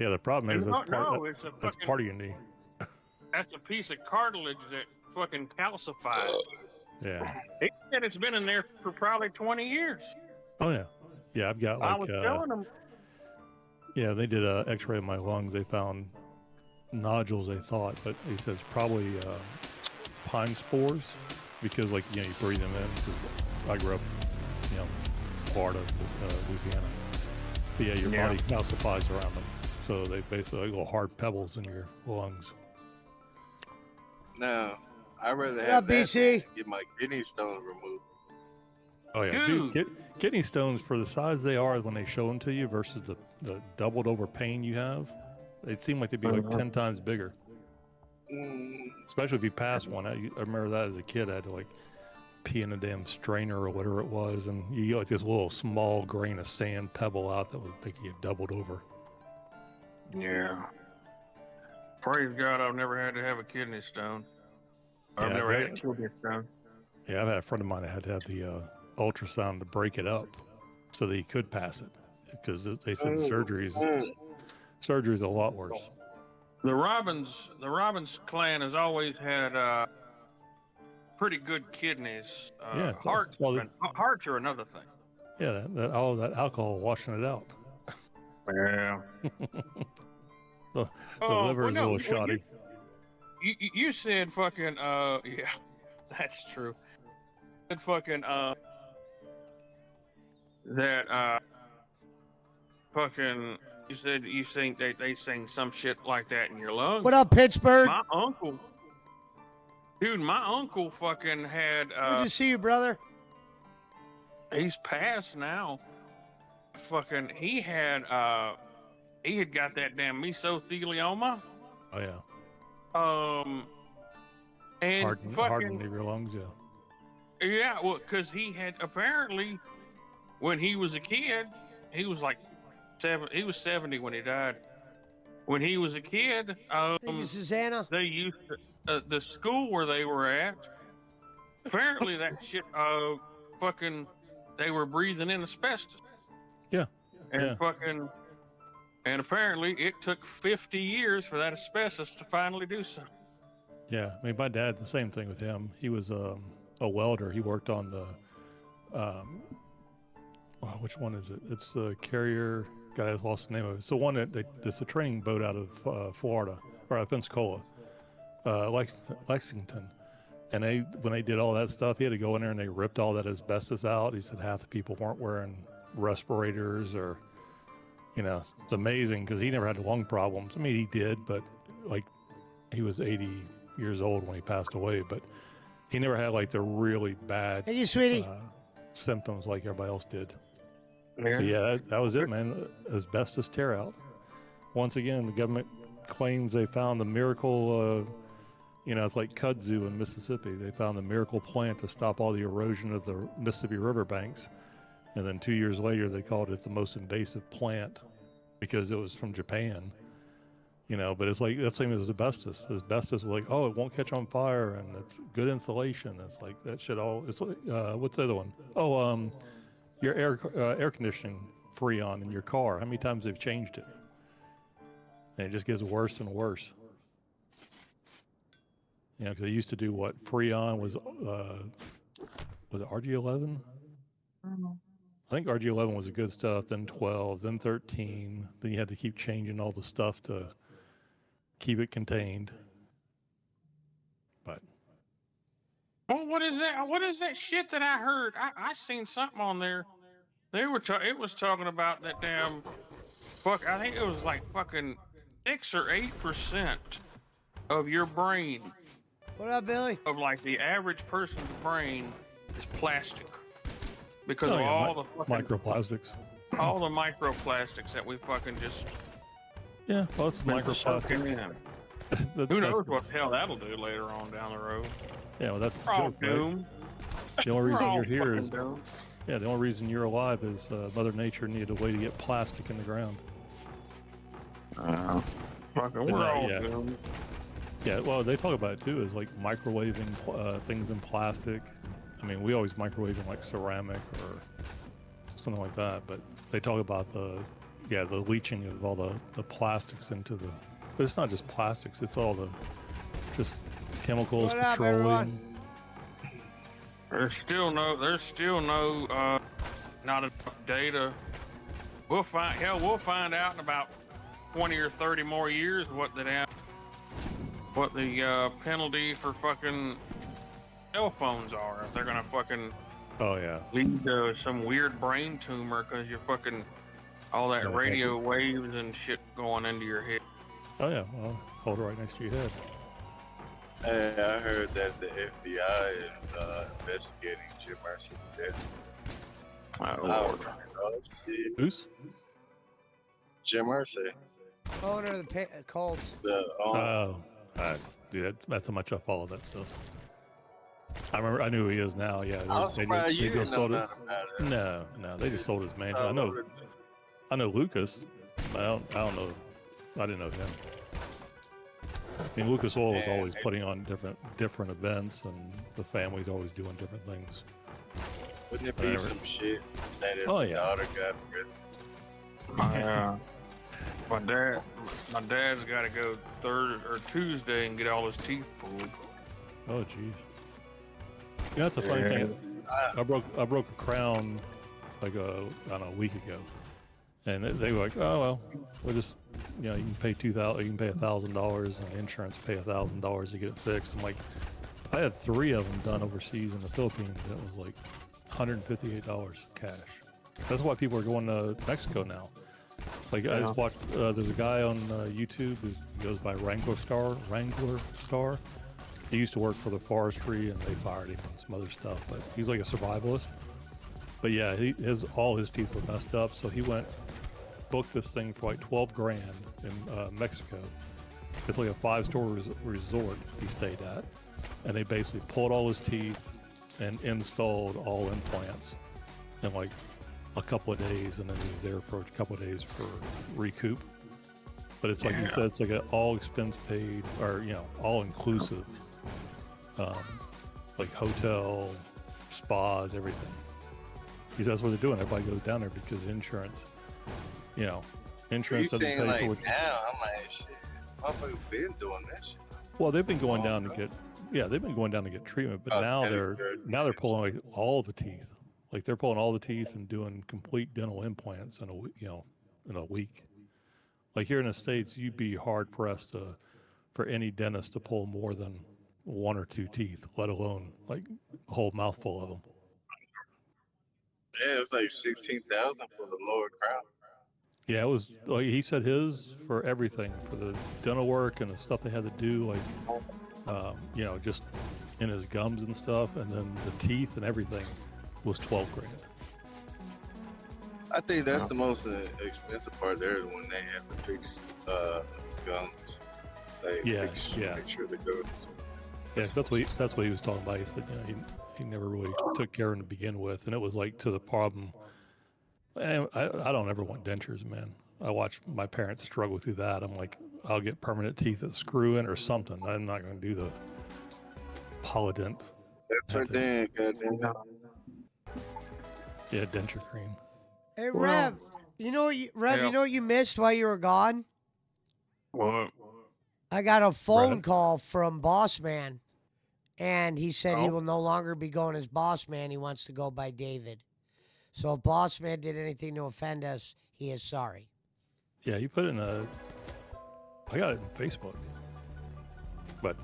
Yeah, the problem is No, it's a that's fucking. part of your knee. That's a piece of cartilage that fucking calcified. Yeah. He said it's been in there for probably 20 years. Oh yeah. Yeah, I've got I like was telling him. yeah, they did a X-ray of my lungs. They found nodules. They thought, but he says probably pine spores because like you breathe them in. 'Cause I grew up, Florida, Louisiana. But yeah, your body calcifies around them, so they basically like little hard pebbles in your lungs. No, I'd rather What have up, that BC? than get my kidney stones removed. Oh yeah, dude, kidney stones for the size they are when they show them to you versus the doubled over pain you have, they seem like they'd be like 10 times bigger. Especially if you pass one. I remember that as a kid. I had to like pee in a damn strainer or whatever it was, and you get like this little small grain of sand pebble out that was making you doubled over. Yeah. Praise God, I've never had to have a kidney stone. I've never had a kidney stone. Yeah, I've had a friend of mine that had to have the ultrasound to break it up so that he could pass it because they said surgery is a lot worse. The Robbins clan has always had pretty good kidneys. Yeah, hearts are another thing. Yeah, all that alcohol washing it out. Yeah. the liver is a little shoddy. You said fucking yeah, that's true. Said fucking fucking you said you think they sing some shit like that in your lungs. What up, Pittsburgh? My uncle fucking had Good to see you, brother. He's passed now. Fucking he had got that damn mesothelioma. Oh yeah. And hardened your lungs, yeah. Yeah, well, because he had apparently, when he was a kid, he was like 70 when he died. When he was a kid, Thank you, Susanna. They used to, the school where they were at. Apparently, that shit, fucking, they were breathing in asbestos. Yeah. And and apparently, it took 50 years for that asbestos to finally do something. Yeah, I mean, my dad, the same thing with him. He was a welder. He worked on the, which one is it? It's the Carrier. God, I lost the name of it. It's the one it's a training boat out of Florida or out of Pensacola, Lexington. And when they did all that stuff, he had to go in there and they ripped all that asbestos out. He said half the people weren't wearing respirators or, it's amazing because he never had lung problems. I mean, he did, but like he was 80 years old when he passed away, but he never had like the really bad Hey, you sweetie. Symptoms like everybody else did. Yeah, yeah, that was it, man. Asbestos tear out. Once again, the government claims they found the miracle, it's like kudzu in Mississippi. They found the miracle plant to stop all the erosion of the Mississippi riverbanks. And then 2 years later, they called it the most invasive plant because it was from Japan. But it's like that same as asbestos. Asbestos was like, oh, it won't catch on fire and it's good insulation. It's like that shit all. It's like what's the other one? Oh, your air conditioning Freon in your car. How many times they've changed it? And it just gets worse and worse. Because they used to do what Freon was it RG11? I think RG11 was the good stuff. Then 12, then 13. Then you had to keep changing all the stuff to keep it contained. But well, what is that? What is that shit that I heard? I seen something on there. It was talking about that damn fuck. I think it was like fucking 6 or 8% of your brain. What up, Billy? Of like the average person's brain is plastic because of all the fucking microplastics. All the microplastics that we fucking just. Yeah, well, it's microplastic. Who knows what the hell that'll do later on down the road? Yeah, well, that's the all joke, doomed. Right? The only reason you're here is doomed. Yeah, the only reason you're alive is Mother Nature needed a way to get plastic in the ground. Fucking we're all doomed. Yeah, well, they talk about it too, is like microwaving things in plastic. I mean, we always microwave in like ceramic or something like that, but they talk about the yeah, the leaching of all the plastics into the. But it's not just plastics; it's all the just chemicals, What up, petroleum. There's still no not enough data. We'll find out in about 20 or 30 more years what the penalty for fucking cell phones are, if they're gonna fucking Oh yeah. lead to some weird brain tumor because you're fucking all that Yeah, radio waves and shit going into your head. Oh yeah. Well, hold it right next to your head. Hey, I heard that the FBI is investigating Jim Mercy's death. Oh, Oh, Lord. shit. Who's? Jim Mercy. Owner of the Colts. The Dude, that's how much I follow that stuff. I knew who he is now. Yeah, I was surprised you didn't know sold it. nothing about it. No, they just sold his mansion. I know Lucas. I don't know. I didn't know him. I mean, Lucas Oil is always putting on different events, and the family's always doing different things. Wouldn't it be Whatever. some shit that his Oh, yeah. daughter got arrested? My dad's got to go Thursday or Tuesday and get all his teeth pulled. Oh, jeez. Yeah, that's a funny thing. I broke a crown like a week ago, and they were like, "Oh well, we'll just you can pay $2,000, you can pay $1,000, and insurance pay $1,000 to get it fixed." I'm like, I had 3 of them done overseas in the Philippines. That was like $158 cash. That's why people are going to Mexico now. Like I just watched. There's a guy on YouTube who goes by Wrangler Star. He used to work for the forestry, and they fired him and some other stuff. But he's like a survivalist. But yeah, all his teeth were messed up, so he booked this thing for like $12,000 in Mexico. It's like a 5-star resort he stayed at, and they basically pulled all his teeth and installed all implants in like a couple of days, and then he was there for a couple of days for recoup. But it's like you said, it's like an all expense paid, or all inclusive, like hotel, spas, everything. Because that's what they're doing. Everybody goes down there because insurance. Insurance doesn't saying pay like for what. now? I'm like, shit. Motherfuckers been doing that shit. Well, they've been going down to get treatment, but now they're pulling like all the teeth. Like they're pulling all the teeth and doing complete dental implants in a week. Like here in the States, you'd be hard pressed for any dentist to pull more than 1 or 2 teeth, let alone like a whole mouthful of them. Yeah, it's like 16,000 for the lower crown. Yeah, it was like he said his for everything, for the dental work and the stuff they had to do, like just in his gums and stuff, and then the teeth and everything was $12,000. I think that's the most expensive part there is when they have to fix gums. Like, make sure they do it. Yeah, that's what he was talking about. He said, he never really took care of them to begin with, and it was like to the problem. And I don't ever want dentures, man. I watched my parents struggle through that. I'm like, I'll get permanent teeth that screw in or something. I'm not going to do the Polydent. That's what they goddamn. Yeah, denture cream. Hey, Rev. You know what you missed while you were gone? What? I got a phone Rev? call from Boss Man, and he said he Oh. will no longer be going as Boss Man. He wants to go by David. So if Boss Man did anything to offend us, he is sorry. Yeah, he put in I got it in Facebook. But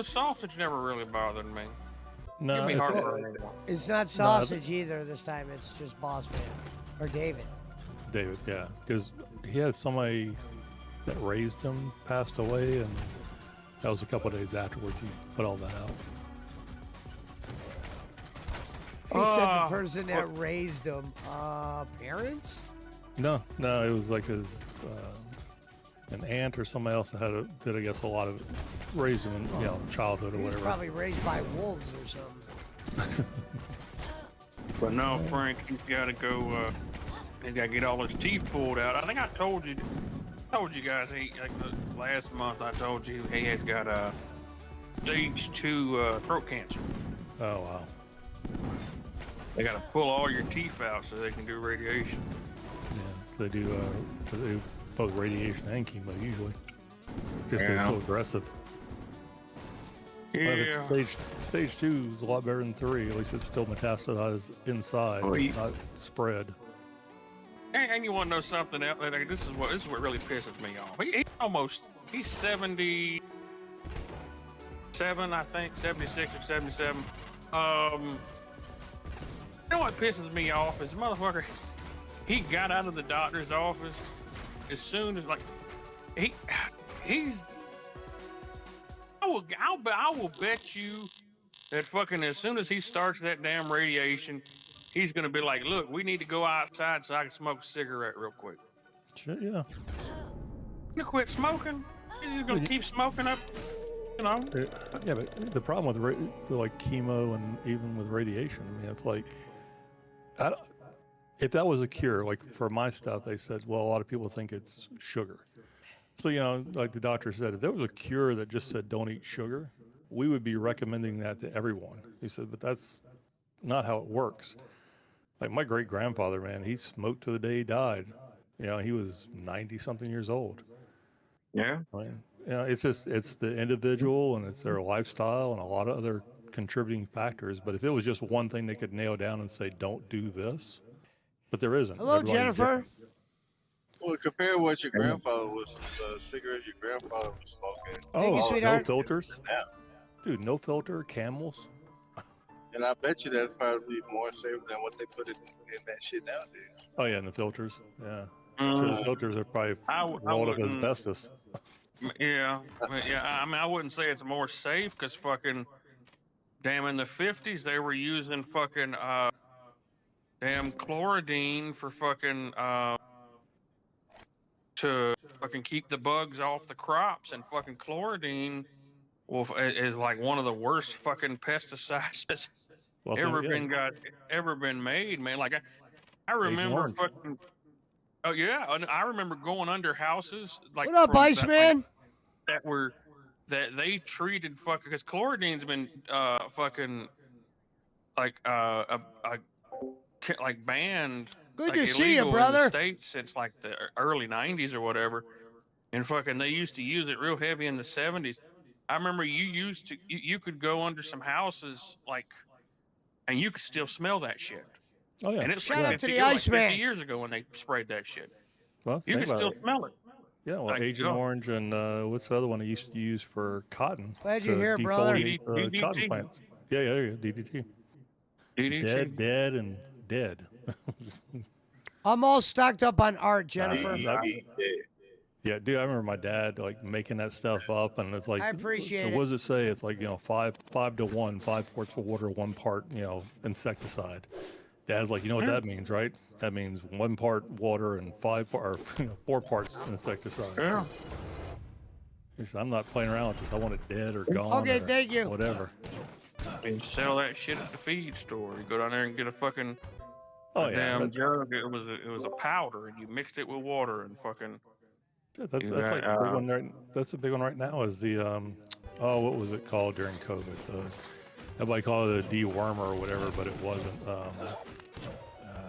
sausage never really bothered me. no, Give me it's- heartburn. It's not sausage either this time. It's just Boss Man or David. David, yeah, because he had somebody that raised him passed away, and that was a couple of days afterwards he put all that out. He said the Ah, person that raised him, parents? No, it was like his an aunt or somebody else that did I guess a lot of raising in childhood or He was whatever. probably raised by wolves or something. But no, Frank, he's got to go. He's got to get all his teeth pulled out. I think I told you guys. Last month I told you he has got stage 2 throat cancer. Oh wow. They got to pull all your teeth out so they can do radiation. Yeah, they do both radiation and chemo usually. Just because Yeah. it's so aggressive. But if Yeah. it's stage 2 is a lot better than 3. At least it's still metastasized inside. Oh, It's not spread. And you want to know something else? Like, this is what really pisses me off. He's 77, I think, 76 or 77. You know what pisses me off is motherfucker. He got out of the doctor's office as soon as he's. I will bet you that fucking as soon as he starts that damn radiation, he's gonna be like, "Look, we need to go outside so I can smoke a cigarette real quick." Shit, yeah. You quit smoking. He's just gonna keep smoking up. You know. Yeah, but the problem with like chemo and even with radiation, I mean, it's like, if that was a cure, like for my stuff, they said, well, a lot of people think it's sugar. So, you know, like the doctor said, if there was a cure that just said don't eat sugar, we would be recommending that to everyone. He said, but that's not how it works. Like my great grandfather, man, he smoked to the day he died. You know, he was 90 something years old. Yeah. I mean, you know, it's the individual and it's their lifestyle and a lot of other contributing factors. But if it was just one thing they could nail down and say, don't do this, but there isn't. Hello, Everybody's Jennifer. different. Well, compare what your grandfather was, cigarettes your grandfather was smoking. Thank you, Oh, no sweetheart. filters? Yeah. Dude, no filter, Camels. And I bet you that's probably more safe than what they put in that shit nowadays. Oh, yeah, and the filters. Yeah. Sure, the filters are probably I rolled up wouldn't- asbestos. Yeah. I mean, I wouldn't say it's more safe because fucking, damn, in the 50s they were using fucking damn chloridine for fucking to fucking keep the bugs off the crops, and fucking chloridine is like one of the worst fucking pesticides that's Well, ever been made, man. Like I remember Orange. fucking. Oh yeah, and I remember going under houses like What up, from Ice Man? that they treated fucking because chloridine's been fucking like like banned. Good like, to see you, illegal in the brother. States since like the early '90s or whatever, and fucking they used to use it real heavy in the '70s. I remember you could go under some houses like, and you could still smell that shit. Oh, yeah. And it's Shout like out to 50 the it was like Iceman. 50 years ago when they sprayed that shit. Well, You think can about still it. smell it. Yeah, well, like, Agent oh. Orange and what's the other one they used to use for cotton? Glad you're to here, brother. defoliate, DDT. cotton plants. Yeah, there you go, DDT. DDT. Dead, and dead. I'm all stocked up on art, Jennifer. That- Yeah, dude, I remember my dad like making that stuff up, and it's like, I appreciate so it. what does it say? It's like, you know, 5 to 1, 5 parts of water, 1 part, you know, insecticide. Dad's like, you know what that means, right? That means 1 part water and 4 parts insecticide. Yeah. He said, I'm not playing around with this. I want it dead or gone. Okay, or thank you. Whatever. And sell that shit at the feed store. You go down there and get a fucking Oh yeah, damn jug. It was a powder, and you mixed it with water and fucking. that's you like got, the big one right. That's a big one right now. Is the what was it called during COVID? Everybody called it a dewormer or whatever, but it wasn't.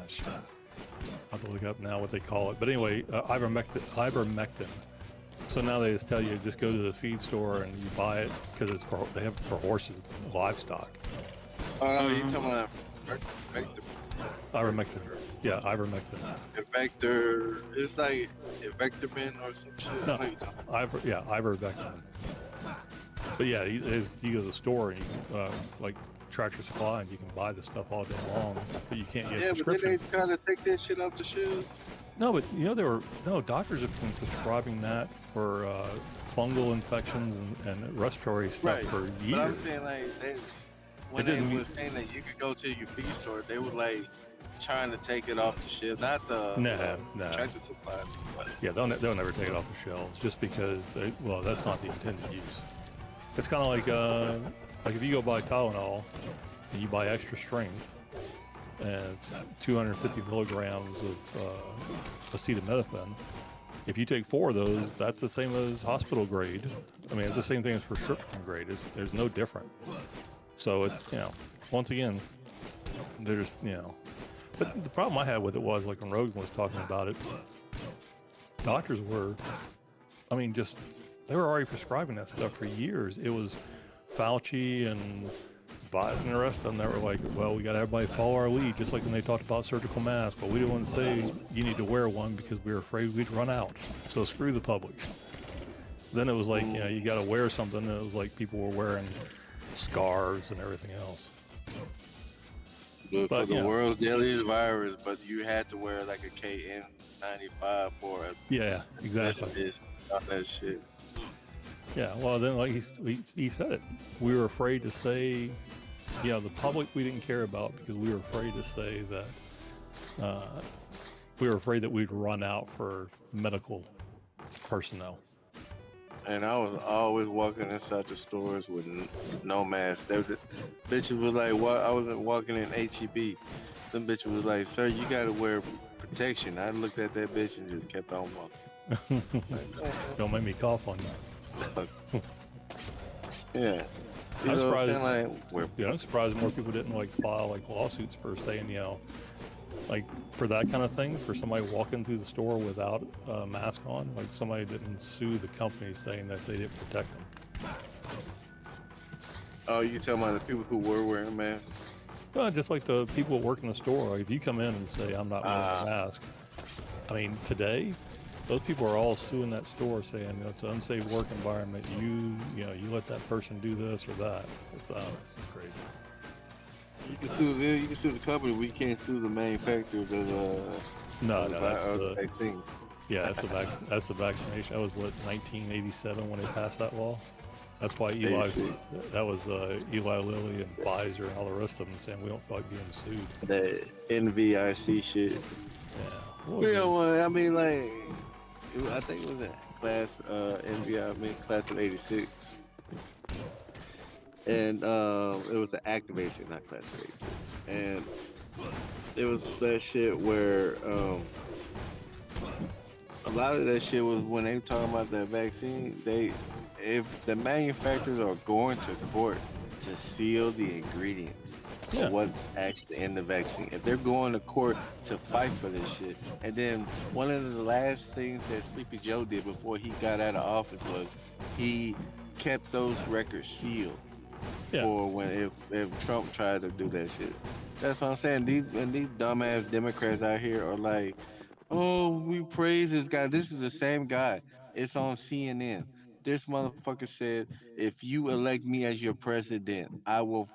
Shit. I'll have to look up now what they call it. But anyway, ivermectin. So now they just tell you just go to the feed store and you buy it because they have it for horses, livestock. You talking about Ivermectin. Yeah, ivermectin. Vector? It's like Vectorman or some shit. No. I know you talking Ivermectin. But yeah, you go to the store and you like Tractor Supply and you can buy the stuff all day long, but you can't get Yeah, but prescription. then they try to take that shit off the shelves. No, but you know doctors have been prescribing that for fungal infections and respiratory stuff Right. for But years. I'm saying like when It they didn't was saying that you could go to your feed store, they were like trying to take it off the shelf, not the Nah. Tractor Supply. But Yeah, they'll never take it off the shelves just because that's not the intended use. It's kind of like if you go buy Tylenol and you buy extra strength and it's 250 milligrams of acetaminophen. If you take 4 of those, that's the same as hospital grade. I mean, it's the same thing as prescription grade. There's no different. So it's, once again, they're just, you know. But the problem I had with it was, like when Rogan was talking about it, doctors were, I mean, just, they were already prescribing that stuff for years. It was Fauci and Biden and the rest of them that were like, well, we got everybody follow our lead, just like when they talked about surgical masks. But we didn't want to say you need to wear one because we were afraid we'd run out. So screw the public. Then it was like, you know, you got to wear something. And it was like people were wearing scarves and everything else. But for the world's deadliest virus, but you had to wear like a KN95 for it. Yeah, exactly. Not that shit. Yeah, well, then like he said it. We were afraid to say, you know, the public we didn't care about because we were afraid to say that we were afraid that we'd run out for medical personnel. And I was always walking inside the stores with no mask. Bitches was like, "What?" I was walking in HEB. Them bitches was like, "Sir, you gotta wear protection." I looked at that bitch and just kept on walking. Don't make me cough on you. Yeah. I'm surprised more people didn't like file like lawsuits for saying, you know, like for that kind of thing, for somebody walking through the store without a mask on, like somebody didn't sue the company saying that they didn't protect them. Oh, you talking about the people who were wearing masks? Well, just like the people who work in the store. Like if you come in and say, I'm not wearing a mask, I mean, today, those people are all suing that store saying, you know, it's an unsafe work environment. You let that person do this or that. It's crazy. You can sue the company. We can't sue the manufacturers of that's the vaccine. Yeah, that's the vaccination. That was what 1987 when they passed that law. That's why Eli Lilly and Pfizer and all the rest of them saying we don't feel like being sued. That NVIC shit. Yeah. I mean, like, I think it was a class class of '86. And it was an activation, not class of '86. And it was that shit where a lot of that shit was when they were talking about that vaccine, if the manufacturers are going to court to seal the ingredients of what's actually in the vaccine, if they're going to court to fight for this shit, and then one of the last things that Sleepy Joe did before he got out of office was he kept those records sealed. Yeah. Or when if Trump tried to do that shit. That's what I'm saying. These dumbass Democrats out here are like, oh, we praise this guy. This is the same guy. It's on CNN. This motherfucker said, if you elect me as your president, I will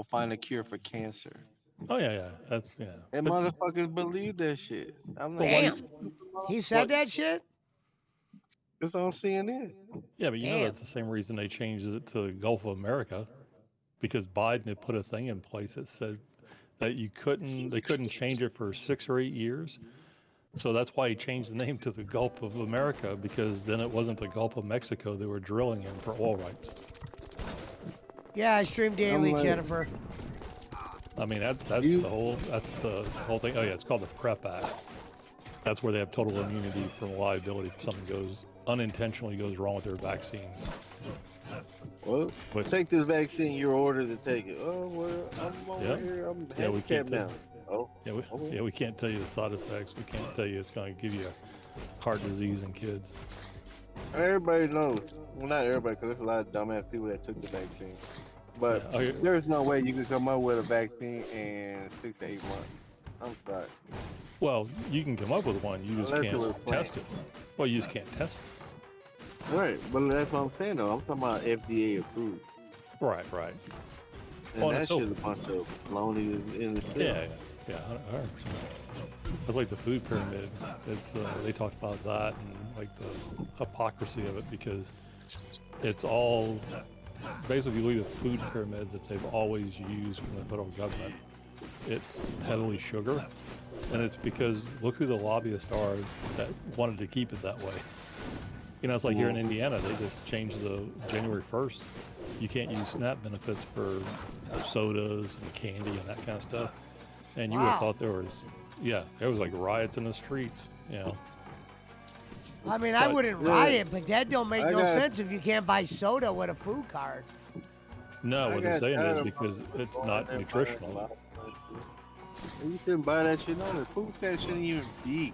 find a cure for cancer. Oh yeah. And motherfuckers believe that shit. I'm like, damn. He said that shit? It's on CNN. Yeah, but you know that's the same reason they changed it to Gulf of America, because Biden had put a thing in place that said that they couldn't change it for 6 or 8 years. So that's why he changed the name to the Gulf of America, because then it wasn't the Gulf of Mexico they were drilling in for oil rights. Yeah, I stream daily, Jennifer. I mean, that's the whole thing. Oh yeah, it's called the PrEP Act. That's where they have total immunity from liability if something unintentionally goes wrong with their vaccines. Well, take this vaccine. You're ordered to take it. Oh well, I'm over here. I'm handicapped now. We can't tell you the side effects. We can't tell you it's going to give you heart disease in kids. Everybody knows. Well, not everybody, because there's a lot of dumbass people that took the vaccine. But there's no way you can come up with a vaccine in 6 to 8 months. I'm sorry. Well, you can come up with one. You just can't test it. Well, you just can't test it. Right, but that's what I'm saying, though. I'm talking about FDA approved. Right. And that's just a bunch of baloney in the shit. Yeah, 100%. That's like the food pyramid. It's they talked about that and like the hypocrisy of it, because it's all basically the food pyramid that they've always used from the federal government. It's heavily sugar, and it's because look who the lobbyists are that wanted to keep it that way. You know, it's like here in Indiana, they just changed the January 1st. You can't use SNAP benefits for sodas and candy and that kind of stuff. And you would have thought there was like riots in the streets, you know. I mean, I wouldn't riot, but that don't make no sense if you can't buy soda with a food card. No, what they're saying is because it's not nutritional. You shouldn't buy that shit. No, the food stamps shouldn't even be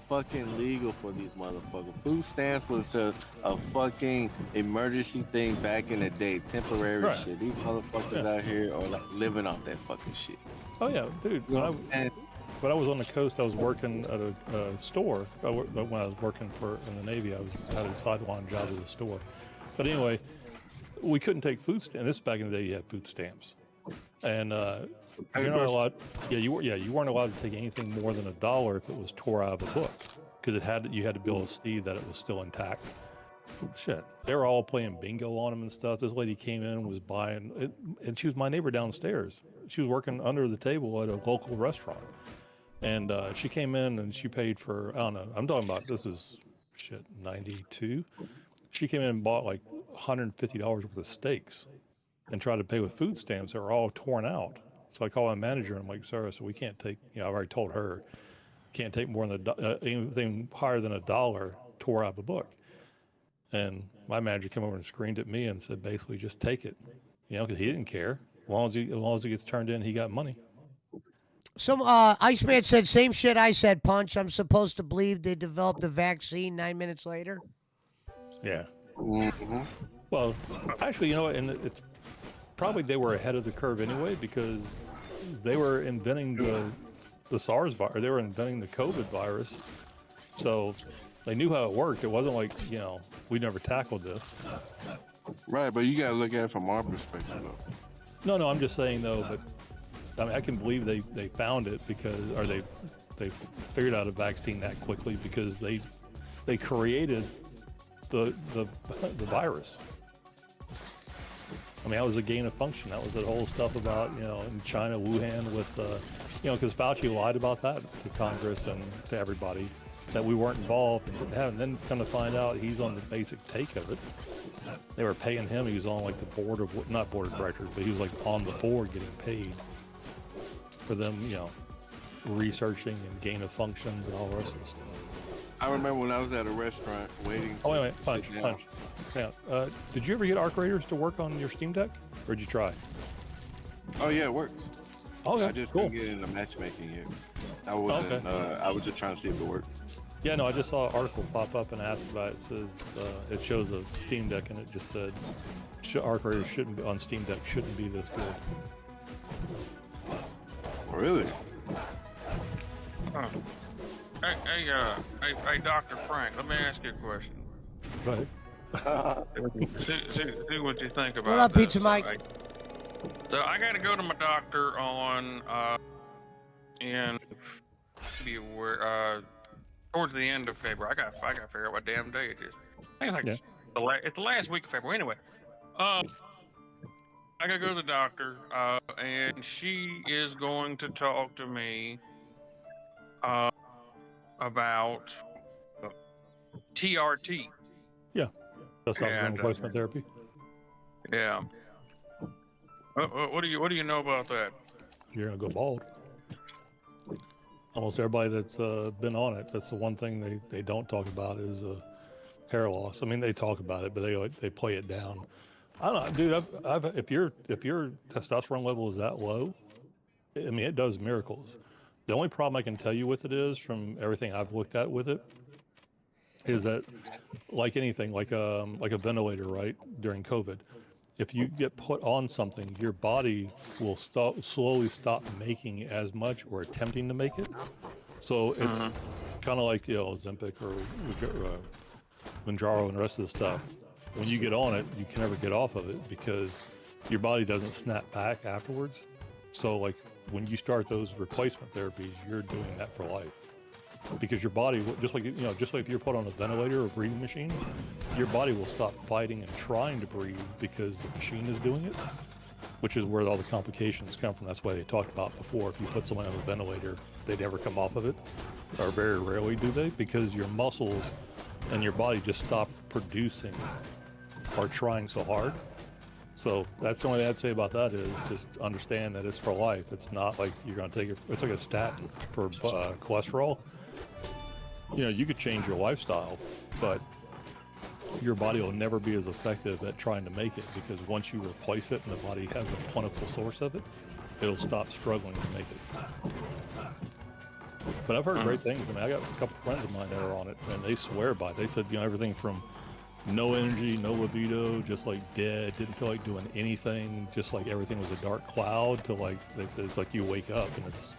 fucking legal for these motherfuckers. Food stamps was just a fucking emergency thing back in the day, temporary Right. shit. These motherfuckers out here are like living off that fucking shit. Oh yeah, dude. And When I was on the coast, I was working at a store. When I was working in the Navy, I had a sideline job at a store. But anyway, we couldn't take food stamps. This back in the day, you had food stamps, and you're not allowed. Yeah, you weren't allowed to take anything more than $1 if it was tore out of a book, because you had to be able to see that it was still intact. Shit, they were all playing bingo on them and stuff. This lady came in and was buying it, and she was my neighbor downstairs. She was working under the table at a local restaurant. And she came in and she paid for, I don't know, I'm talking about, this is, 92. She came in and bought like $150 worth of steaks and tried to pay with food stamps that were all torn out. So I called my manager and I'm like, Sarah, so we can't take, I've already told her, can't take more than anything higher than $1 tore out of a book. And my manager came over and screamed at me and said, basically, just take it, because he didn't care. As long as it gets turned in, he got money. Some Iceman said same shit I said, Punch. I'm supposed to believe they developed a vaccine 9 minutes later. Yeah. mhm. Well, actually, you know what? And it's probably they were ahead of the curve anyway, because they were inventing the SARS virus. They were inventing the COVID virus. So they knew how it worked. It wasn't like, we never tackled this. Right, but you gotta look at it from our perspective, though. No, I'm just saying though, but I mean, I can believe they found it or they figured out a vaccine that quickly because they created the virus. I mean, that was a gain of function. That was the whole stuff about, in China, Wuhan with, because Fauci lied about that to Congress and to everybody, that we weren't involved and didn't have. And then come to find out he's on the basic take of it. They were paying him. He was on like the not board of directors, but he was like on the board getting paid for them, researching and gain of functions and all the rest of the stuff. I remember when I was at a restaurant waiting. Oh, wait, Punch. Yeah. Did you ever get Arc Raiders to work on your Steam Deck, or did you try? Oh yeah, it worked. Okay, I just cool. couldn't get into matchmaking yet. I wasn't. I was just trying to see if it worked. Yeah, no, I just saw an article pop up and asked about it. It says it shows a Steam Deck, and it just said Arc Raiders shouldn't be on Steam Deck shouldn't be this good. Really? Huh. Hey, Dr. Frank, let me ask you a question. Go ahead. See what you think about What up, this, Pizza Mike? right? So I got to go to my doctor on in February, towards the end of February. I got to figure out what damn day it is. I think it's like it's the last week of February. Anyway, I got to go to the doctor, and she is going to talk to me about TRT. Testosterone replacement therapy. Yeah. What do you know about that? You're gonna go bald. Almost everybody that's been on it, that's the one thing they don't talk about is hair loss. I mean, they talk about it, but they play it down. I don't know, dude. If your testosterone level is that low, I mean, it does miracles. The only problem I can tell you with it is, from everything I've looked at with it, is that like anything, like a ventilator, right? During COVID, if you get put on something, your body will slowly stop making as much or attempting to make it. So it's kind of like Ozempic or Mounjaro and the rest of the stuff. When you get on it, you can never get off of it because your body doesn't snap back afterwards. So like when you start those replacement therapies, you're doing that for life. Because your body, just like if you're put on a ventilator or breathing machine, your body will stop fighting and trying to breathe because the machine is doing it, which is where all the complications come from. That's why they talked about before, if you put someone on a ventilator, they never come off of it, or very rarely do they, because your muscles and your body just stop producing or trying so hard. So that's the only thing I'd say about that is just understand that it's for life. It's not like you're going to take it. It's like a statin for cholesterol. You could change your lifestyle, but your body will never be as effective at trying to make it, because once you replace it and the body has a plentiful source of it, it'll stop struggling to make it. But I've heard great things. I mean, I got a couple friends of mine that are on it, and they swear by it. They said, everything from no energy, no libido, just like dead, didn't feel like doing anything, just like everything was a dark cloud, to like, they said it's like you wake up and it's,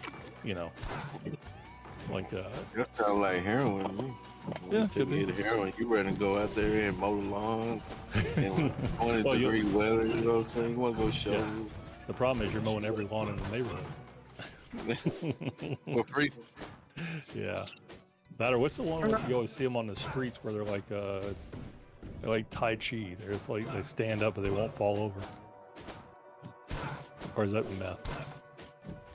like That sounds like heroin to me. Yeah, Could be the heroin. You ready to go out there and mow the lawn and 20-degree weather, you know what I'm saying? You want to go show. Yeah. The problem is you're mowing every lawn in the neighborhood. For free. Yeah. That, or what's the one where you always see them on the streets where they're like Tai Chi. There's like, they stand up but they won't fall over. Or is that meth?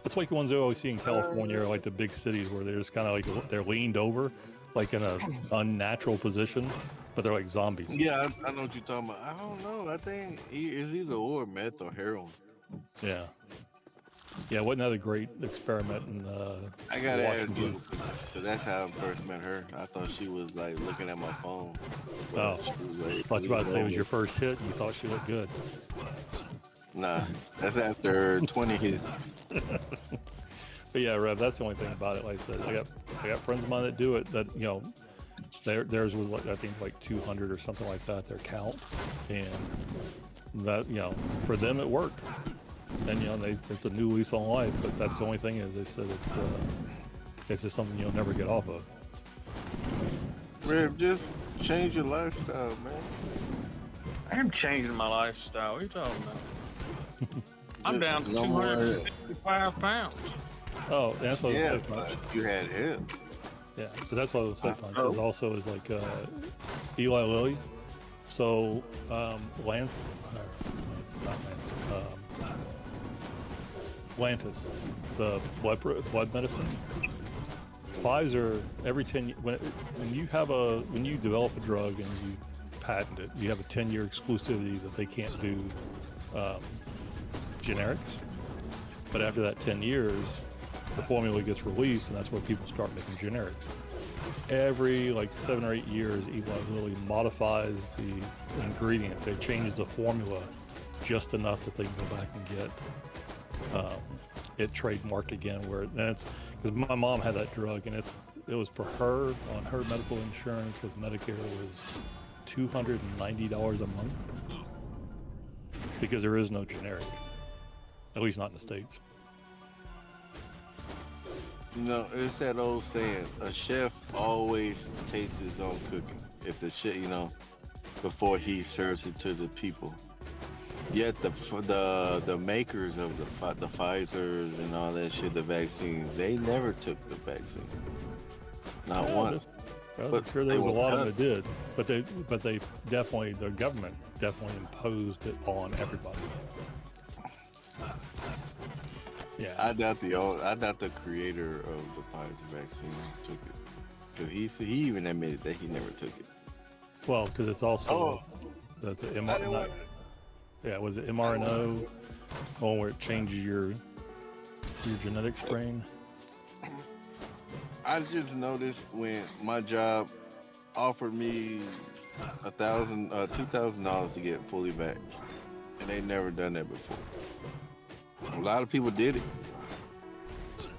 It's like the ones you always see in California, or like the big cities where they're just kind of like, they're leaned over, like in a unnatural position, but they're like zombies. Yeah, I know what you're talking about. I don't know. I think it's either or meth or heroin. Yeah. Yeah, wasn't that a great experiment in I gotta ask Washington? you, because that's how I first met her. I thought she was like looking at my phone. Oh, she was, like, thought you were about to say it was your first hit and you thought she looked good. Nah, that's after 20 hits. But yeah, Rev, that's the only thing about it. Like I said, I got friends of mine that do it. That theirs was like, I think like 200 or something like that. Their count, and that for them it worked. And it's a new lease on life. But that's the only thing is they said it's just something you'll never get off of. Rev, just change your lifestyle, man. I'm changing my lifestyle. What are you talking about? I'm down to No more. 255 pounds. Oh, that's what Yeah, I was saying. but you had him. Yeah, but that's what I was saying. Because also is like Eli Lilly. So not Lance, Lantus, the blood medicine. Pfizer, every 10 when you develop a drug and you patent it, you have a 10-year exclusivity that they can't do generics. But after that 10 years, the formula gets released, and that's where people start making generics. Every 7 or 8 years, Eli Lilly modifies the ingredients. They change the formula just enough that they can go back and get it trademarked again. Because my mom had that drug, and it was for her on her medical insurance with Medicare. It was $290 a month because there is no generic, at least not in the States. It's that old saying: a chef always tastes his own cooking. If the shit, before he serves it to the people. Yet the makers of the Pfizers and all that shit, the vaccines, they never took the vaccine, not once. Well, But I'm sure they there was a were lot of cut. them that did, but they definitely, the government definitely imposed it on everybody. Yeah. I doubt the creator of the Pfizer vaccine took it, because he even admitted that he never took it. Well, because it's also that's I didn't want- was it mRNA, one where it changes your genetic strain? I just noticed when my job offered me $2,000 to get fully vaxxed, and they never done that before. A lot of people did it,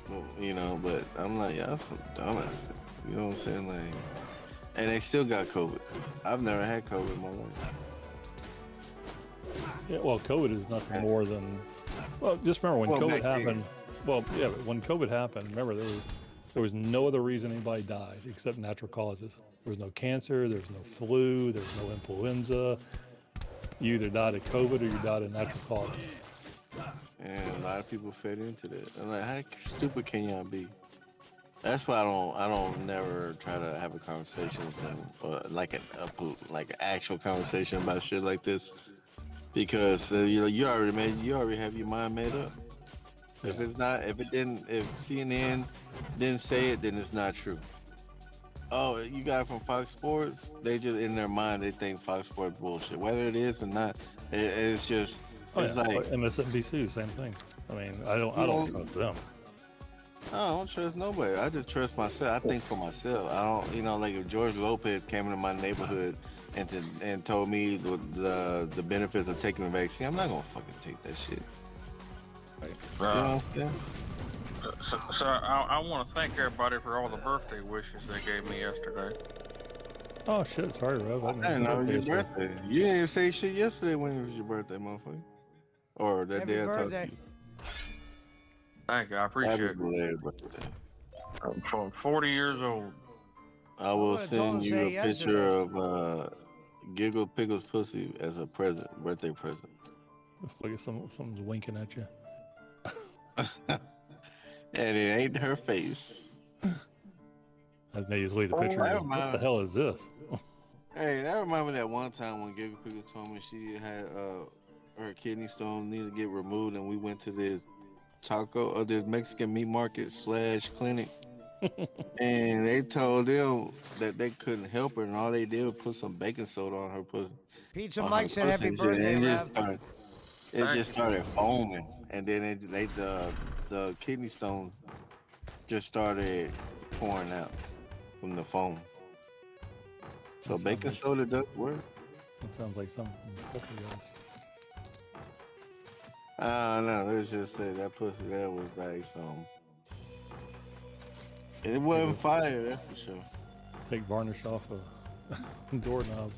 but I'm like, y'all some dumbass. You know what I'm saying? Like, and they still got COVID. I've never had COVID in my life. Yeah, well, COVID is nothing more than, just remember when COVID back then. happened. Well, yeah, but when COVID happened, remember there was no other reason anybody died except natural causes. There was no cancer, there was no flu, there was no influenza. You either died of COVID or you died of natural causes. And a lot of people fed into that. I'm like, how stupid can y'all be? That's why I don't never try to have a conversation with them, or like an actual conversation about shit like this, because you already have your mind made up. Yeah. If CNN didn't say it, then it's not true. Oh, you got it from Fox Sports? They just in their mind they think Fox Sports bullshit. Whether it is or not, it's just. It's like MSNBC, same thing. I mean, I don't trust them. I don't trust nobody. I just trust myself. I think for myself. I don't, like if George Lopez came into my neighborhood and told me the benefits of taking the vaccine, I'm not gonna fucking take that shit. You know what I'm saying? So I want to thank everybody for all the birthday wishes they gave me yesterday. Oh shit! Sorry, Rev. I I didn't know it was your birthday. You didn't say shit yesterday when it was your birthday, motherfucker. Or that Happy day I talked to birthday. you. Thank you, I appreciate Happy it. belated birthday. I'm 40 years old. I will would've told send him you say a picture yesterday. of Giggle Pickle's pussy as a present, birthday present. Looks like someone's winking at you. And it ain't her face. I may just leave the Oh, picture. that And go, what the reminds- hell is this? Hey, that reminds me that one time when Giggle Pickle told me she had her kidney stone needed to get removed, and we went to this this Mexican meat market / clinic, and they told them that they couldn't help her, and all they did was put some baking soda on her pussy. Pizza on Mike her said pussy happy and shit, birthday, and Rev. it just started foaming, and then the kidney stone just started pouring out from the foam. So That sounds baking like- soda does work. That sounds like something else. No, let's just say that pussy there was like some. It wasn't fire, that's for sure. Take varnish off a doorknob.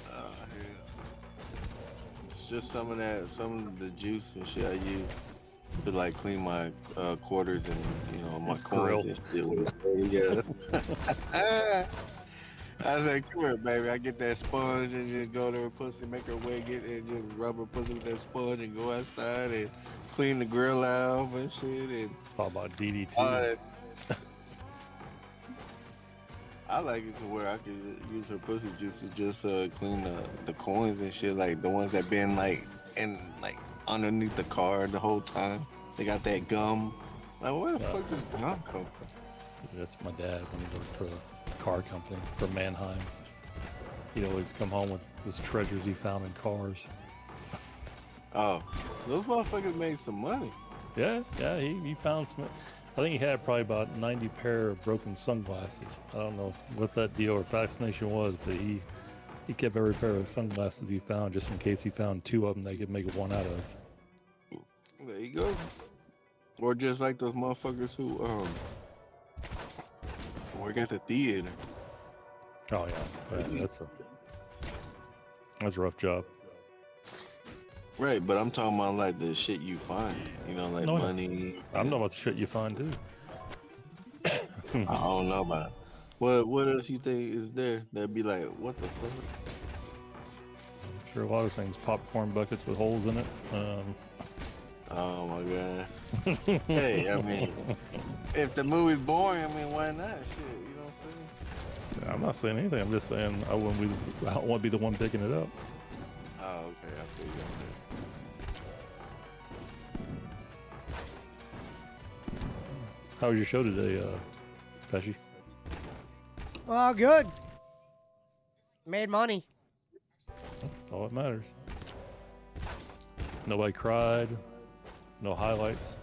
Yeah. It's just some of the juice and shit I use to like clean my quarters and my coins and shit with it. Yeah. I was like, come here, baby. I get that sponge and just go to her pussy, make her wig it, and just rub her pussy with that sponge and go outside and clean the grill out and shit. And Talk about DDT. I like it to where I could use her pussy juice to just clean the coins and shit, like the ones that been like underneath the car the whole time. They got that gum. Like, where the fuck does gum come from? That's my dad when he worked for the car company for Mannheim. He'd always come home with his treasures he found in cars. Oh, those motherfuckers made some money. Yeah, he found some. I think he had probably about 90 pair of broken sunglasses. I don't know what that deal or fascination was, but he kept every pair of sunglasses he found just in case he found 2 of them that he could make one out of. There you go. Or just like those motherfuckers who work at the theater. Oh yeah, that's a rough job. Right, but I'm talking about like the shit you find, like No, money. I'm talking about the shit you find too. I don't know about it. What else you think is there that'd be like, what the fuck? I'm sure a lot of things. Popcorn buckets with holes in it. Oh my god. Hey, I mean, if the movie's boring, I mean, why not? Shit, you know what I'm saying? I'm not saying anything. I'm just saying I don't want to be the one picking it up. Oh, okay, I feel you. How was your show today, Pesci? Oh, good. Made money. That's all that matters. Nobody cried. No highlights.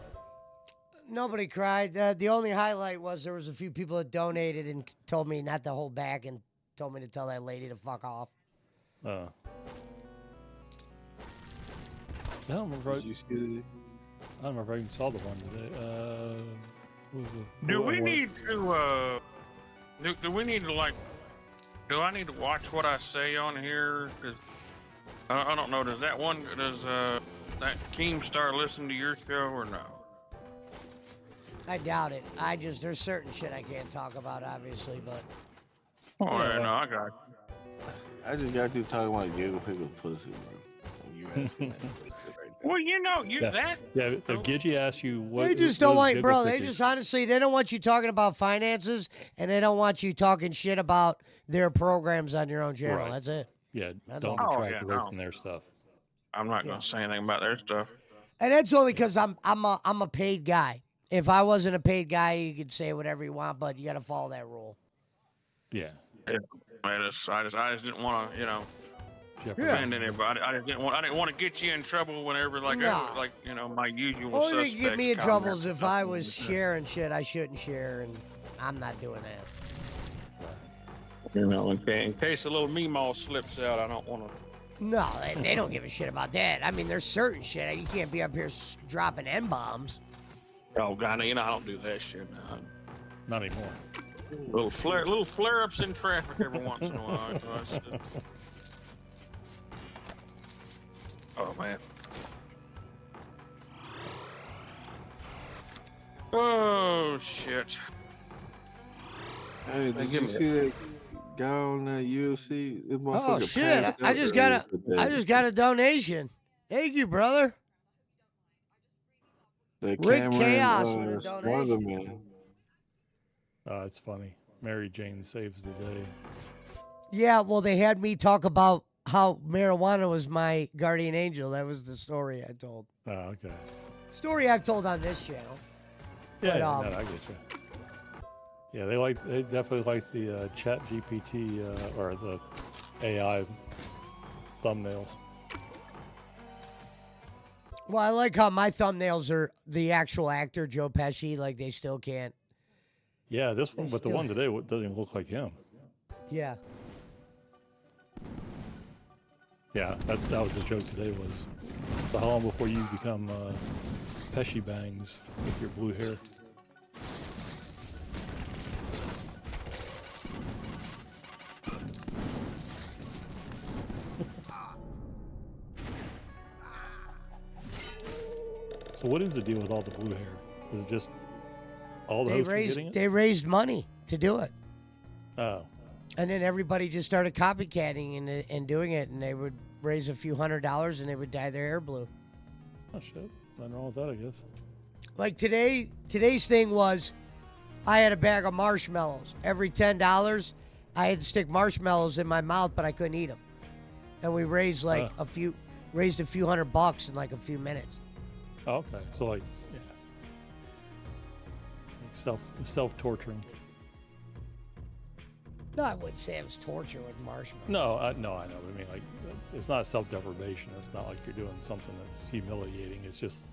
Nobody cried. The only highlight was there was a few people that donated and told me not to hold back and told me to tell that lady to fuck off. I don't remember. Did you see I don't remember if I even saw the one today. What was it? Do we need to do we need to do I need to watch what I say on here? 'Cause I don't know. Does that that Keemstar listen to your show or no? I doubt it. There's certain shit I can't talk about, obviously, but Oh yeah, no, I got it. I just got through talking about Giggle Pickle's pussy, bro. You asking that shit right there. Well, you Yeah. that Yeah, if Gidgey asks you what they just what don't is want, Giggle bro. They Picking? just honestly, they don't want you talking about finances, and they don't want you talking shit about their programs on your own channel. Right. That's it. Yeah, That's don't all. Oh, detract yeah, away no. from their stuff. I'm not gonna say anything about their stuff. And that's only because I'm a paid guy. If I wasn't a paid guy, you could say whatever you want, but you got to follow that rule. Yeah. I just didn't want to, Jeopardy. offend anybody. I didn't want to get you in trouble whenever, my usual Only thing suspects. you get me in come trouble there. is if I was sharing shit I shouldn't share, and I'm not doing that. In case a little Meemaw slips out, I don't want to No, they don't give a shit about that. I mean, there's certain shit. You can't be up here dropping N-bombs. Oh God, you know I don't do that shit. No. Not anymore. Little flare-ups in traffic every once in a while. Oh man. Oh shit. Hey, did you see that guy on that UFC? This Oh motherfucker shit! passed I out just earlier I today. just got a donation. Thank you, brother. That Rick Cameron Chaos with a donation. Smotherman. It's funny. Mary Jane saves the day. Yeah, well, they had me talk about how marijuana was my guardian angel. That was the story I told. Oh, okay. Story I've told on this channel. Yeah, But, no, I get you. Yeah, they definitely like the Chat GPT or the AI thumbnails. Well, I like how my thumbnails are the actual actor, Joe Pesci. Like, they still can't. Yeah, this one, They but the still- one today doesn't even look like him. Yeah. Yeah, that was the joke today was, so how long before you become Pesci Bangs with your blue hair? So what is the deal with all the blue hair? Is it just all the hosts are getting it? They raised money to do it. Oh, And then everybody just started copycatting and doing it, and they would raise a few $100 and they would dye their hair blue. oh shit. Nothing wrong with that, I guess. Like today's thing was I had a bag of marshmallows. Every $10, I had to stick marshmallows in my mouth, but I couldn't eat them. And we raised like a few $100 in like a few minutes. Oh, okay. So like, yeah. Like self-torturing. No, I wouldn't say it was torture with marshmallows. No, I know. I mean, like, it's not self-deprivation. It's not like you're doing something that's humiliating. It's just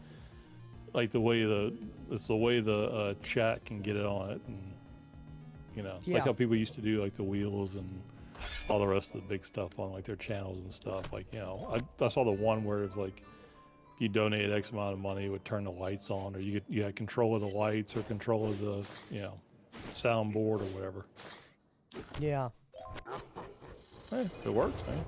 like the way the chat can get it on it, and it's like Yeah. how people used to do like the wheels and all the rest of the big stuff on like their channels and stuff. Like, I saw the one where it's like if you donated X amount of money, it would turn the lights on, or you had control of the lights or control of the soundboard or whatever. Yeah. Hey, it works, man.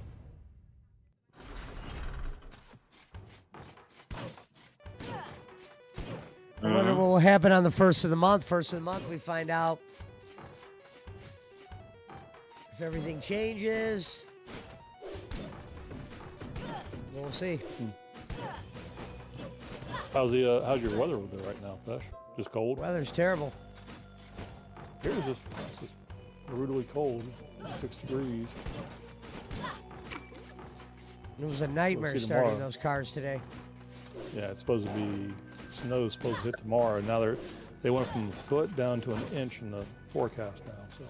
I wonder what will happen on the first of the month. First of the month, we find out if everything changes. We'll see. How's your weather over there right now, Pesh? Just cold? Weather's terrible. Here's just brutally cold, 6 degrees. It was a nightmare see starting tomorrow. those cars today. Yeah, it's supposed to be snow's supposed to hit tomorrow. Now they went from a foot down to an inch in the forecast now. So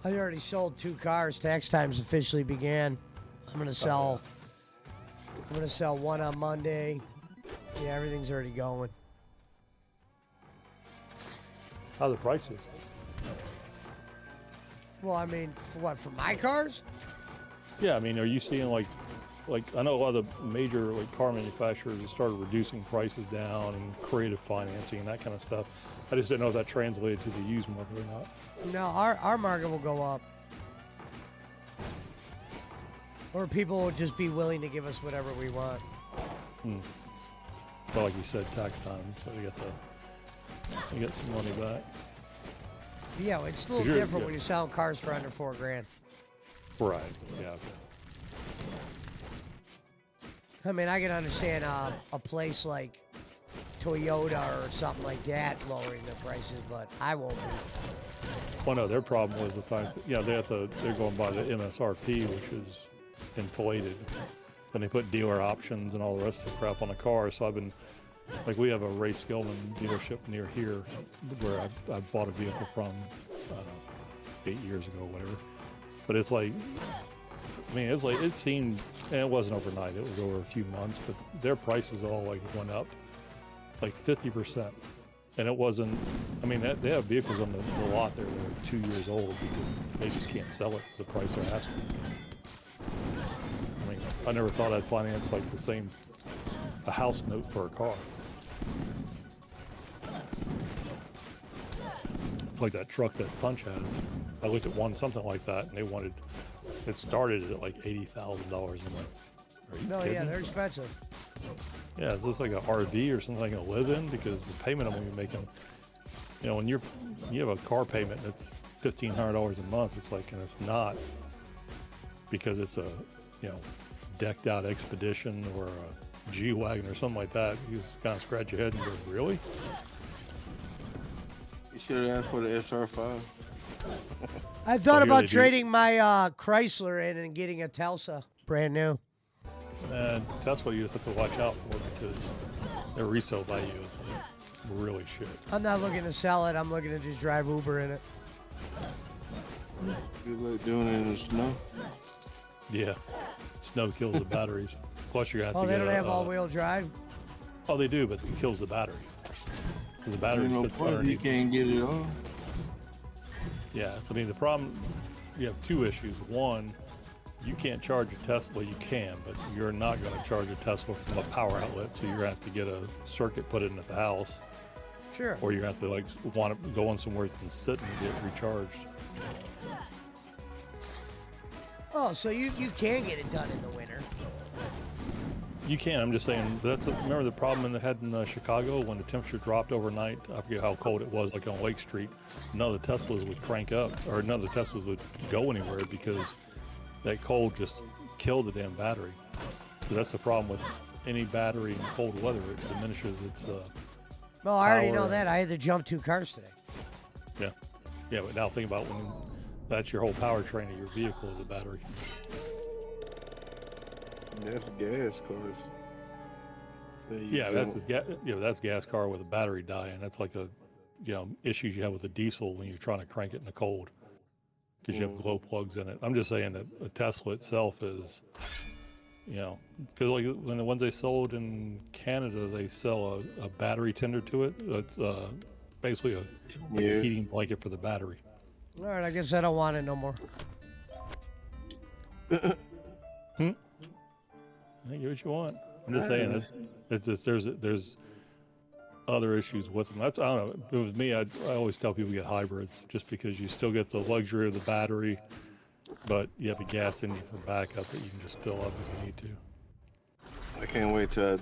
I already sold 2 cars. Tax times officially began. I'm gonna sell. I'm gonna sell one on Monday. Yeah, everything's already going. how are the prices? Well, I mean, for what? For my cars? Yeah, I mean, are you seeing like I know a lot of the major like car manufacturers have started reducing prices down and creative financing and that kind of stuff. I just didn't know if that translated to the used market or not. No, our market will go up. Or people will just be willing to give us whatever we want. But like you said, tax time, so you get some money back. Yeah, it's a little 'Cause you're- different yeah. when you're selling cars for under $4,000. Right. Yeah. Okay. I mean, I can understand a place like Toyota or something like that lowering their prices, but I won't be. Well, no, their problem was the fact that they're going by the MSRP, which is inflated. Then they put dealer options and all the rest of the crap on the car. So I've been like, we have a Ray Skillman dealership near here where I bought a vehicle from, I don't know, 8 years ago, whatever. But it's like, I mean, it seemed, and it wasn't overnight. It was over a few months, but their prices all like went up like 50%. And it wasn't, I mean, they have vehicles on the lot there that are 2 years old because they just can't sell it for the price they're asking. I mean, I never thought I'd finance like a house note for a car. It's like that truck that Punch has. I looked at something like that, and it started at like $80,000 a month. Are you No, kidding yeah, me? they're expensive. Yeah, it looks like an RV or something I can live in, because the payment I'm going to be making, you know, when you have a car payment that's $1,500 a month, it's like, and it's not because it's a, you know, decked out Expedition or a G-Wagon or something like that. You just kind of scratch your head and go, really? You should have asked for the SR5. I thought here about they do- trading my Chrysler in and getting a Telsa, brand new. And that's what you just have to watch out for, because their resale value is like really shit. I'm not looking to sell it. I'm looking to just drive Uber in it. Good luck doing it in the snow. Yeah, snow kills the batteries. Plus, you're gonna have Oh, to they get don't a, have all-wheel drive? Oh, they do, but it kills the battery. 'Cause the battery Ain't no sits point. You underneath. can't get it on. Yeah, I mean the problem, you have two issues. One, you can't charge a Tesla. You can, but you're not going to charge a Tesla from a power outlet. So you're going to have to get a circuit put in at the house, Sure. or you're going to have to like want to go on somewhere and sit and get recharged. Oh, so you can get it done in the winter. You can. I'm just saying remember the problem they had in Chicago when the temperature dropped overnight. I forget how cold it was, like on Lake Street. None of the Teslas would crank up, or none of the Teslas would go anywhere because that cold just killed the damn battery. So that's the problem with any battery in cold weather. It diminishes its. Well, I already know Power. that. I had to jump 2 cars today. Yeah, but now think about when that's your whole powertrain of your vehicle is a battery. That's gas cars. Yeah, that's gas car with a battery dying. That's like issues you have with a diesel when you're trying to crank it in the cold because you have glow plugs in it. I'm just saying that a Tesla itself is, because like when the ones they sold in Canada, they sell a battery tender to it. It's basically a heating blanket for the battery. All right, I guess I don't want it no more. I get what you want. I'm just saying it's just, there's other issues with them. I don't know. If it was me, I always tell people get hybrids just because you still get the luxury of the battery, but you have a gas engine for backup that you can just fill up if you need to. I can't wait till I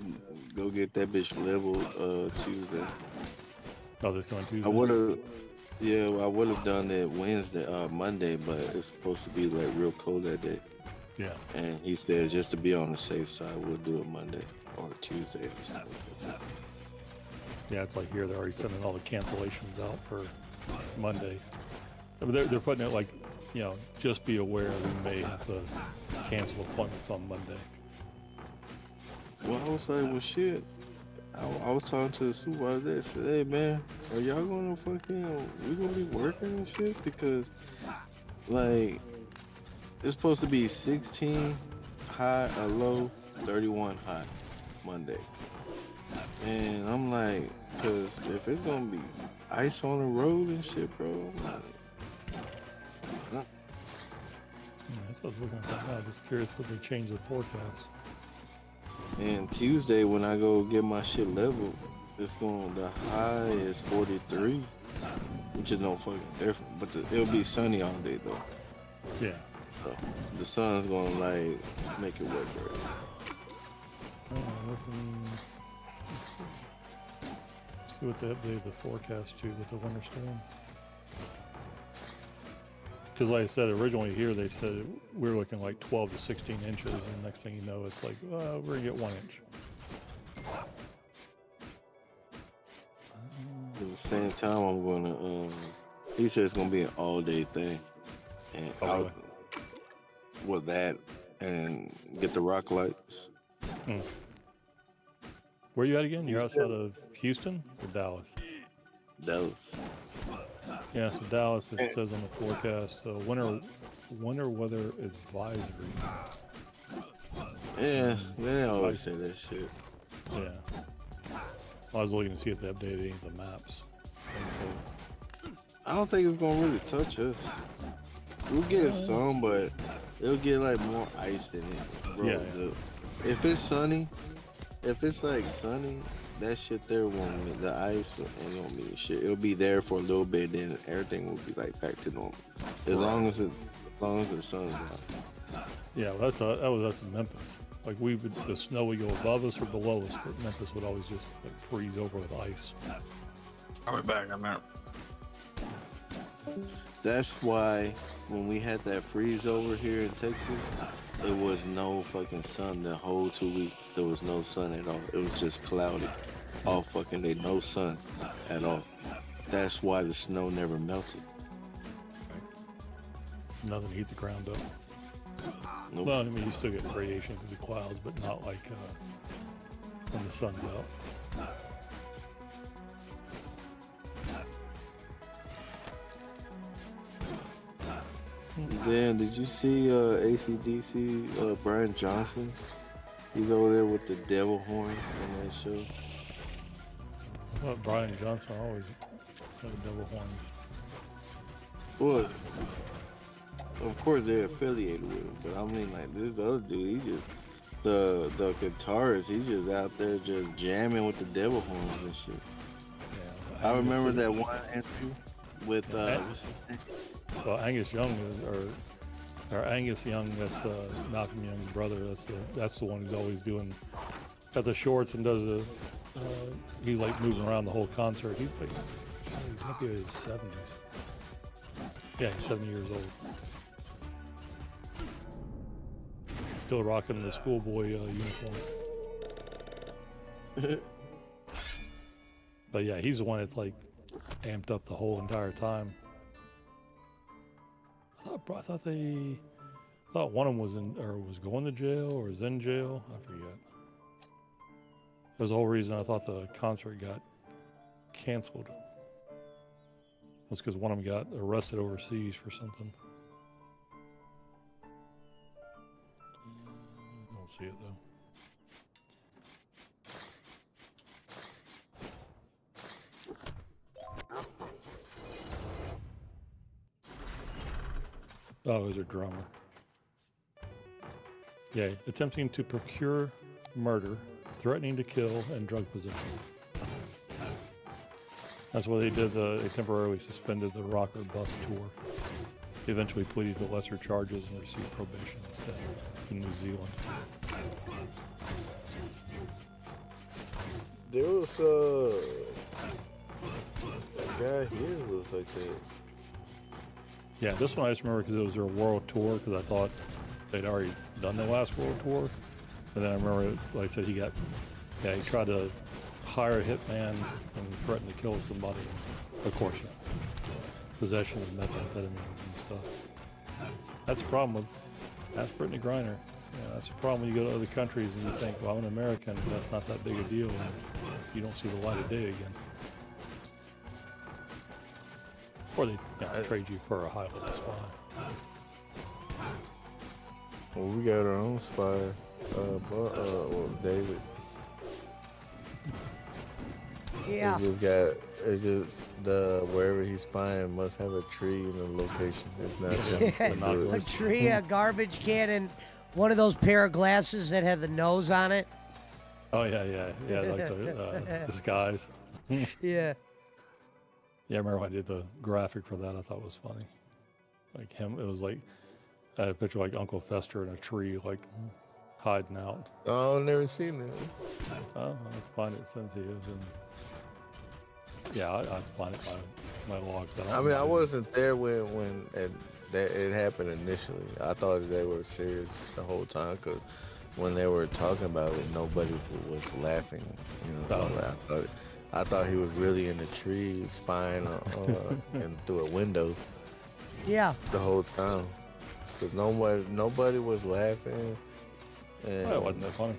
go get that bitch leveled Tuesday. Oh, they're coming Tuesday. I would have done it Monday, but it's supposed to be like real cold that day. Yeah. And he said just to be on the safe side, we'll do it Monday or Tuesday or something. Yeah, it's like here they're already sending all the cancellations out for Monday. But they're putting it like, just be aware we may have to cancel appointments on Monday. Well, I was like, well, shit. I was talking to the supervisor. They said, hey, man, are y'all gonna we gonna be working and shit? Because, like, it's supposed to be 16 high, a low, 31 high Monday. And I'm like, because if it's gonna be ice on the road and shit, bro, I'm like, That's what I was looking at now. Just curious what they changed the forecast. and Tuesday when I go get my shit leveled, the high is 43, which is no fucking different. But it'll be sunny all day though. Yeah. So the sun's gonna like make it work, right? Let's see what they updated the forecast to with the winter storm. Because like I said, originally here they said we were looking like 12 to 16 inches, and next thing you know, it's like, we're going to get 1 inch. At the same time, I'm gonna, he said it's gonna be an all day thing. And really? With that, and get the rock lights. Where you at again? You're outside of Houston or Dallas? Dallas. Yeah, so Dallas, it says on the forecast, winter weather advisory. Yeah, they always say that shit. Yeah. I was looking to see if they updated any of the maps. I don't think it's gonna really touch us. We'll get some, but It'll get like more ice in it, bro. Yeah, If it's sunny, if it's like sunny, that shit there won't mean the ice ain't gonna mean shit. It'll be there for a little bit, then everything will be like back to normal. As long as the sun's out. Yeah, well, that was us in Memphis. Like the snow would go above us or below us, but Memphis would always just like freeze over with ice. I'll be back. I'm out. That's why when we had that freeze over here in Texas, it was no fucking sun the whole 2 weeks. There was no sun at all. It was just cloudy all fucking day. No sun at all. That's why the snow never melted. Nothing to heat the ground up. Nope. Well, I mean, you still get radiation through the clouds, but not like when the sun's out. Then did you see AC/DC Brian Johnson? He's over there with the devil horn on that show. Well, Brian Johnson always had a double horn. Well, of course they're affiliated with him, but I mean like this other dude, he just the guitarist, he's just out there just jamming with the devil horns and shit. Yeah, I remember that one interview with what's his name? Well, Angus Young or Angus Young, that's Malcolm Young's brother. That's the one who's always got the shorts and does he's like moving around the whole concert. He's like, he's happy in his 70s. Yeah, he's 70 years old. Still rocking the schoolboy uniform. But yeah, he's the one that's like amped up the whole entire time. I thought one of them was going to jail or was in jail. I forget. That was the whole reason I thought the concert got canceled. Was because one of them got arrested overseas for something. I don't see it though. Oh, it was a drummer. Yeah, attempting to procure murder, threatening to kill, and drug possession. That's why they did they temporarily suspended the Rocker bus tour. He eventually pleaded to lesser charges and received probation instead in New Zealand. There was a guy here was like that. Yeah, this one I just remember because it was their world tour, because I thought they'd already done their last world tour. And then I remember, like I said, he tried to hire a hitman and threatened to kill somebody. Of course, yeah. Possession of methamphetamines and stuff. That's the problem with Brittany Griner. Yeah, that's the problem when you go to other countries and you think, well, I'm an American, that's not that big a deal, and you don't see the light of day again. Or they trade you for a high-level spy. Well, we got our own spy, David. Yeah. It's just wherever he's spying must have a tree in the location. It's not A tree, a garbage can, and one of those pair of glasses that had the nose on it. Oh, yeah, like the disguise. Yeah. Yeah, I remember when I did the graphic for that. I thought it was funny. Like him, it was like, I had a picture of like Uncle Fester in a tree, like hiding out. Oh, I've never seen that. Oh, I'll have to find it, send it to you. And yeah, I'd find it my logs. I wasn't there when it happened initially. I thought they were serious the whole time because when they were talking about it, nobody was laughing. So I thought he was really in the tree spying and through a window. Yeah. The whole time, because nobody was laughing. And, it wasn't that funny.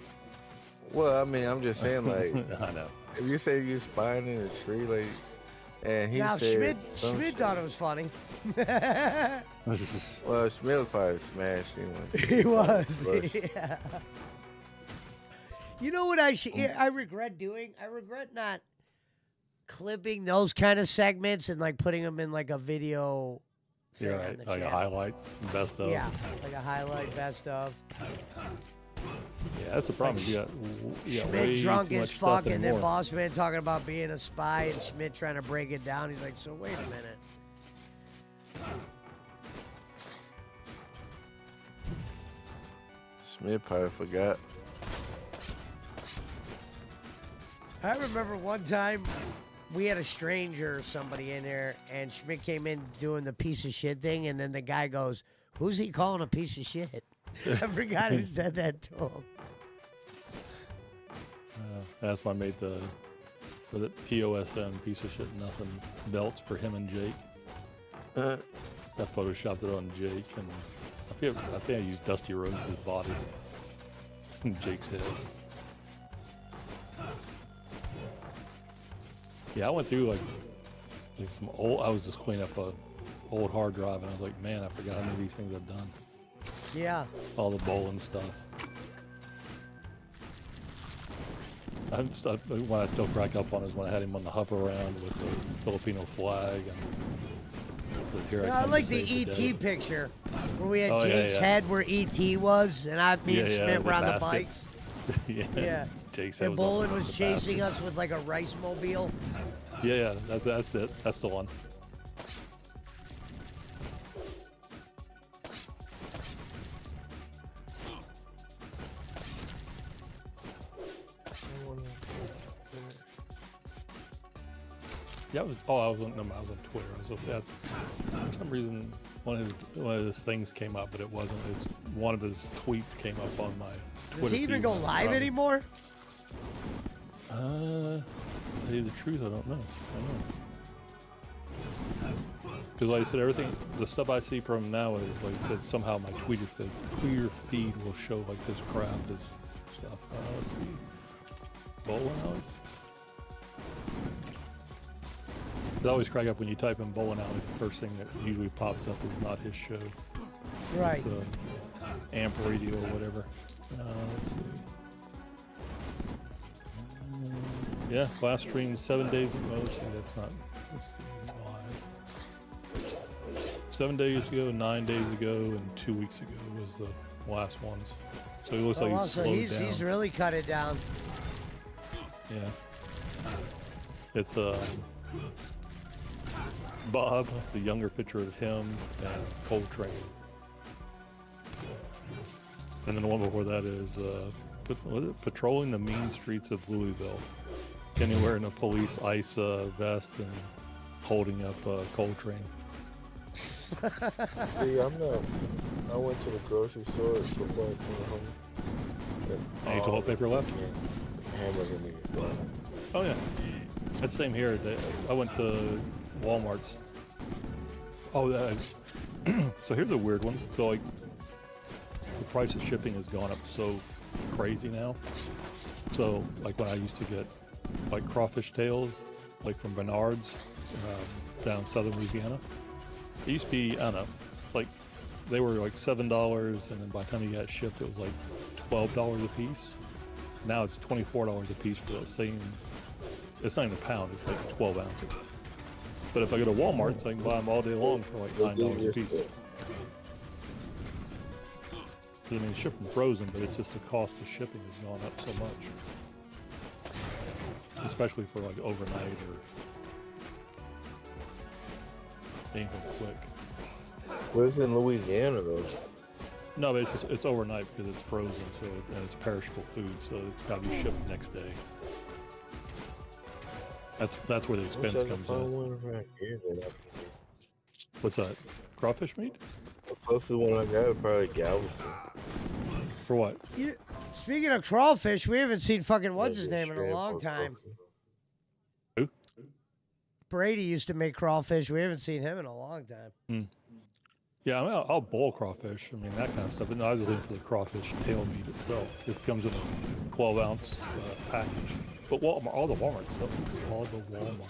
Well, I mean, I'm just saying, like, I know. If you say you're spying in a tree, like, and he said Schmidt thought it was funny. Well, Schmidt was probably smashed anyway. He was. Yeah. You know what I regret doing? I regret not clipping those kind of segments and like putting them in like a video thing You're on right. the Like a channel. highlights, best of. Yeah, like a highlight best of. Yeah, that's the problem. Like You got Schmidt way drunk too as much stuff fuck, and then anymore. Boss Man talking about being a spy, and Schmidt trying to break it down. He's like, so wait a minute. Smith probably forgot. I remember one time we had a stranger or somebody in there, and Schmidt came in doing the piece of shit thing, and then the guy goes, "Who's he calling a piece of shit?" I forgot who said that to him. That's why I made the POSN piece of shit nothing belts for him and Jake. Uh, I photoshopped it on Jake, and I think I used Dusty Rhodes' body and Jake's head. Yeah, I went through like some old. I was just cleaning up a old hard drive, and I was like, man, I forgot how many of these things I've done. Yeah. All the bowling stuff. What I still crack up on is when I had him on the hover around with the Filipino flag and the Here I Come like to the Save ET Day. picture where we had Oh, yeah, Jake's yeah. head where ET was, and me and Yeah, Schmidt the were on the basket. bikes. Yeah. Yeah. Jake's head And was on Bolin the was basket. chasing us with like a rice mobile. Yeah, that's it. That's the one. Yeah, I was on Twitter. I was just for some reason one of his things came up, but it wasn't. One of his tweets came up on my Twitter. Does he even feed go when I was live driving. anymore? To tell you the truth, I don't know. Because like I said, everything, the stuff I see from him now is, like I said, somehow my Twitter feed will show like his crap, his stuff. Let's see. Bowling alley? I always crack up when you type in bowling alley. The first thing that usually pops up is not his show. Right. It's Amp Radio or whatever. Let's see. Yeah, last stream 7 days ago. Let's see, that's not. Let's see, live. 7 days ago, 9 days ago, and 2 weeks ago was the last ones. So he looks like wow, he's so slowed he's down. really cut it down. Yeah. It's Bob, the younger picture of him, and Coltrane. And then the one before that is patrolling the mean streets of Louisville. Kenny wearing a police ice vest and holding up Coltrane. See, I went to the grocery store before I came home. Any toilet paper left? Yeah, hamburger meat is gone. Oh yeah, that's same here. I went to Walmart's. Oh, so here's a weird one. So like, the price of shipping has gone up so crazy now. So like when I used to get like crawfish tails, like from Bernard's down in southern Louisiana, it used to be, I don't know, like they were like $7, and then by the time you got shipped, it was like $12 a piece. Now it's $24 a piece for that same. It's not even a pound. It's like 12 ounces. But if I go to Walmart, I can buy them all day long for like $9 a piece. I mean, ship them frozen, but it's just the cost of shipping has gone up so much, especially for like overnight or anything quick. Well, it's in Louisiana though. No, but it's overnight because it's frozen, and it's perishable food, so it's got to be shipped next day. That's where the I wish expense I could comes find in. one around here that I can get. What's that? Crawfish meat? The closest one I got is probably Galveston. For what? Speaking of crawfish, we haven't seen fucking what's his Yeah, name in a shrimp long or time. crawfish. Who? Brady used to make crawfish. We haven't seen him in a long time. Yeah, I mean, I'll boil crawfish. I mean, that kind of stuff. But no, I was looking for the crawfish tail meat itself. It comes in a 12-ounce package. But Walmart, all the Walmart stuff, sell them.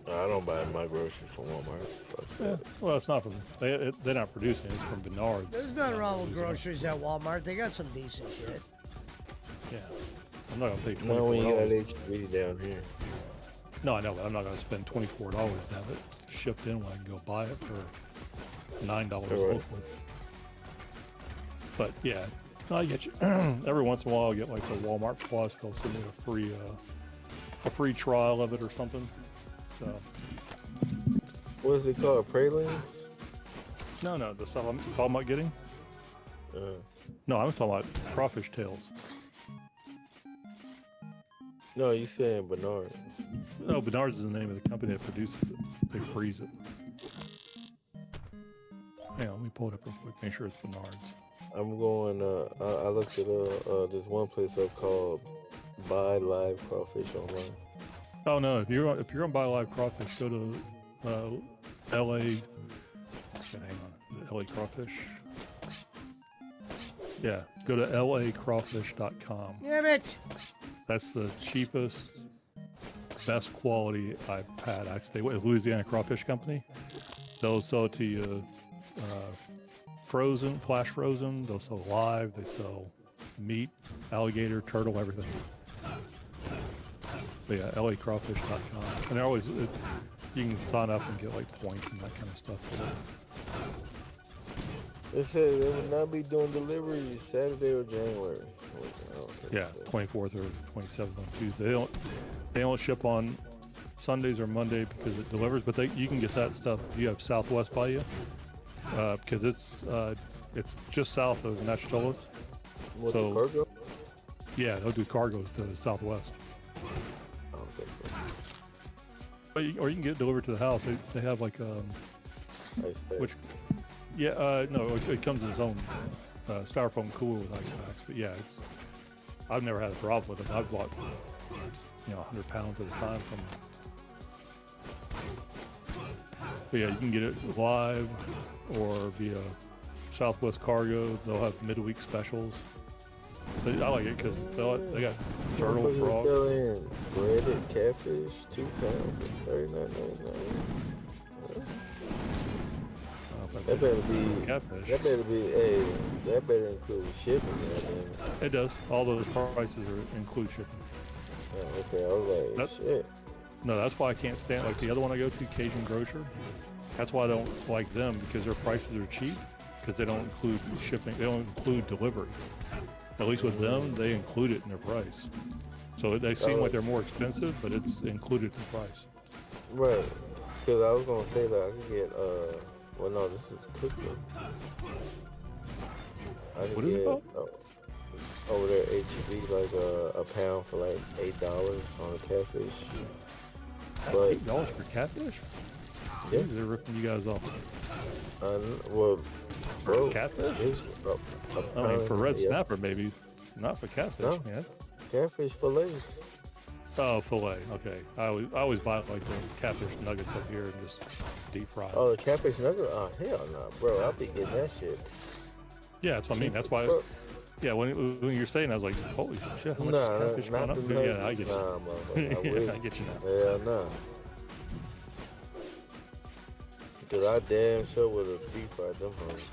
I don't buy my groceries from Walmart. Fuck Yeah, that. well, it's not from they're not producing. It's from Bernard's. There's nothing wrong with Louisiana. groceries at Walmart. They got some decent shit. Yeah, I'm not gonna pay Not when you got $24. HB down here. No, I know, but I'm not gonna spend $24 to have it shipped in when I can go buy it for $9 local. But yeah, I get you. Every once in a while, I get like the Walmart Plus. They'll send me a free trial of it or something. So What is it called? Pralines? no, the stuff I'm talking about getting. No, I'm talking about crawfish tails. No, you saying Bernard. No, Bernard's is the name of the company that produces it. They freeze it. Hang on, let me pull it up real quick. Make sure it's Bernard's. I'm going. I looked at this one place up called Buy Live Crawfish online. Oh no, if you're gonna buy live crawfish, go to LA. Hang on, LA Crawfish. Yeah, go to lacrawfish.com. Damn it! That's the cheapest, best quality I've had. I stay with Louisiana Crawfish Company. They'll sell it to you frozen, flash frozen. They'll sell live. They sell meat, alligator, turtle, everything. But yeah, lacrawfish.com. And they're always, you can sign up and get like points and that kind of stuff for it. They said they would not be doing deliveries Saturday or January. Yeah, 24th or 27th on Tuesday. They don't ship on Sundays or Monday because it delivers, but you can get that stuff if you have Southwest by you, because it's just south of Nashville. What, So the cargo? yeah, they'll do cargoes to Southwest. I don't think so. But or you can get it delivered to the house. They have like Ice pack. which yeah no it comes in its own styrofoam cooler with ice packs. But yeah, I've never had a problem with them. I've bought 100 pounds at a time from them. But yeah, you can get it live or via Southwest Cargo. They'll have midweek specials. I like it because they got turtle, Motherfuckers frog. selling breaded catfish, 2 pounds for $39.99. That better be. Catfish. That better be. Hey, that better include shipping. Goddamn. It does. All those prices include shipping. Oh, okay, I was like, shit. No, that's why I can't stand like the other one I go to, Cajun Grocer. That's why I don't like them, because their prices are cheap because they don't include shipping. They don't include delivery. At least with them, they include it in their price. So they seem like they're more expensive, but it's included in the price. Right. Because I was gonna say that I could get well, no, this is cookbook. I could What is it get called? over there HEB like a pound for like $8 on a catfish. But $8 for catfish? Yeah. They're ripping you guys off. well, bro, Catfish? it's a I mean, for red yeah, snapper, maybe. Not for catfish, No. man. catfish fillets. Oh, fillet. Okay. I always buy like the catfish nuggets up here and just deep fry. Oh, the catfish nugget? Oh, hell no, bro. I'll be getting that shit. Yeah, that's what I mean. That's why. Bro, Yeah, when you're saying, I was like, holy shit, how much nah, catfish going not up? the Yeah, nuggets. I get you. Nah, motherfucker. I Yeah, wish. I get you now. Hell no. Because I damn sure would have deep fried them hoes.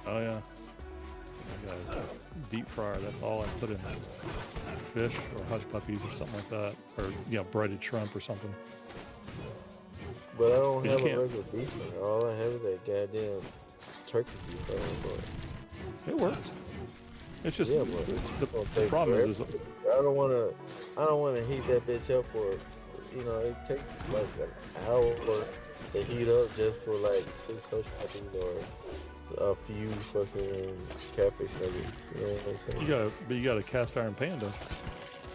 Oh yeah. I got a deep fryer. That's all I put in fish or hush puppies or something like that, or breaded shrimp or something. But I don't You have a can't- regular beef fryer. All I have is that goddamn turkey beef fryer. It works. It's just Yeah, but the it's gonna take problem is forever. I don't want to heat that bitch up for it takes like an hour to heat up just for like 6 hush puppies or a few fucking catfish nuggets. You know what I'm saying? you got a cast iron pan, don't you?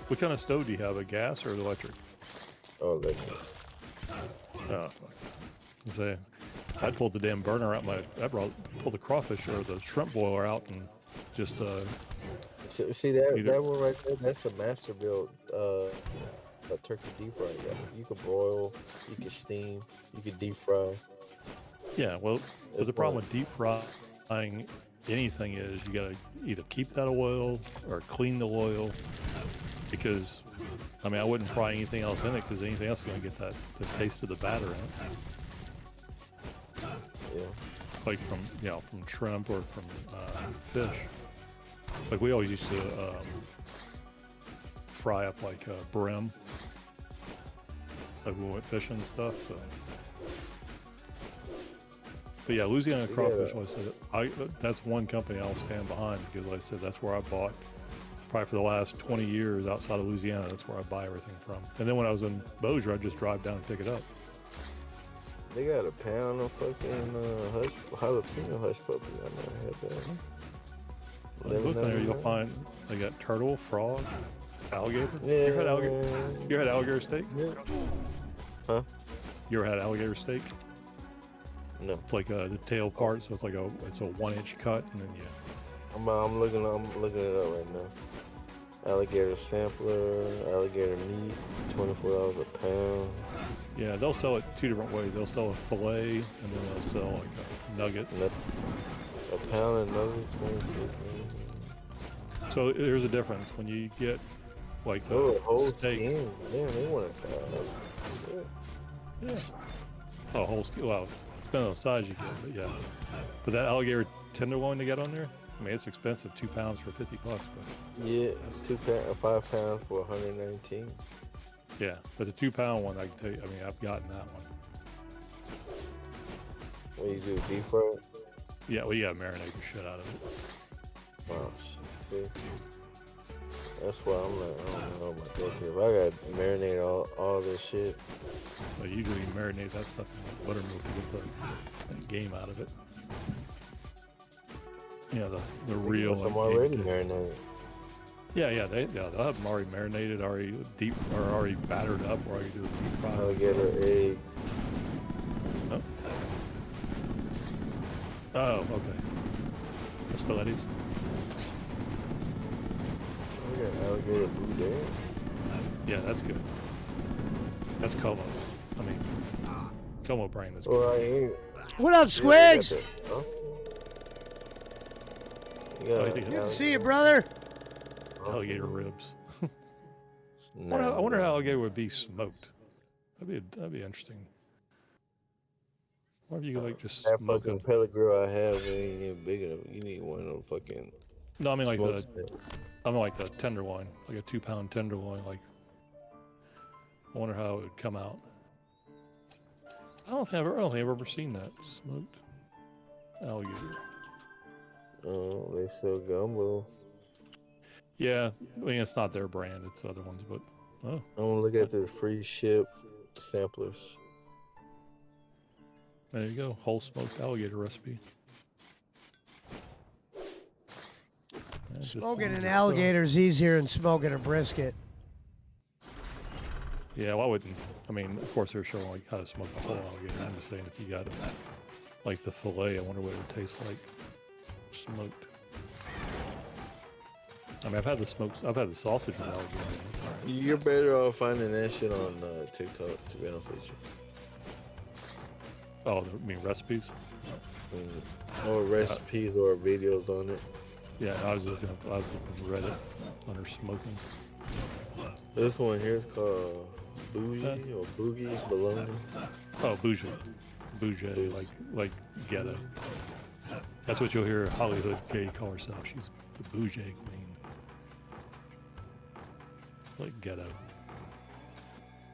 What kind of stove do you have? A gas or an electric? Oh, electric. Oh, fuck. Say, I pulled the damn burner out pulled the crawfish or the shrimp boiler out and just See that Either- that one right there? That's a master built a turkey deep fry. Yeah, you could broil, you could steam, you could deep fry. yeah. Well, It's the problem fun. with deep frying anything is you gotta either keep that oil or clean the oil, because I mean I wouldn't fry anything else in it because anything else is gonna get the taste of the batter in it, Yeah. like from shrimp or from fish. Like we always used to fry up like brim, like when we went fishing and stuff. So But yeah, Louisiana Yeah. crawfish. Like I said, that's one company I'll stand behind because, like I said, that's where I bought. Probably for the last 20 years outside of Louisiana, that's where I buy everything from. And then when I was in Bossier, I'd just drive down and pick it up. They got a pound of fucking jalapeno hush puppy. I never had that. When you look there, you'll $11.99. find they got turtle, frog, alligator. Yeah. You ever had alligator? You ever had alligator steak? Yeah. Huh? You ever had alligator steak? No. It's like the tail part, so it's like a 1-inch cut, and then I'm looking it up right now. Alligator sampler, alligator meat, $24 a pound. yeah, they'll sell it two different ways. They'll sell a fillet, and then they'll sell like nuggets. A pound of nuggets, 26. So there's a difference when you get like the Oh, a whole steak. skin. Damn, they want to Yeah. Oh, whole skin. Well, depending on the size you get, but yeah. But that alligator tenderloin they got on there, I mean, it's expensive. 2 pounds for $50, but Yeah, 5 pounds for 119. yeah. But the 2-pound one, I can tell you. I mean, I've gotten that one. What you do, deep fry? Yeah, well, you gotta marinate the shit out of it. Oh, shit. See? That's why I'm like, I don't know about that. 'Cause if I got to marinate all this shit, But usually you marinate that stuff in buttermilk to get the game out of it. Yeah, the real. I'm like, already game- marinated. Yeah, they'll have them already marinated, already deep, or already battered up, or you do a deep fry. Alligator egg. Oh, okay. The stilettos. I got alligator boudin. Yeah, that's good. That's Como. I mean, Como brand is good. Well, I ain't. What up, Yeah, Squigs? they got that, huh? Oh, Yeah, you think- Good to see you, brother. Alligator ribs. Nah, I wonder how alligator would be smoked. That'd be interesting. What if you could like just That smoke fucking it? pellet grill I have ain't even big enough. You need one of them fucking. No, I mean like smoke the stick. tenderloin, like a 2-pound tenderloin. Like, I wonder how it would come out. I don't think I've ever seen that smoked alligator. Oh, they sell gumbo. Yeah, I mean it's not their brand; it's other ones. But oh, I'm gonna look at the free ship samplers. there you go, whole smoked alligator recipe. Yeah, just- Smoking an just, alligator is easier than smoking a brisket. Yeah, well, I wouldn't. I mean, of course, they're showing like how to smoke a whole alligator. I'm just saying, if you got like the fillet, I wonder what it would taste like smoked. I mean, I've had the sausage with alligator. It's all right. You're better off finding that shit on TikTok, to be honest with you. Oh, I mean recipes. Or recipes or videos on it. Yeah, I was looking Reddit under smoking. This one here is called Bougie or Boogie Bologna. Oh, bougie, like ghetto. That's what you'll hear Hollywood Gay call herself. She's the bougie queen. Like ghetto.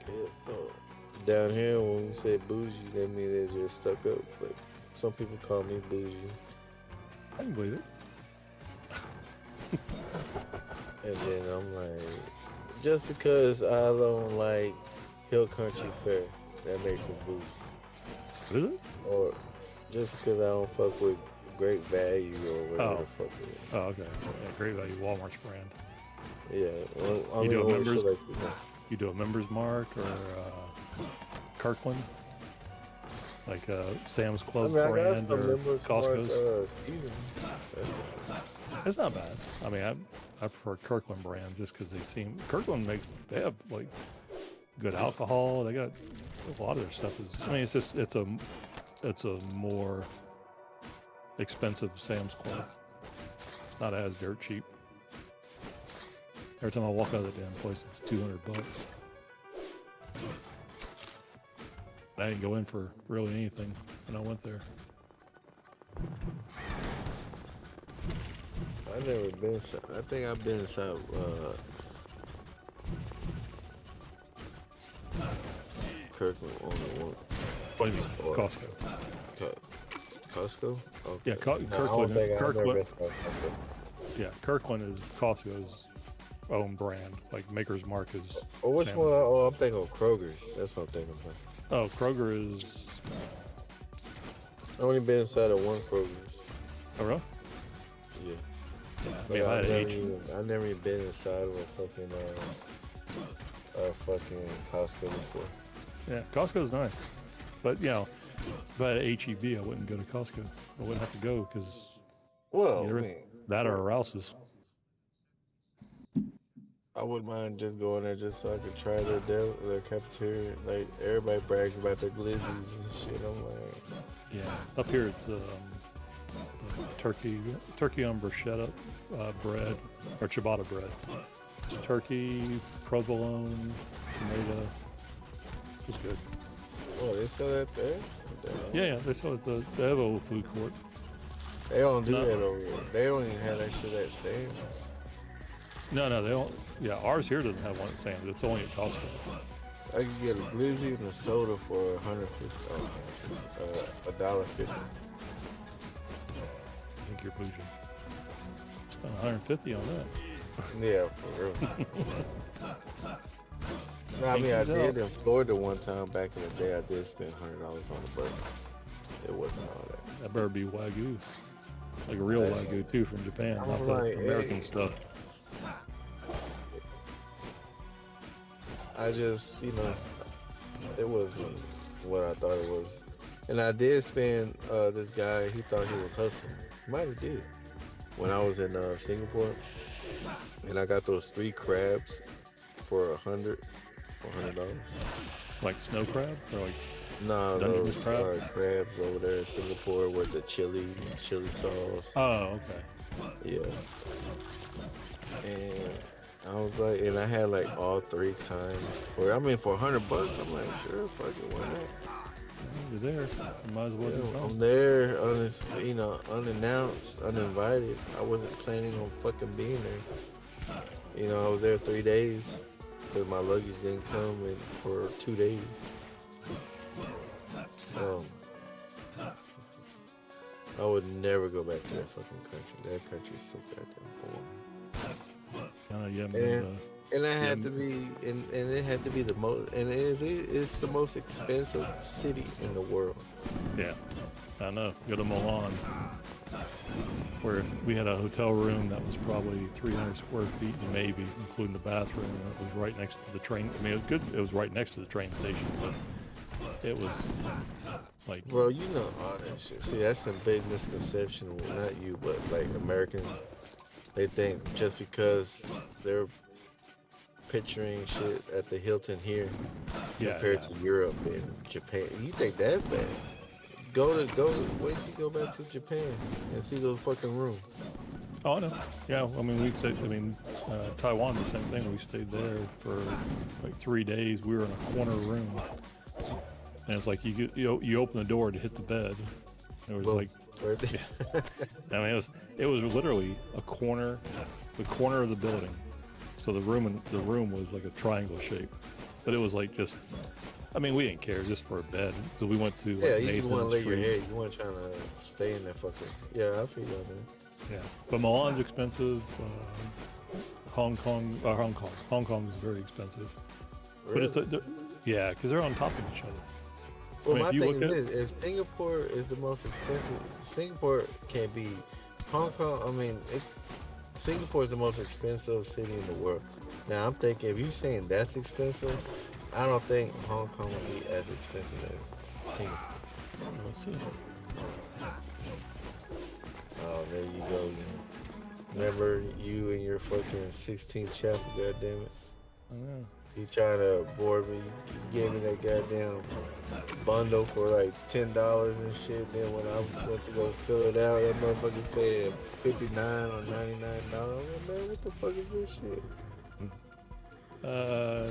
Yeah, down here, when we say bougie, that means they're just stuck up. But some people call me bougie. I can believe it. And then I'm like, just because I don't like Hill Country Fair, that makes me bougie. Is it? Or just because I don't fuck with Great Value or whatever Oh. the fuck it is. Oh, okay. Yeah, Great Value, Walmart's brand. Yeah, well, I You mean, do a only members- shit like that. You do a members mark or Kirkland, like Sam's I Club mean, I got brand some or members Costco's. season. It's not bad. I mean, I prefer Kirkland brands just because Kirkland they have like good alcohol. They got a lot of their stuff is. I mean, it's a more expensive Sam's Club. It's not as dirt cheap. Every time I walk out of that damn place, it's $200. I didn't go in for really anything when I went there. I never been. I think I've been South. Kirkland only one. What do you mean? Or- Costco. Costco? Okay. Yeah, No, I don't Kirkland. think I've never Kirkland. been to Costco. Yeah, Kirkland is Costco's own brand. Like Maker's Mark is. Oh, which Sam's. one? Oh, I'm thinking of Kroger's. That's what I'm thinking about. Oh, Kroger is. I only been inside of one Kroger's. Oh, really? Yeah. Yeah, I But mean, I had I've never even been inside of a fucking Costco before. Yeah, Costco's nice, but you know, if I had HEB, I wouldn't go to Costco. I wouldn't have to go because Well, Either I mean, that or Rouse's. I wouldn't mind just going there just so I could try their cafeteria. Like everybody brags about their glizzies and shit. I'm like, Yeah, up here it's the turkey on bruschetta bread or ciabatta bread. Turkey, provolone, tomato. It's good. oh, they sell that there? What the hell? Yeah, they sell it at the Evo food court. They don't do No. that over here. They don't even have that shit at Sam's. No, they don't. Yeah, ours here doesn't have one at Sam's. It's only at Costco. I could get a glizzy and a soda for $150. $1.50. I think you're bougie. Spent 150 on that. Yeah, for real. No, I mean, I did in Florida one time back in the day. I did spend $100 on the burger. It wasn't all that. That better be Wagyu. Like a real Wagyu too from Japan, I'm not the like, American hey. stuff. I just, it wasn't what I thought it was. And I did spend this guy, he thought he was hustling. Might have did. When I was in Singapore, and I got those 3 crabs for $100. Like snow crab or like No, Dungeness those crab? crabs over there in Singapore with the chili sauce. oh, okay. Yeah. And I was like, and I had like all 3 kinds for $100. I'm like, sure, fuck it, why not? You're there. You might as well do Yeah, something. I'm there, unannounced, uninvited. I wasn't planning on fucking being there. I was there 3 days because my luggage didn't come in for 2 days. I would never go back to that fucking country. That country is so goddamn boring. You haven't been, And I had to be, and it had to be the most, and it's the most expensive city in the world. yeah, I know. Go to Milan, where we had a hotel room that was probably 300 square feet, maybe, including the bathroom. And it was right next to the train. I mean, it was good. It was right next to the train station, but it was like, Bro, you know all that shit. See, that's a big misconception. Well, not you, but like Americans, they think just because they're picturing shit at the Hilton here compared to Europe and Japan, you think that's bad. Wait till you go back to Japan and see those fucking rooms. oh, I know. Yeah, I mean, Taiwan, the same thing. We stayed there for like 3 days. We were in a corner room. And it's like you open the door to hit the bed. It was like, Right there. I mean, it was literally the corner of the building. So the room was like a triangle shape, but it was like just. I mean, we didn't care just for a bed because we went to like Yeah, you just want to Nathan's lay your Street. head. You weren't trying to stay in that fucking. Yeah, I feel you, man. Yeah, but Milan's expensive. Hong Kong is very expensive. But it's yeah, because they're on top of each other. Well, I mean, my if you thing look is at- this: if Singapore is the most expensive, Singapore can't be Hong Kong. I mean, Singapore is the most expensive city in the world. Now, I'm thinking if you're saying that's expensive, I don't think Hong Kong will be as expensive as Singapore. Let's see. Oh, there you go. Remember you and your fucking 16th chapter, goddammit. I know. You trying to board me. You gave me that goddamn bundle for like $10 and shit. Then when I went to go fill it out, that motherfucker said $59 or $99. I'm like, man, what the fuck is this shit?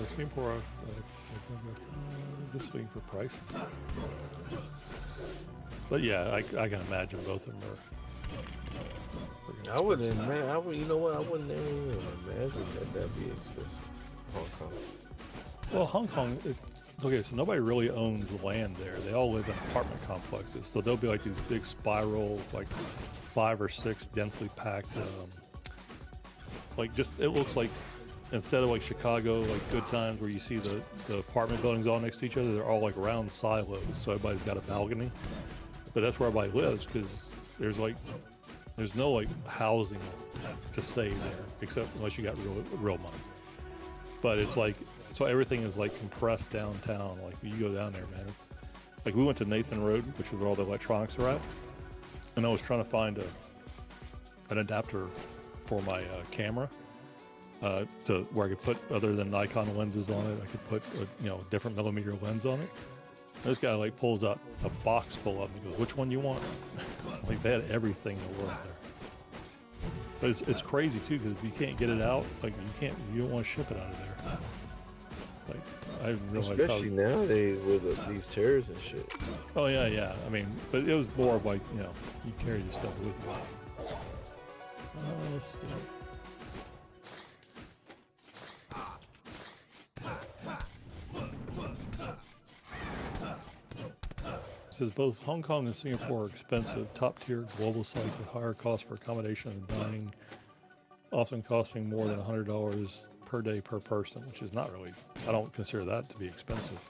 Singapore. Just waiting for price. But yeah, I can imagine both of them are. I wouldn't, man. You know what? I wouldn't even imagine that'd be expensive. Hong Kong. Well, Hong Kong, Okay, so nobody really owns land there. They all live in apartment complexes. So there'll be like these big spiral, like 5 or 6 densely packed, like just, it looks like instead of like Chicago, like Good Times where you see the apartment buildings all next to each other, they're all like round silos. So everybody's got a balcony. But that's where everybody lives because there's no like housing to stay there except unless you got real money. But it's like, so everything is like compressed downtown. Like you go down there, man. It's like we went to Nathan Road, which is where all the electronics are at, and I was trying to find an adapter for my camera to where I could put other than Nikon lenses on it. I could put a different millimeter lens on it. This guy like pulls out a box full of them. He goes, "Which one you want?" Like they had everything in the world there. But it's crazy too because if you can't get it out, like you don't want to ship it out of there. It's like I didn't realize especially nowadays with these tariffs and shit. Oh yeah. I mean, but it was more of like you carry the stuff with you. Let's see. It says both Hong Kong and Singapore are expensive, top-tier global sites with higher costs for accommodation and dining, often costing more than $100 per day per person, which is not really, I don't consider that to be expensive.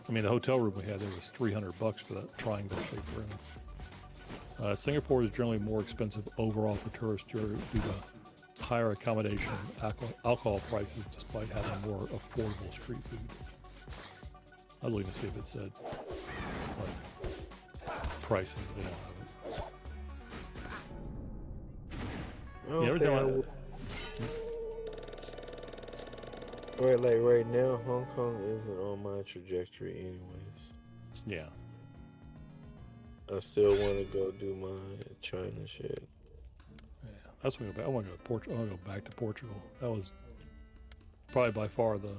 I mean, the hotel room we had there was $300 for that triangle-shaped room. Singapore is generally more expensive overall for tourists due to higher accommodation and alcohol prices despite having more affordable street food. I was looking to see if it said pricing, but they don't have it. Every time right now, Hong Kong isn't on my trajectory anyways. Yeah. I still want to go do my China shit. Yeah, that's when I go back. I want to go to Portugal. I want to go back to Portugal. That was probably by far the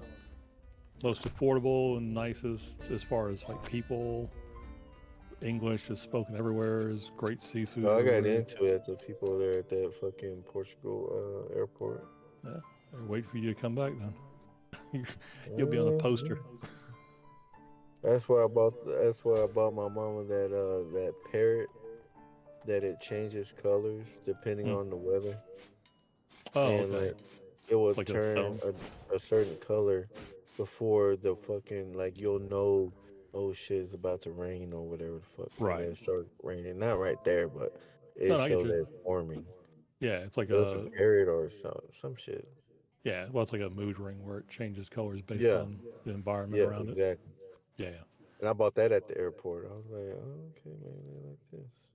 most affordable and nicest as far as like people. English is spoken everywhere. Is great seafood. I got into it. The people there at that fucking Portugal airport. Yeah, I wait for you to come back then. You'll be on a poster. That's why I bought my mama that parrot that it changes colors depending on the weather. Oh, and okay. like it will Like turn a certain color before the fucking like you'll know, oh shit, it's about to rain or whatever the fuck. Right. And then it start raining. Not right there, but it No, I get shows you. that it's forming. Yeah, it's like It's a parrot or some shit. Yeah, well, it's like a mood ring where it changes colors based Yeah. on the environment Yeah, around it. exactly. Yeah. And I bought that at the airport. I was like, oh, okay, maybe they like this.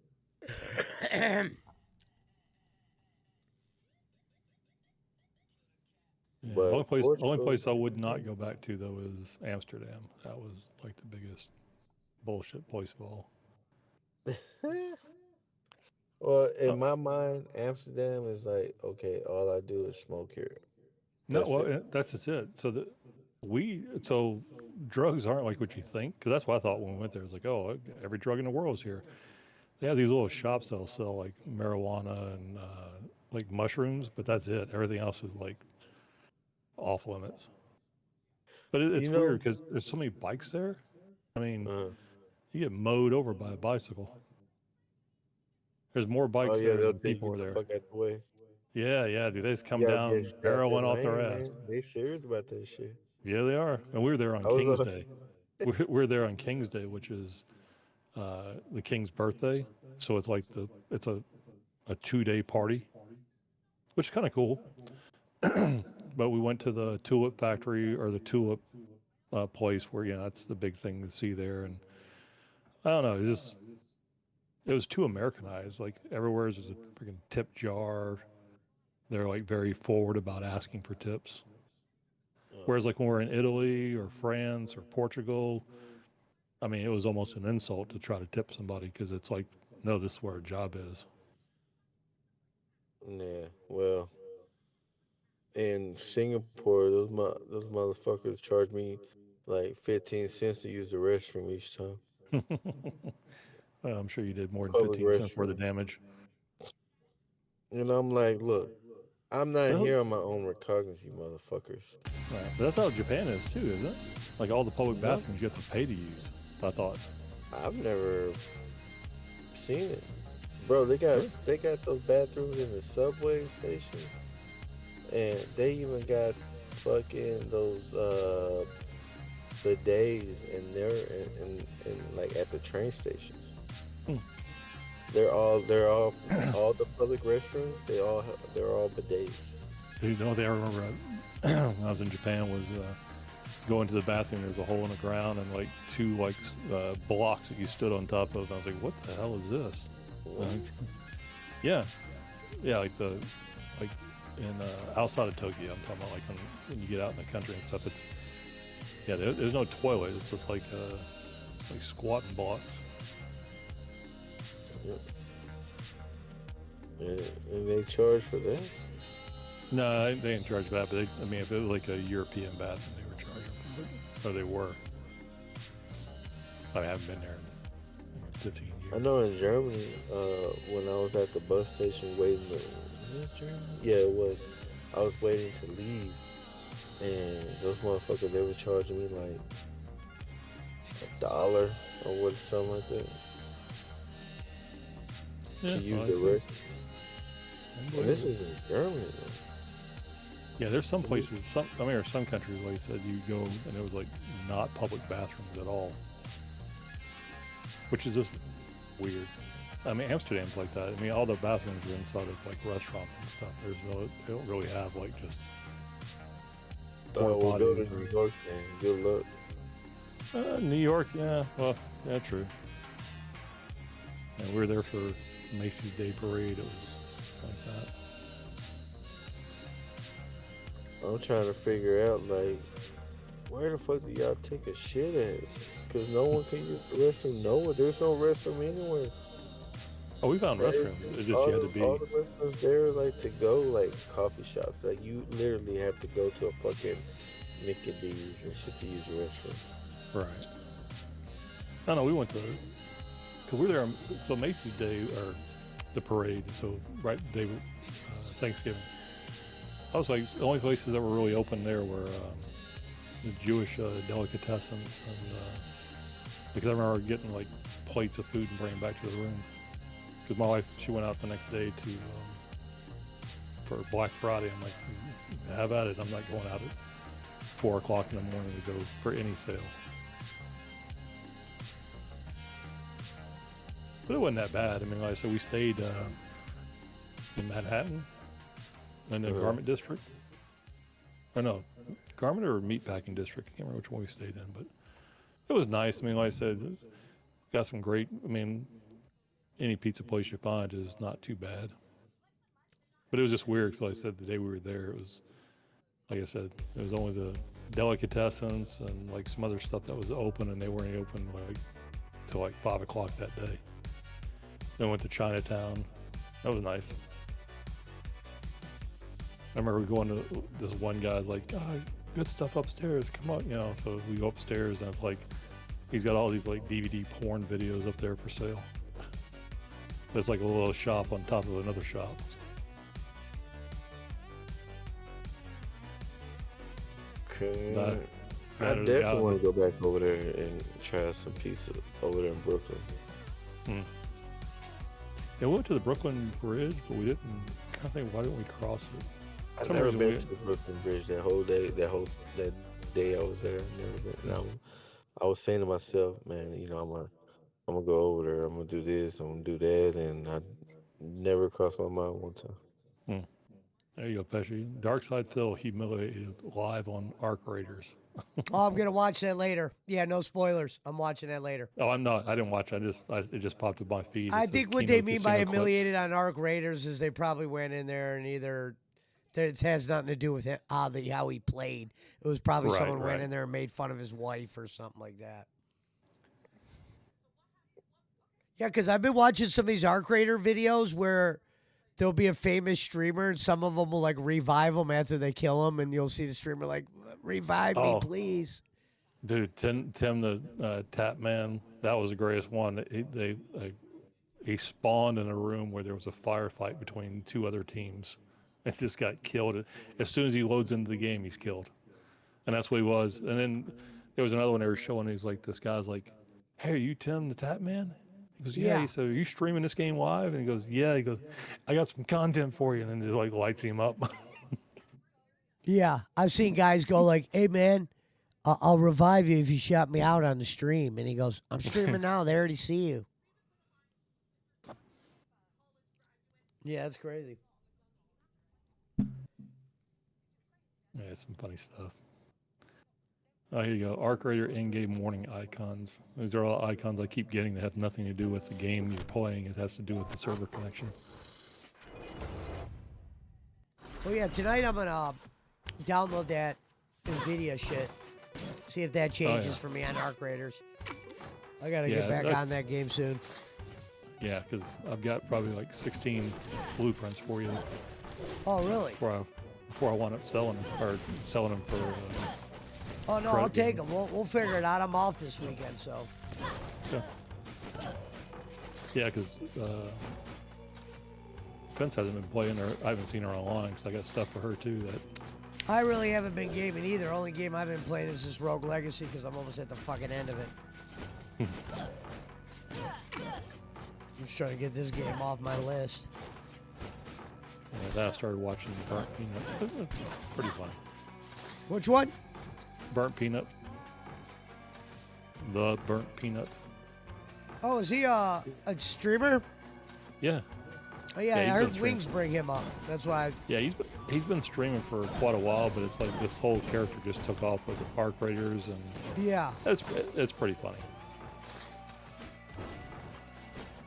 Yeah, But the only Portugal- place I would not go back to though is Amsterdam. That was like the biggest bullshit place of all. Well, in my mind, Amsterdam is like, okay, all I do is smoke here. No, That's well, it. that's just it. So drugs aren't like what you think, because that's what I thought when we went there. It's like, oh, every drug in the world is here. They have these little shops that'll sell like marijuana and like mushrooms, but that's it. Everything else is like off limits. But it's You know- weird because there's so many bikes there. I mean, you get mowed over by a bicycle. There's more bikes Oh yeah, there they'll than take people you are the there. fuck out the way. Yeah, dude. They just come Yeah, down get strapped barreling in off their lane, ass. man. They serious about that shit. Yeah, they are. And we were there on I was King's on- Day. We're there on King's Day, which is the King's birthday. So it's like it's a 2-day party, which is kind of cool. But we went to the tulip factory or the tulip place where that's the big thing to see there. And I don't know, it was too Americanized. Like everywhere is a freaking tip jar. They're like very forward about asking for tips. Whereas like when we're in Italy or France or Portugal, I mean, it was almost an insult to try to tip somebody because it's like, no, this is where a job is. Yeah, well, in Singapore, those motherfuckers charge me like 15 cents to use the restroom each time. I'm sure you did more than Public 15 cents worth of restroom. damage. And I'm like, look, I'm not Well- here on my own recognizance, you motherfuckers. Right. But that's how Japan is too, isn't it? Like all the public Yeah. bathrooms you have to pay to use. I thought. I've never seen it, bro. They got those bathrooms in the subway station, and they even got fucking those bidets in there, and like at the train stations. Hmm. They're all all the public restrooms. They're all bidets. Dude, the only thing I remember when I was in Japan was going to the bathroom. There's a hole in the ground and like two blocks that you stood on top of. And I was like, "What the hell is this?" Yeah, like in outside of Tokyo. I'm talking about like when you get out in the country and stuff. It's there's no toilet. It's just like squatting blocks. And they charge for that? No, they didn't charge for that. But if it was like a European bathroom, they were charging for it, or they were. I haven't been there in 15 years. I know in Germany, when I was at the bus station waiting to, was it Germany? Yeah, it was. I was waiting to leave, and those motherfuckers, they were charging me like $1 or something like that to use the rest. And this is in Germany, though. Yeah, there's some places, there's some countries where they said you go and it was like not public bathrooms at all, which is just weird. I mean, Amsterdam's like that. I mean, all the bathrooms are inside of like restaurants and stuff. They don't really have like just. We'll go to New York and good luck. New York, yeah, well, yeah, true. And we were there for Macy's Day Parade. It was like that. I'm trying to figure out, like, where the fuck do y'all take a shit at? Because no one can use the restroom nowhere. There's no restroom anywhere. Oh, we found restrooms. It just you had to be. All the restaurants there, like, to go, like, coffee shops. Like, you literally have to go to a fucking Mickey D's and shit to use the restroom. Right. No, we went to, because we were there, so Macy's Day, or the parade, so right the day Thanksgiving. I was like, the only places that were really open there were the Jewish delicatessens, and because I remember getting like plates of food and bringing back to the room. Because my wife, she went out the next day to for Black Friday. I'm like, have at it. I'm not going out at 4 o'clock in the morning to go for any sale. But it wasn't that bad. I mean, like I said, we stayed in Manhattan, in the garment district. Or no, garment or meatpacking district. I can't remember which one we stayed in, but it was nice. I mean, like I said, got some great, any pizza place you find is not too bad. But it was just weird, because like I said, the day we were there, it was, like I said, it was only the delicatessens and like some other stuff that was open, and they weren't open like till like 5 o'clock that day. Then went to Chinatown. That was nice. I remember going to this one guy's like, oh, good stuff upstairs. Come on, So we go upstairs, and it's like he's got all these like DVD porn videos up there for sale. There's like a little shop on top of another shop. Okay. I definitely want to go back over there and try some pizza over there in Brooklyn. Yeah, we went to the Brooklyn Bridge, but we didn't. I think, why didn't we cross it? I've never been to the Brooklyn Bridge that whole day. That day I was there, never been. And I was saying to myself, man, I'm gonna go over there. I'm gonna do this. I'm gonna do that, and I never crossed my mind one time. There you go, Pesci. Darkside Phil humiliated live on Arc Raiders. Oh, I'm gonna watch that later. Yeah, no spoilers. I'm watching that later. Oh, I'm not. I didn't watch it. It just popped up my feed. I think what they mean by humiliated on Arc Raiders is they probably went in there and either it has nothing to do with how he played. It was probably someone went in there and made fun of his wife or something like that. Yeah, because I've been watching some of these Arc Raider videos where there'll be a famous streamer and some of them will like revive them after they kill them, and you'll see the streamer like, revive me, please. Dude, Tim the Tap Man, that was the greatest one. He spawned in a room where there was a firefight between two other teams, It just got killed. As soon as he loads into the game, he's killed. And that's what he was. And then there was another one they were showing. He's like, this guy's like, hey, are you Tim the Tap Man? He goes, yeah. Yeah. He said, are you streaming this game live? And he goes, yeah. He goes, I got some content for you. And then just like lights him up. Yeah, I've seen guys go like, "Hey man, I'll revive you if you shout me out on the stream," and he goes, "I'm streaming now. They already see you." Yeah, that's crazy. Yeah, some funny stuff. Oh, here you go. Arc Raider in-game warning icons. These are all icons I keep getting that have nothing to do with the game you're playing. It has to do with the server connection. Oh yeah, tonight I'm gonna download that NVIDIA shit. See if that changes for me on Arc Raiders. I gotta get back on that game soon. Yeah, because I've got probably like 16 blueprints for you. Oh really? Before I wind up selling them or selling them for. Oh no, I'll take them. We'll figure it out. I'm off this weekend, so. Yeah, because Pence hasn't been playing her. I haven't seen her online because I got stuff for her too. That I really haven't been gaming either. Only game I've been playing is this Rogue Legacy because I'm almost at the fucking end of it. I'm just trying to get this game off my list. Yeah, then I started watching Burnt Peanut. Pretty fun. Which one? Burnt Peanut. The Burnt Peanut. Oh, is he a streamer? Yeah. Oh yeah, I heard Wings bring him up. That's why. Yeah, he's been streaming for quite a while, but it's like this whole character just took off with the Arc Raiders, and yeah, it's pretty funny.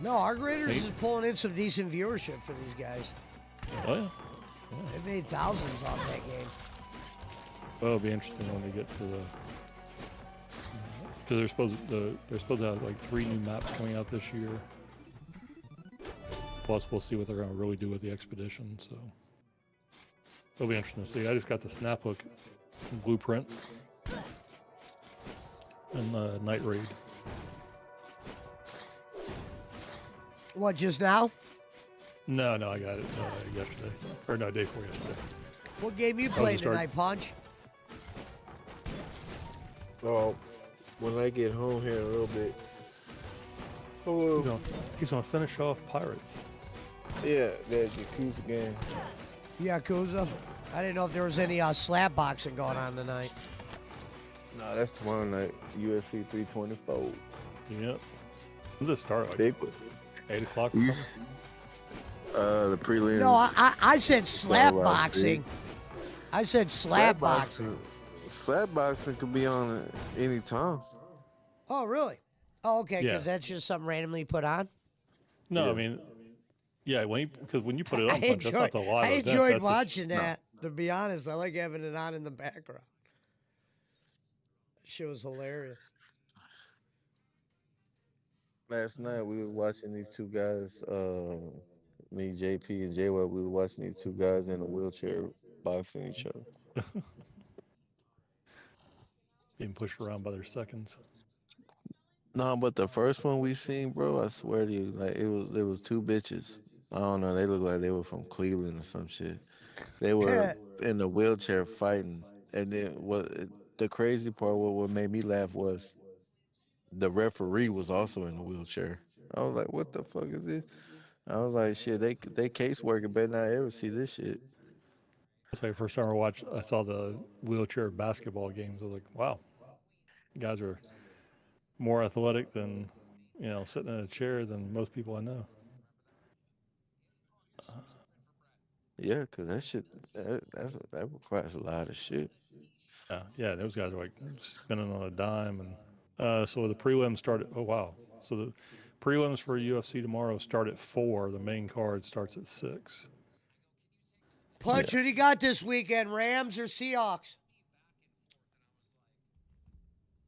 No, Arc Raiders is pulling in some decent viewership for these guys. Oh yeah. They made thousands off that game. Well, it'll be interesting when we get to the because they're supposed to have like 3 new maps coming out this year. Plus, we'll see what they're going to really do with the expedition. So it'll be interesting to see. I just got the Snaphook blueprint and Night Raid. What, just now? No, I got it yesterday. Or no, day before yesterday. What game you playing tonight, Punch? Well, when I get home here in a little bit. He's gonna finish off Pirates. Yeah, that Yakuza game. Yakuza? I didn't know if there was any slap boxing going on tonight. No, that's tomorrow night. UFC 324. Yep. When does it start? Like Big 8 o'clock? The prelims. No, I said slap boxing. I said slap boxing. Slap boxing could be on any time. Oh, really? Oh, okay, because that's just something randomly put on? No, I mean, yeah, because when you put it on, Punch, that's not the live I event. enjoyed watching that, to be honest. I like having it on in the background. That shit was hilarious. Last night we were watching these two guys, me, JP, and J-Web, we were watching these two guys in a wheelchair boxing each other. Being pushed around by their seconds. No, but the first one we seen, bro, I swear to you, like it was 2 bitches. I don't know, they looked like they were from Cleveland or some shit. They were in the wheelchair fighting, and then the crazy part, what made me laugh was the referee was also in the wheelchair. I was like, what the fuck is this? I was like, shit, they caseworker better not ever see this shit. That's like the first time I saw the wheelchair basketball games. I was like, wow, you guys are more athletic than, sitting in a chair than most people I know. Yeah, because that shit, that requires a lot of shit. Yeah, those guys are like spinning on a dime. And so the prelims started, oh wow. So the prelims for UFC tomorrow start at 4. The main card starts at 6. Punch, who do you got this weekend, Rams or Seahawks?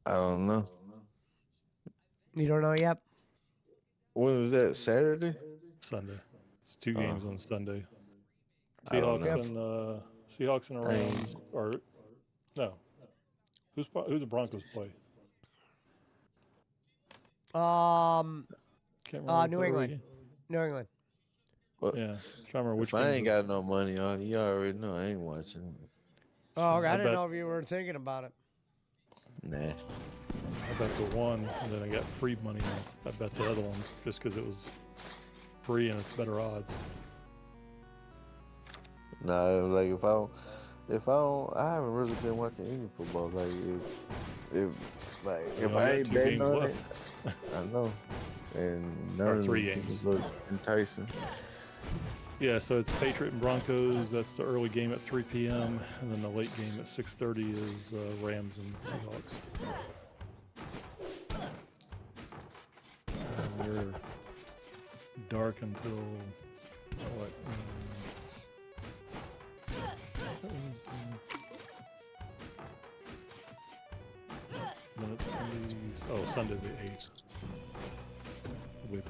I don't know. You don't know yet? When is that, Saturday? Sunday. It's 2 games on Sunday. Seahawks and the Rams are no. Who's the Broncos play? New England. New England. Well, Yeah, trying to remember which if I games ain't got no money on it, you already know I ain't watching. Oh, okay. I I didn't bet know if you were thinking about it. Nah. I bet the one, and then I got free money. I bet the other ones just because it was free and it's better odds. Nah, like if I don't, I haven't really been watching any football. Like if only I got ain't 2 betting games on left. it, I know. And none Or of the 3 teams games. look enticing. Yeah, so it's Patriot and Broncos. That's the early game at 3 p.m. And then the late game at 6:30 is Rams and Seahawks. And we're dark until what? Then it's Sunday the 8th. With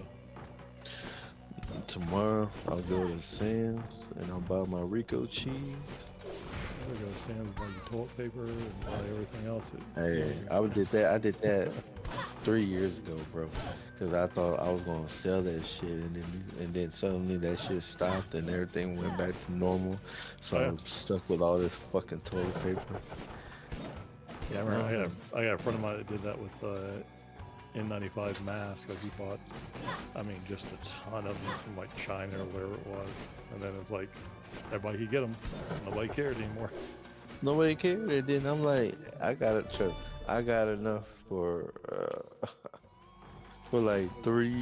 Tomorrow I'll go to Sam's and I'll buy my Rico cheese. I go to Sam's, buy your toilet paper and buy everything else. Hey, I did that 3 years ago, bro. Cause I thought I was gonna sell that shit, and then suddenly that shit stopped and everything went back to normal. So I'm stuck with all this fucking toilet paper. Yeah, I remember I got a friend of mine that did that with N95 mask. Like he bought, I mean, just a ton of them from like China or whatever it was. And then it's like everybody could get them. Nobody cared anymore. Nobody cared. And then I'm like, I got enough for for like 3.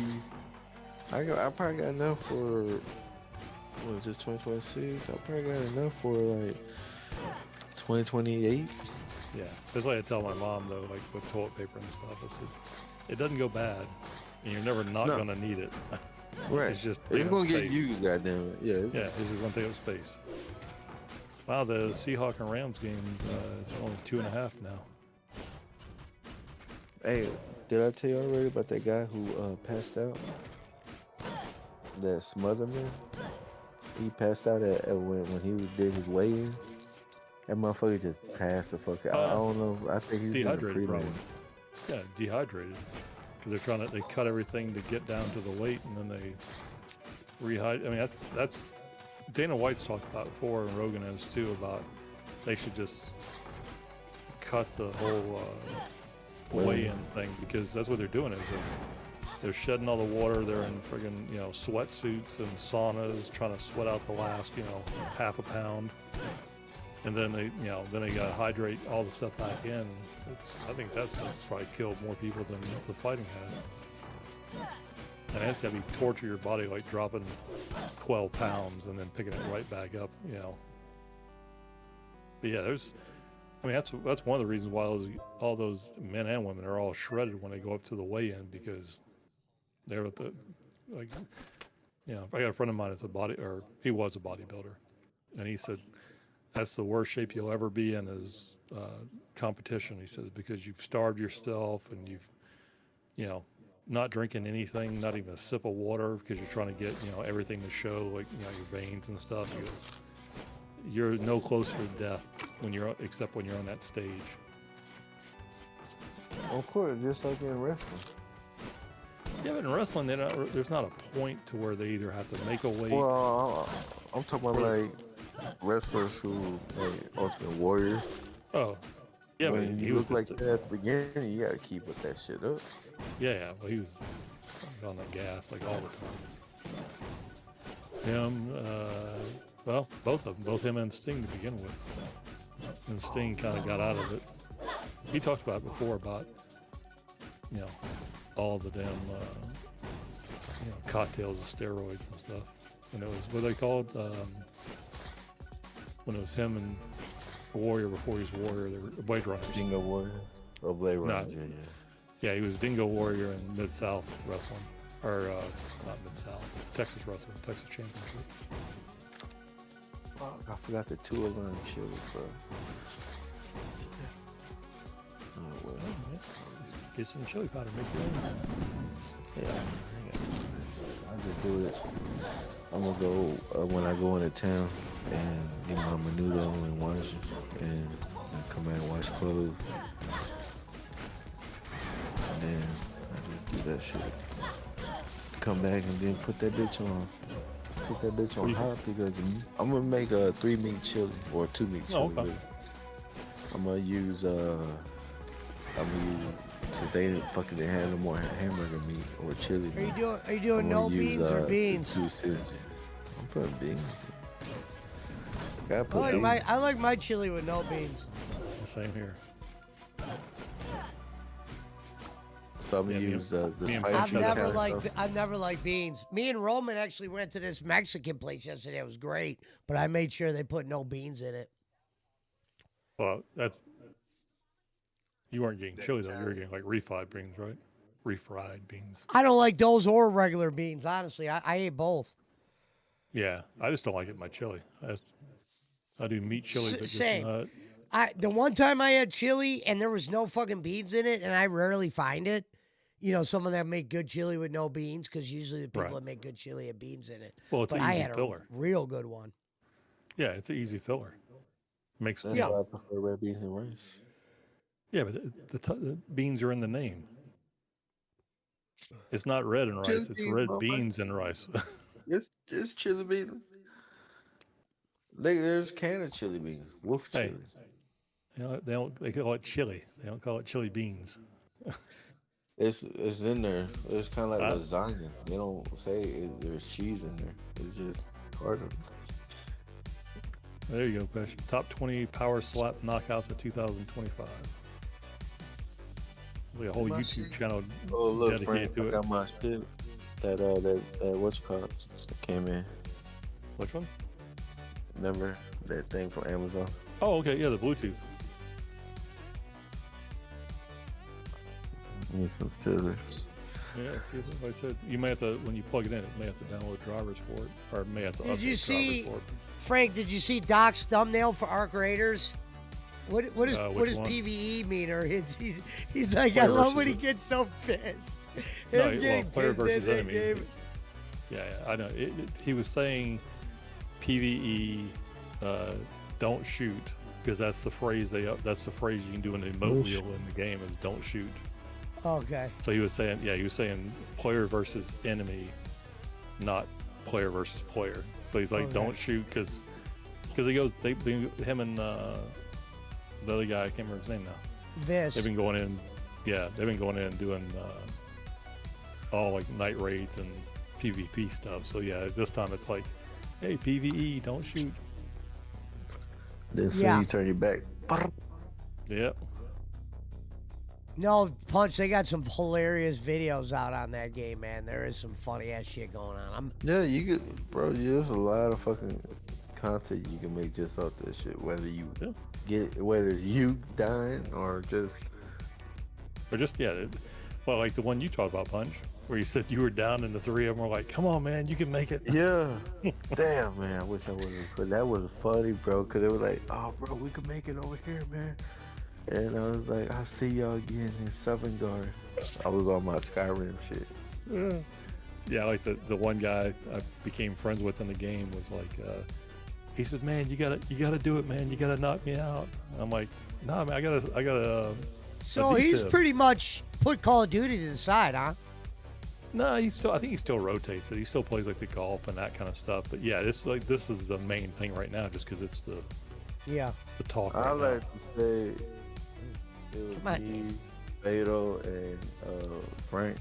I probably got enough for, what is this, 2026? I probably got enough for like 2028. Yeah, that's why I tell my mom though, like with toilet paper and stuff. I said, it doesn't go bad, and you're never not gonna need it. Right. It's gonna get space. used, goddamn it. Yeah. Yeah, this is gonna take up space. Wow, the Seahawks and Rams game is only 2.5 now. Hey, did I tell you already about that guy who passed out? That Smotherman? He passed out when he did his weigh-in. That motherfucker just passed the fuck out. I don't know. I think he was Dehydrated, in the probably. prelim. Yeah, dehydrated. Because they cut everything to get down to the weight, and then they rehydrate. I mean, that's Dana White's talked about before, and Rogan has too, about they should just cut the whole weigh-in thing, because that's what they're doing is they're shedding all the water. They're in friggin' sweatsuits and saunas, trying to sweat out the last half a pound. And then they got to hydrate all the stuff back in. I think that's probably killed more people than the fighting has. And it's got to be torture your body, like dropping 12 pounds and then picking it right back up, But yeah, that's one of the reasons why all those men and women are all shredded when they go up to the weigh-in, because they're at the, I got a friend of mine that's he was a bodybuilder, and he said, that's the worst shape you'll ever be in is competition. He says, because you've starved yourself and you've, not drinking anything, not even a sip of water, because you're trying to get, everything to show, like, your veins and stuff. He goes, you're no closer to death except when you're on that stage. Of course, just like in wrestling. Yeah, but in wrestling, there's not a point to where they either have to make a weight. Well, I'm talking about like wrestlers who like Ultimate Warrior. Oh, yeah, when but you look like that at the beginning, you gotta keep with that shit up. Yeah, well, he was on the gas like all the time. Him, well, both of them, both him and Sting to begin with. And Sting kind of got out of it. He talked about it before about, all the damn, cocktails of steroids and stuff. And it was, what they called, when it was him and Warrior before he was Warrior, they were Blade Runners. Dingo Warrior or Blade Runners, yeah. Yeah, he was Dingo Warrior in Mid-South Wrestling. Or, not Mid-South, Texas Wrestling, Texas Championship. Fuck, I forgot the 2 of them shit, bro. Oh, well. Just get some chili powder, make your own. Yeah, I ain't got time for that shit. I just do it. I'm gonna go when I go into town and get my menudo and wash it, and come back and wash clothes. And then I just do that shit. Come back and then put that bitch on. Put that bitch do on you hot because I'm gonna make a 3-meat chili or 2-meat chili. Oh, okay. Really. I'm gonna use since they didn't have no more hamburger meat or chili Are you meat. doing I'm no gonna use beans or beans? the juice scissors. I'm putting beans. Gotta I put like beans. my I like my chili with no beans. Same here. So I'm gonna Yeah, me use and- the me and spicy I've Chili never Italian liked sauce. I've never liked beans. Me and Roman actually went to this Mexican place yesterday. It was great, but I made sure they put no beans in it. Well, that's you weren't getting chili though. You were getting like refried beans, right? Refried beans. I don't like those or regular beans. Honestly, I ate both. Yeah, I just don't like it in my chili. I do meat chili, but just Same. not. The one time I had chili and there was no fucking beans in it, and I rarely find it. You know, someone that make good chili with no beans, because usually the people Right. that make good chili have beans in it. Well, it's But an I easy had filler. a real good one. Yeah, it's an easy filler. Makes That's you why know, I prefer red beans and rice. yeah, but the beans are in the name. It's not red and Chili rice. It's beans, red motherfucker. beans and rice. It's chili beans. There's a can of chili beans. Wolf Hey. chili. You know, they call it chili. They don't call it chili beans. It's in there. It's kind of like Uh, lasagna. They don't say there's cheese in there. It's just part of it. There you go, question. Top 20 power slap knockouts of 2025. There's like a whole My YouTube shit. channel Oh look, dedicated Frank, to I it. got my shit. That what's it called? That came in. Which one? Remember that thing from Amazon? Oh, okay. Yeah, the Bluetooth. Need some scissors. Yeah, see, like I said, you may have to, when you plug it in, it may have to download drivers for it, or may have to Did update you drivers see- for it. Frank, did you see Doc's thumbnail for Arc Raiders? What which does one? PVE mean? Or he's like, Player I love versus when he the- gets so pissed. No, Him getting player pissed versus at that enemy. game. Yeah, I know. He was saying PVE, don't shoot, because that's the phrase that's the phrase you can do in the emote wheel in the game is don't shoot. Okay. So he was saying player versus enemy, not player versus player. So he's like, Okay. don't shoot, because he goes, him and the other guy, I can't remember his name now. This. They've been going in, they've been going in and doing all like night raids and PvP stuff. So yeah, this time it's like, hey, PvE, don't shoot. Then soon Yeah. you turn your back. Yep. No, Punch, they got some hilarious videos out on that game, man. There is some funny ass shit going on. Yeah, you could, bro. There's a lot of fucking content you can make just off this shit. Whether you whether you dying or just Or just well, like the one you talked about, Punch, where you said you were down and the three of them were like, come on, man, you can make it. yeah. Damn, man. I wish I would have. But that was funny, bro. Cause they were like, oh, bro, we can make it over here, man. And I was like, I'll see y'all again in Southern Guard. I was on my Skyrim shit. Yeah, like the one guy I became friends with in the game was like, he said, man, you gotta do it, man. You gotta knock me out. I'm like, nah, man, I gotta. So he's pretty much put Call of Duty to the side, huh? No, I think he still rotates it. He still plays like the golf and that kind of stuff. But yeah, this is the main thing right now, just because it's the talk. Right I now. like to say it Come was on, me, Beto, and Frank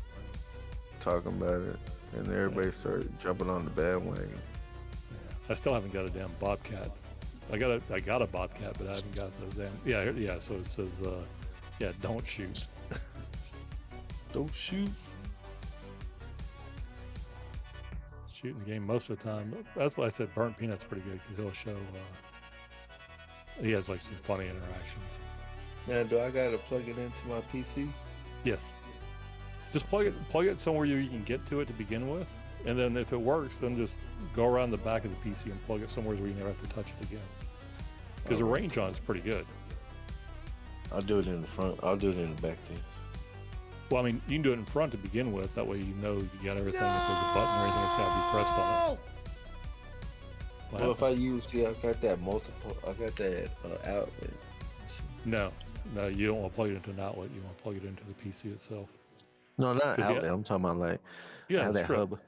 talking about it, and everybody started jumping on the bandwagon. I still haven't got a damn Bobcat. I got a Bobcat, but I haven't got the damn. Yeah. So it says, don't shoot. Don't shoot. Shooting the game most of the time. That's why I said Burnt Peanut's pretty good, because he'll show. He has like some funny interactions. Now, do I gotta plug it into my PC? Yes. Just plug it somewhere you can get to it to begin with, and then if it works, then just go around the back of the PC and plug it somewhere where you never have to touch it again. Because the range on it's pretty good. I'll do it in the front. I'll do it in the back then. Well, I mean, you can do it in front to begin with. That way you know you got everything. If there's a button or anything that's got to be pressed on it. Well, if I use, I got that multiple. I got that outlet. No, you don't want to plug it into an outlet. You want to plug it into the PC itself. No, not 'Cause outlet. I'm talking about like Yeah, have that's that true. hub.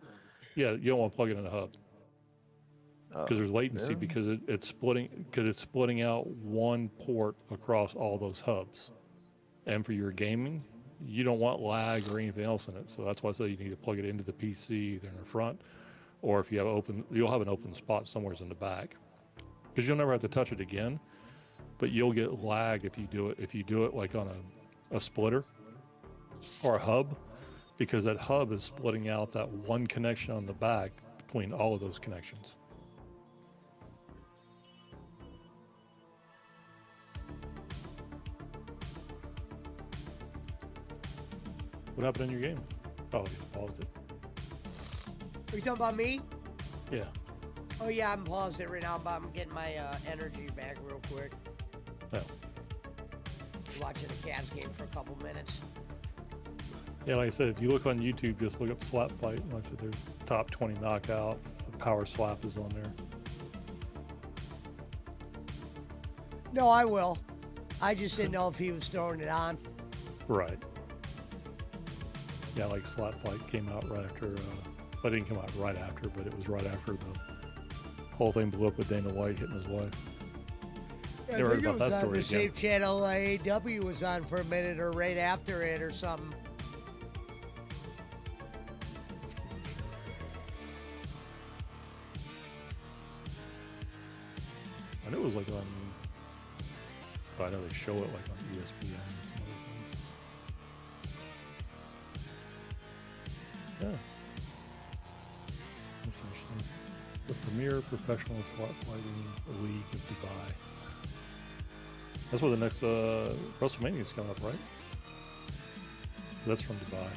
Yeah, you don't want to plug it in a hub. because there's latency yeah. because it's splitting out one port across all those hubs. And for your gaming, you don't want lag or anything else in it. So that's why I say you need to plug it into the PC either in the front, or if you have you'll have an open spot somewhere in the back, because you'll never have to touch it again. But you'll get lag if you do it like on a splitter or a hub, because that hub is splitting out that one connection on the back between all of those connections. What happened in your game? Oh, you just paused it. Are you talking about me? Yeah. Oh yeah, I'm paused it right now, but I'm getting my energy back real quick. No. Watching the Cavs game for a couple minutes. Yeah, like I said, if you look on YouTube, just look up Slap Fight. Like I said, there's top 20 knockouts. The Power Slap is on there. No, I will. I just didn't know if he was throwing it on. Right. Yeah, like Slap Fight came out right after, but it didn't come out right after, but it was right after the whole thing blew up with Dana White hitting his wife. I Never heard think it about was that on story the same again. channel AEW was on for a minute or right after it or something. I knew it was like on, but I know they show it like on ESPN and some other things. Yeah. That's interesting. The premier professional slap fighting league of Dubai. That's where the next WrestleMania is coming up, right? That's from Dubai.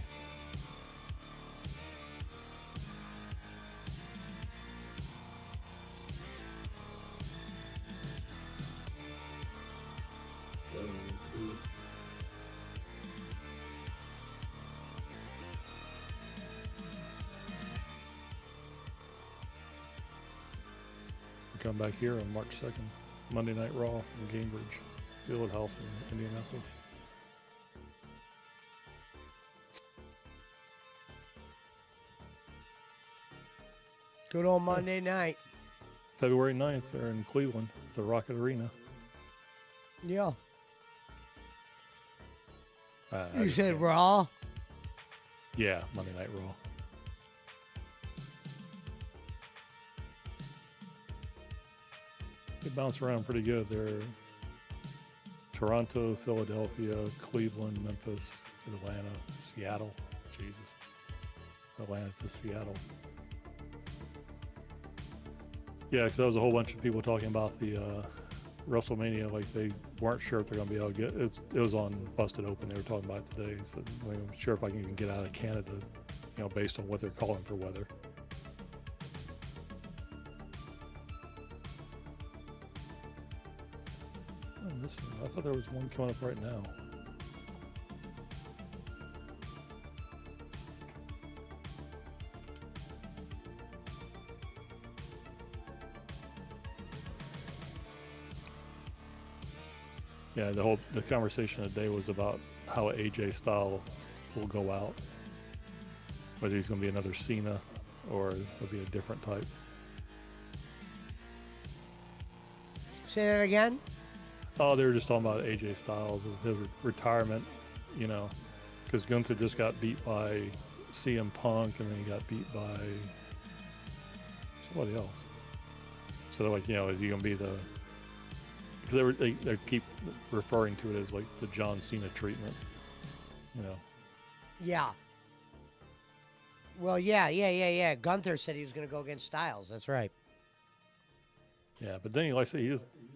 Come back here on March 2nd, Monday Night Raw from Cambridge, Field House in Indianapolis. Good old Monday night. February 9th, they're in Cleveland, the Rocket Arena. Yeah. I You just said can't- Raw? Yeah, Monday Night Raw. They bounce around pretty good. They're Toronto, Philadelphia, Cleveland, Memphis, Atlanta, Seattle. Jesus. Atlanta to Seattle. Yeah, because there was a whole bunch of people talking about the WrestleMania, like they weren't sure if they're going to be able to get it. It was on Busted Open. They were talking about it today. So I'm sure if I can even get out of Canada, based on what they're calling for weather. I'm missing. I thought there was one coming up right now. Yeah, the conversation today was about how AJ Styles will go out. Whether he's going to be another Cena or it'll be a different type. Say that again? Oh, they were just talking about AJ Styles and his retirement, because Gunther just got beat by CM Punk and then he got beat by somebody else. So they're like, is he going to be the... Because they keep referring to it as like the John Cena treatment, Yeah. Well, yeah. Gunther said he was going to go against Styles. That's right. Yeah, but then like I said,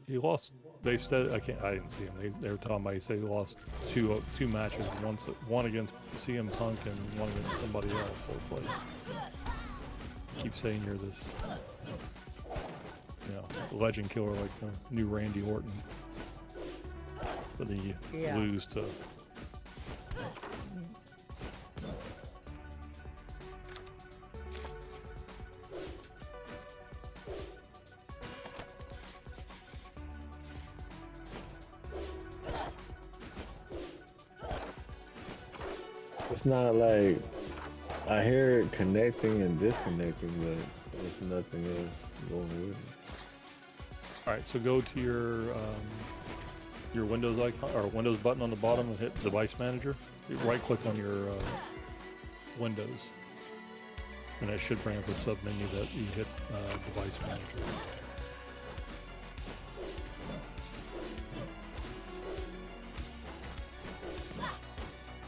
he lost. They said I didn't see him. They were talking about he said he lost two matches, one against CM Punk and one against somebody else. So it's like keep saying you're this legend killer like the new Randy Orton, but then you lose to. It's not like I hear it connecting and disconnecting, but there's nothing else going with it. All right, so go to your Windows icon or Windows button on the bottom and hit Device Manager. You right-click on your Windows, and it should bring up a sub-menu that you hit Device Manager.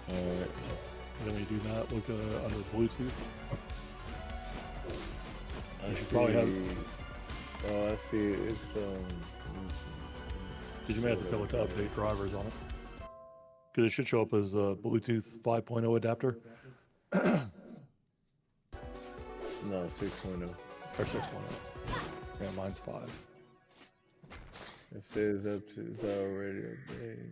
All right. And then when you do that, look under Bluetooth. I You should see. probably have. Oh, I see. It's let me see. Because you may have to tell it to update drivers on it. Because it should show up as a Bluetooth 5.0 adapter. No, 6.0. Or 6.0. Yeah, mine's 5. It says up to it's already updated.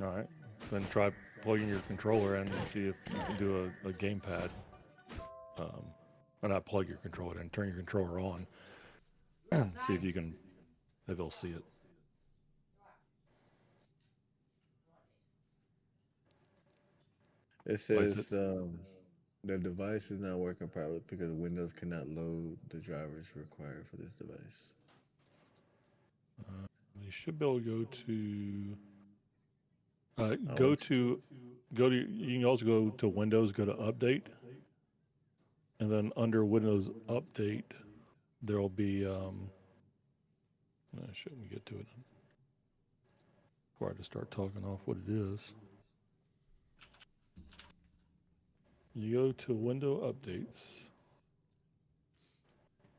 All right. Then try plugging your controller in and see if you can do a gamepad. Or not plug your controller in, turn your controller on. See if you can, if it'll see it. It says the device is not working properly because Windows cannot load the drivers required for this device. You should be able to go to you can also go to Windows, go to Update, and then under Windows Update, there will be shouldn't we get to it before I just start talking off what it is. You go to Window Updates.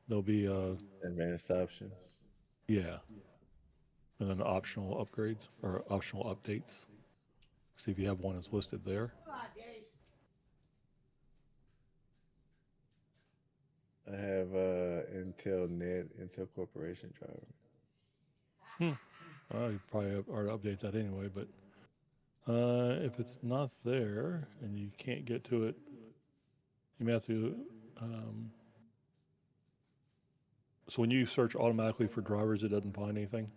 There'll be Advanced options. yeah, and then optional upgrades or optional updates. See if you have one that's listed there. I have Intel Net, Intel Corporation driver. You probably already update that anyway, but if it's not there and you can't get to it, you may have to. So when you search automatically for drivers, it doesn't find anything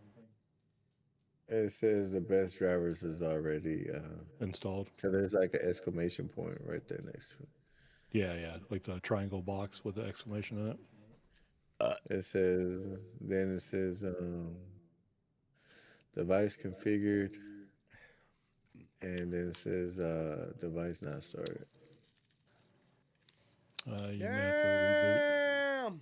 It says the best drivers is already installed. so there's like an exclamation point right there next to it. Yeah, like the triangle box with the exclamation in it. It says device configured, and then it says device not started. You may have to reboot. Damn.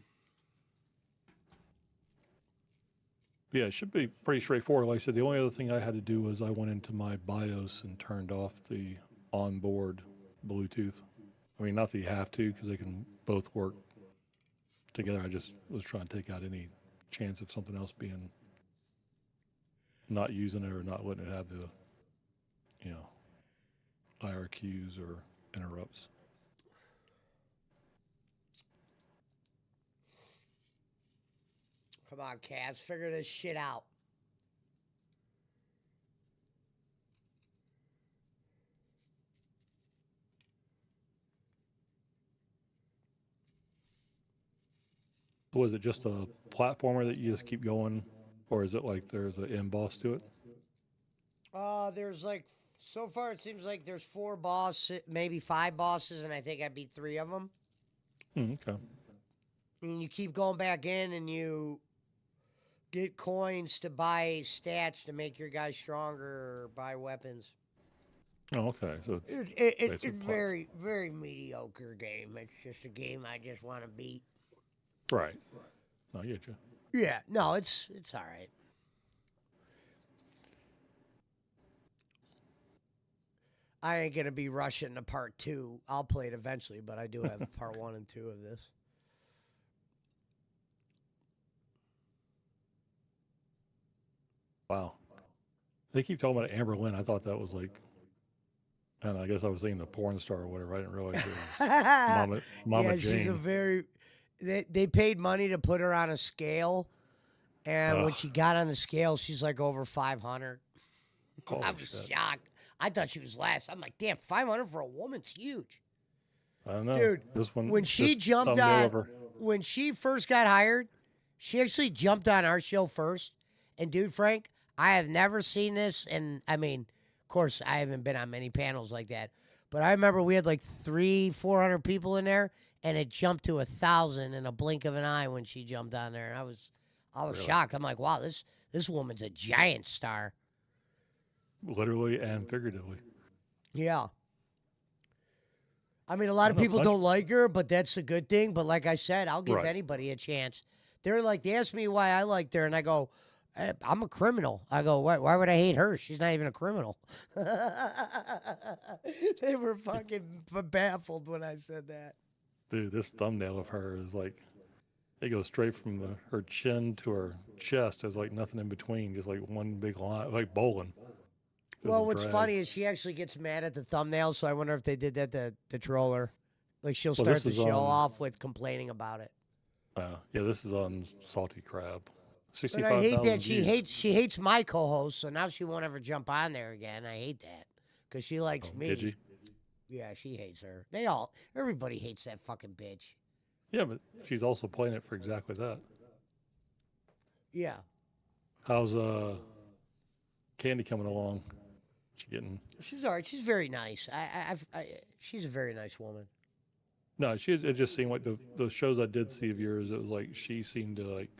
Yeah, it should be pretty straightforward. Like I said, the only other thing I had to do was I went into my BIOS and turned off the onboard Bluetooth. I mean, not that you have to, because they can both work together. I just was trying to take out any chance of something else being not using it or not letting it have the, IRQs or interrupts. Come on, Cavs, figure this shit out. Was it just a platformer that you just keep going, or is it like there's an end boss to it? There's like, so far it seems like there's 4 bosses, maybe 5 bosses, and I think I beat 3 of them. Okay. And you keep going back in and you get coins to buy stats to make your guy stronger or buy weapons. Oh, okay. So It's a very, very mediocre game. It's just a game I just want to beat. right. I get you. Yeah, no, it's all right. I ain't gonna be rushing to part 2. I'll play it eventually, but I do have part 1 and 2 of this. Wow. They keep talking about Amber Lynn. I thought that was like, and I guess I was thinking a porn star or whatever. I didn't realize it was Mama yeah, Jane. she's a very. They paid money to put her on a scale, and when she got on the scale, she's like over 500. I was shocked. I thought she was less. I'm like, damn, 500 for a woman's huge. I don't know, Dude. This one, When she jumped on, when she first got hired, she actually jumped on our show first. And dude, Frank, I have never seen this, and I mean, of course, I haven't been on many panels like that, But I remember we had like 400 people in there, and it jumped to 1,000 in a blink of an eye when she jumped on there. And I was Really? shocked. I'm like, wow, this woman's a giant star. Literally and figuratively. Yeah. I mean, a lot of people don't like her, but that's a good thing. But like I said, I'll give Right. anybody a chance. They asked me why I liked her, and I go, I'm a criminal. I go, why would I hate her? She's not even a criminal. They were fucking baffled when I said that. Dude, this thumbnail of her is like, it goes straight from her chin to her chest. There's like nothing in between, just like one big line, like bowling. Well, what's funny is she actually gets mad at the thumbnail, so I wonder if they did that to troll her. Like she'll Well, start this the is show on- off with complaining about it. Yeah, this is on Salty Crab. But 65,000 I hate that views. she hates my co-host, so now she won't ever jump on there again. I hate that because she likes Oh, me. did you? Yeah, she hates her. Everybody hates that fucking bitch. Yeah, but she's also playing it for exactly that. Yeah. How's Candy coming along? She getting? She's all right. She's very nice. She's a very nice woman. No, it just seemed like the shows I did see of yours, it was like she seemed to like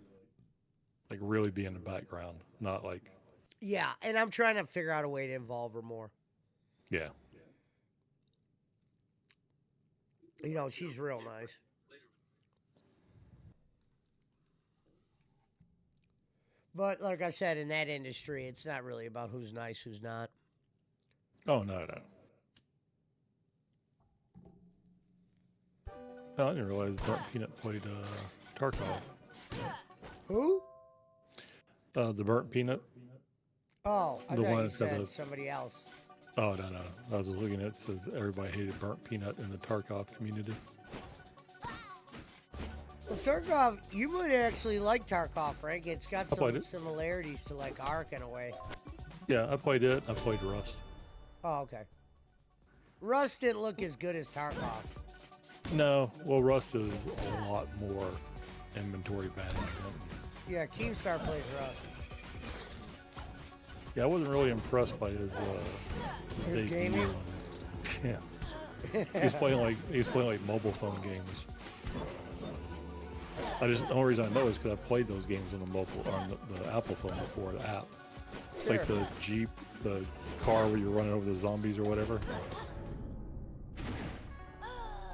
really be in the background, not like, Yeah, and I'm trying to figure out a way to involve her more. yeah. You know, she's real nice. But like I said, in that industry, it's not really about who's nice, who's not. Oh no. Oh, I didn't realize Burnt Peanut played Tarkov. Who? The Burnt Peanut. Oh, I The thought one you that's got said the- somebody else. Oh no. I was looking at it, says everybody hated Burnt Peanut in the Tarkov community. Well, Tarkov, you would actually like Tarkov, Frank. It's got I played some it. similarities to like Ark in a way. Yeah, I played it. I played Rust. Oh, okay. Rust didn't look as good as Tarkov. No, well, Rust is a lot more inventory management. Yeah, Keemstar plays Rust. Yeah, I wasn't really impressed by his His debut. gaming? Yeah, he's playing like mobile phone games. The only reason I know is because I played those games on the Apple phone before, the app. Like the Jeep, the car where you're running over the zombies or whatever.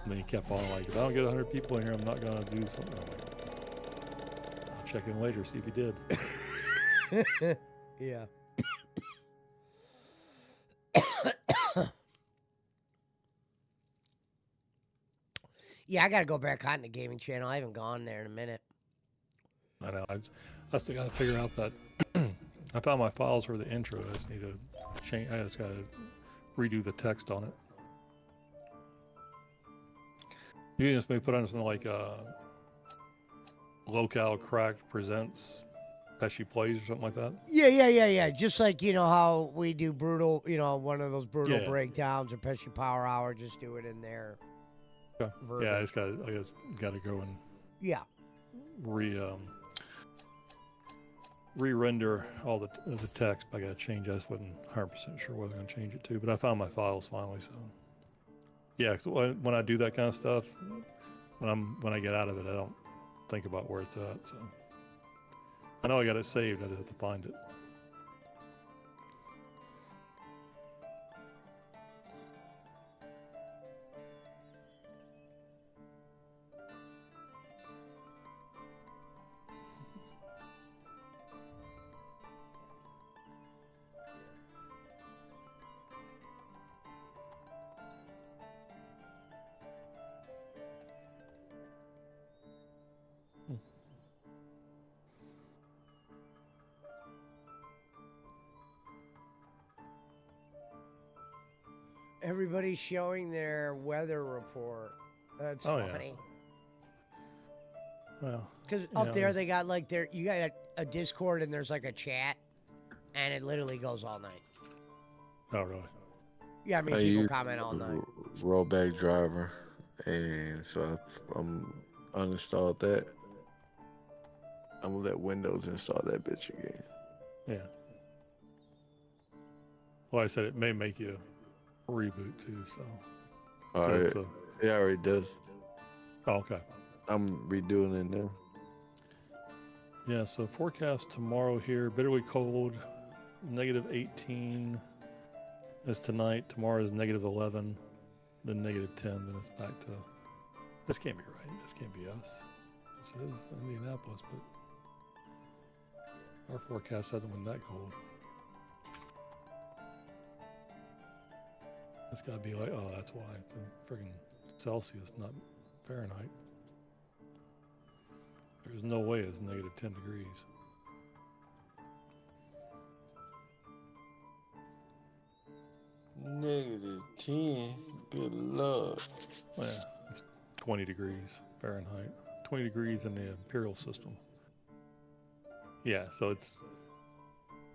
And then he kept on like, if I don't get 100 people in here, I'm not gonna do something. I'm like, I'll check in later, see if he did. Yeah. Yeah, I gotta go back on the gaming channel. I haven't gone there in a minute. I know. I still gotta figure out that. I found my files for the intro. I just need to change. I just gotta redo the text on it. You can just maybe put on something like Locale Cracked Presents Pesci Plays or something like that. Yeah. Just like, you know, how we do brutal, one of those brutal Yeah. breakdowns or Pesci Power Hour, just do it in there. Okay. Yeah, I just gotta go and Yeah. re-render all the text. But I gotta change. I just wasn't 100% sure what I was gonna change it to, but I found my files finally. So yeah, so when I do that kind of stuff, when I get out of it, I don't think about where it's at. So I know I got it saved. I just have to find it. Everybody's showing their weather report. That's Oh, yeah. funny. Well, Because Yeah, up it there was- they got like you got a Discord and there's like a chat, and it literally goes all night. oh really? Yeah, I mean I people use comment all night. rollback driver, and so I'm uninstalled that. I'm gonna let Windows install that bitch again. Yeah. Well, I said it may make you reboot too. So. All right. So- It already does. Oh, okay. I'm redoing it now. Yeah. So forecast tomorrow here: bitterly cold, -18 is tonight. Tomorrow is -11, then -10. Then it's back to. This can't be right. This can't be us. This is Indianapolis, but our forecast hasn't been that cold. It's got to be like, oh, that's why. It's in friggin' Celsius, not Fahrenheit. There's no way it's -10 degrees. -10. Good lord. Well, yeah, it's 20 degrees Fahrenheit. 20 degrees in the imperial system. Yeah, so it's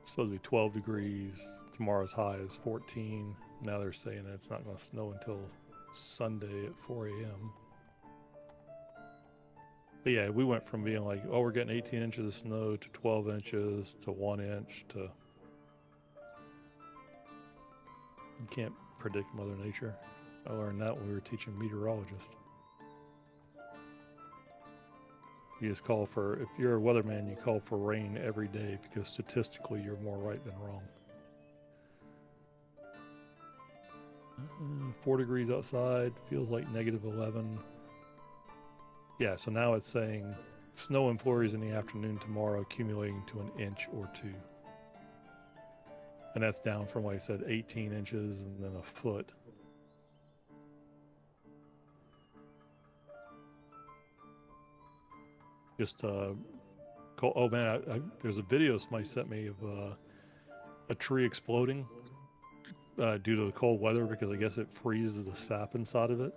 supposed to be 12 degrees. Tomorrow's high is 14. Now they're saying that it's not going to snow until Sunday at 4 a.m. But yeah, we went from being like, oh, we're getting 18 inches of snow to 12 inches to 1 inch to. You can't predict Mother Nature. I learned that when we were teaching meteorologists. You just call for, if you're a weatherman, you call for rain every day because statistically you're more right than wrong. 4 degrees outside, feels like -11. Yeah, so now it's saying snow and flurries in the afternoon tomorrow, accumulating to 1 inch or 2. And that's down from, like I said, 18 inches and then a foot. Just, oh man, there's a video somebody sent me of a tree exploding due to the cold weather because I guess it freezes the sap inside of it.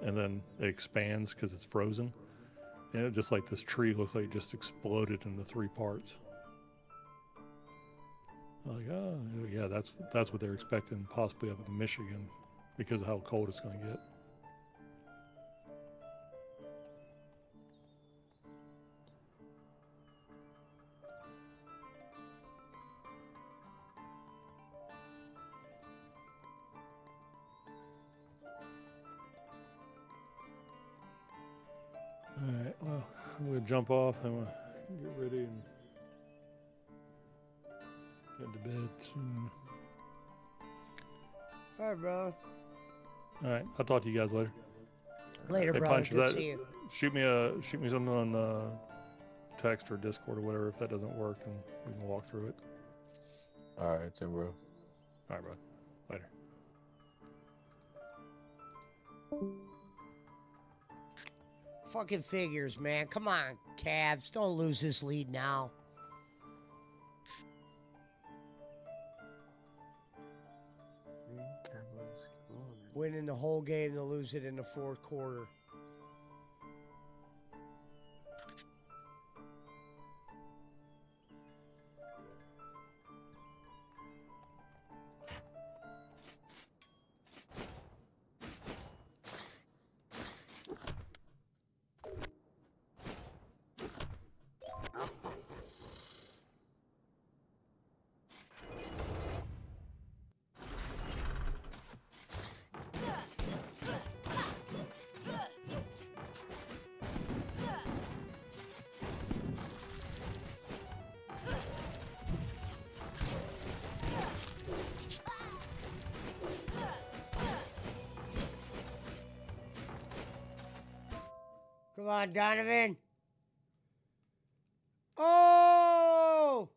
And then it expands because it's frozen. And it just like this tree looks like it just exploded into 3 parts. Like, oh yeah, that's what they're expecting possibly up in Michigan because of how cold it's going to get. All right, well, I'm going to jump off. I'm going to get ready and get to bed soon. All right, brother. All right, I'll talk to you guys later. Later, Hey, brother. Punch, Good to that- see you. Shoot me something on text or Discord or whatever if that doesn't work, and we can walk through it. All right, then, bro. All right, bro. Later. Fucking figures, man. Come on, Cavs. Don't lose this lead now. Winning the whole game to lose it in the fourth quarter. Come on, Donovan. Oh!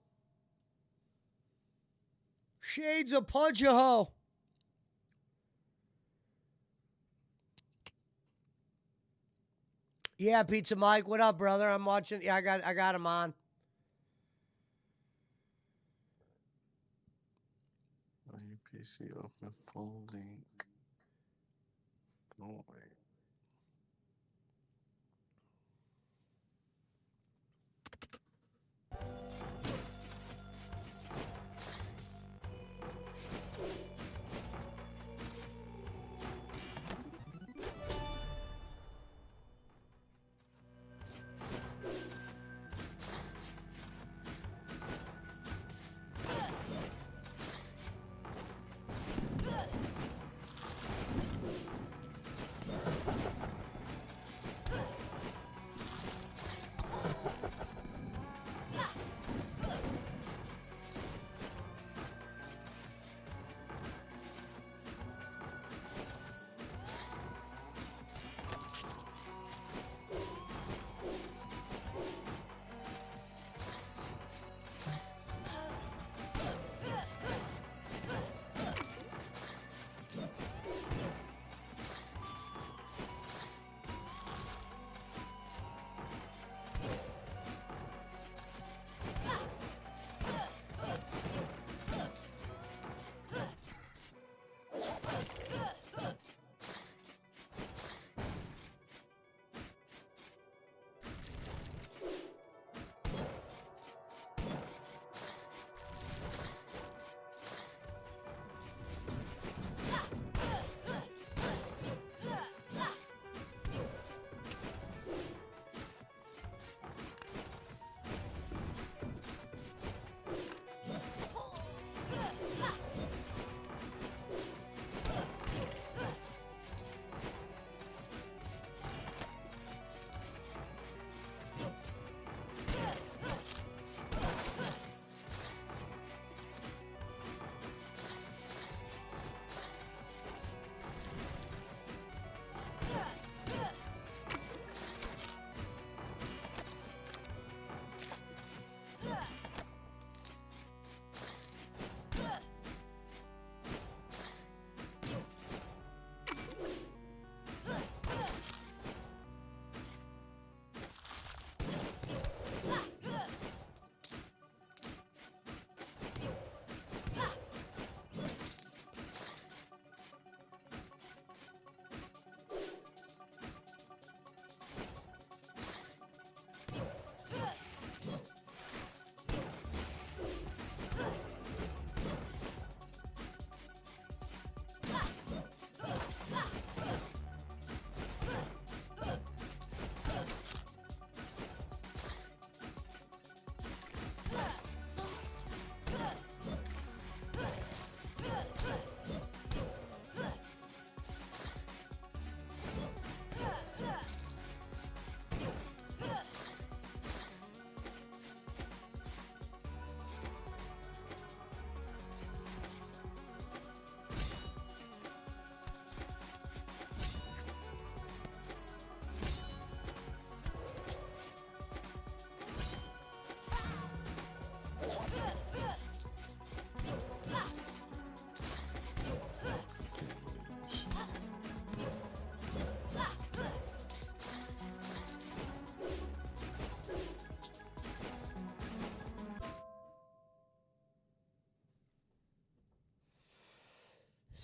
Shades of Punch-A-Ho. Yeah, Pizza Mike. What up, brother? I'm watching. Yeah, I got him on. Your PC open full link. Don't wait.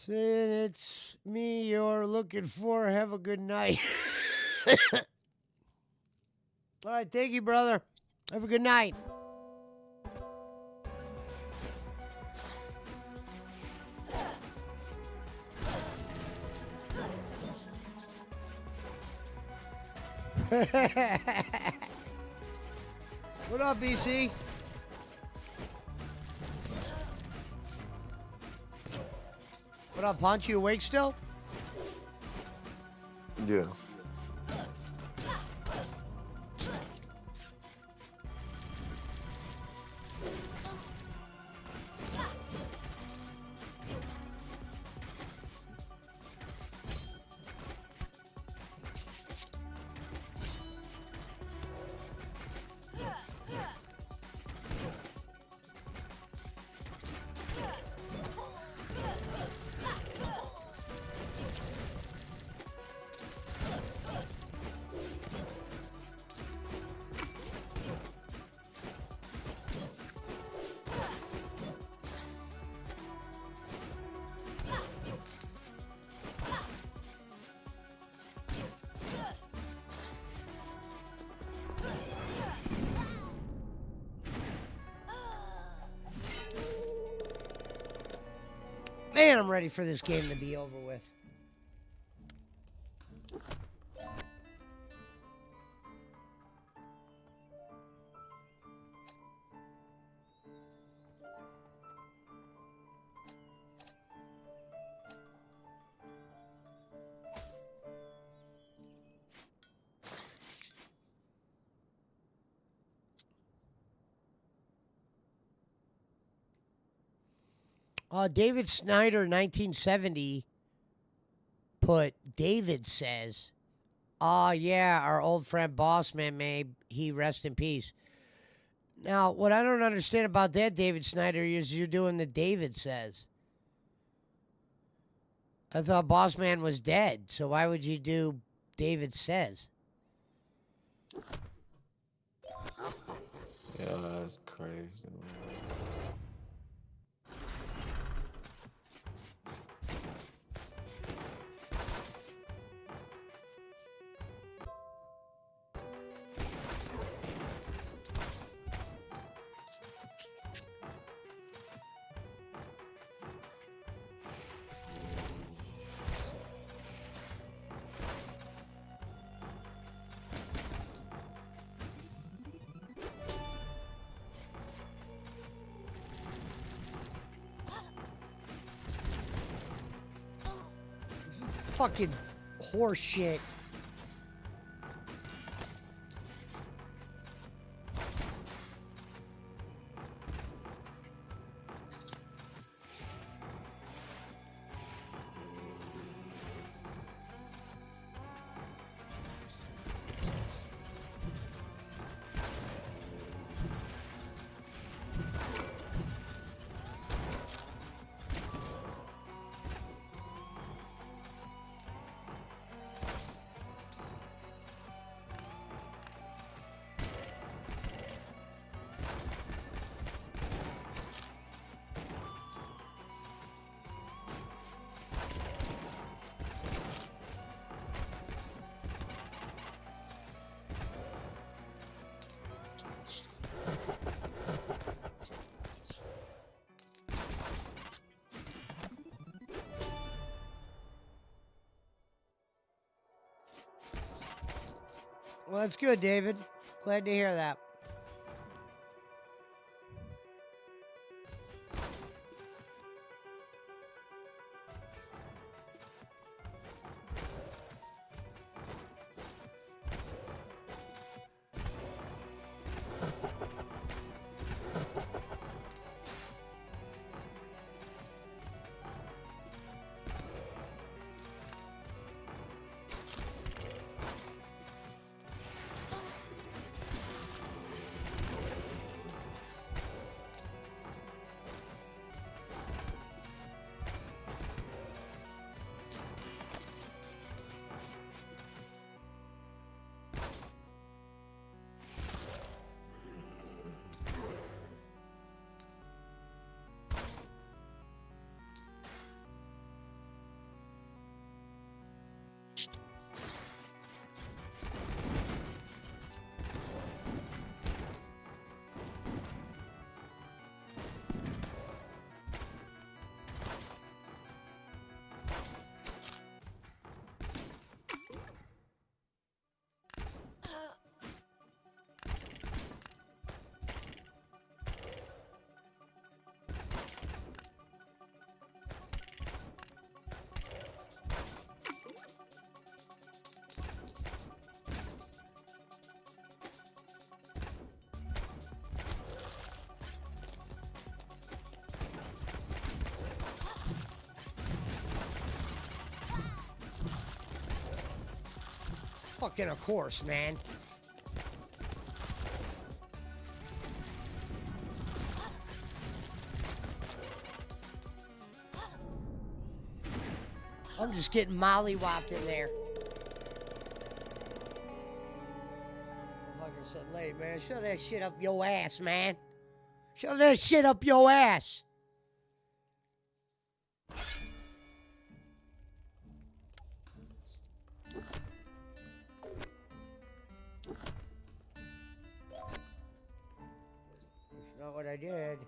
Saying it's me you're looking for. Have a good night. All right, thank you, brother. Have a good night. What up, BC? What up, Punch? You awake still? Yeah. Man, I'm ready for this game to be over with. David Snyder, 1970, put, David says, oh, yeah, our old friend Bossman, may he rest in peace. Now, what I don't understand about that, David Snyder, is you're doing the David says. I thought Bossman was dead, so why would you do David says? Yeah, that's crazy, man. Fucking horse shit. Well, that's good, David. Glad to hear that. Fucking of course, man. I'm just getting mollywopped in there. Motherfucker said, "Lay, man, shove that shit up your ass, man. Shove that shit up your ass." That's not what I did.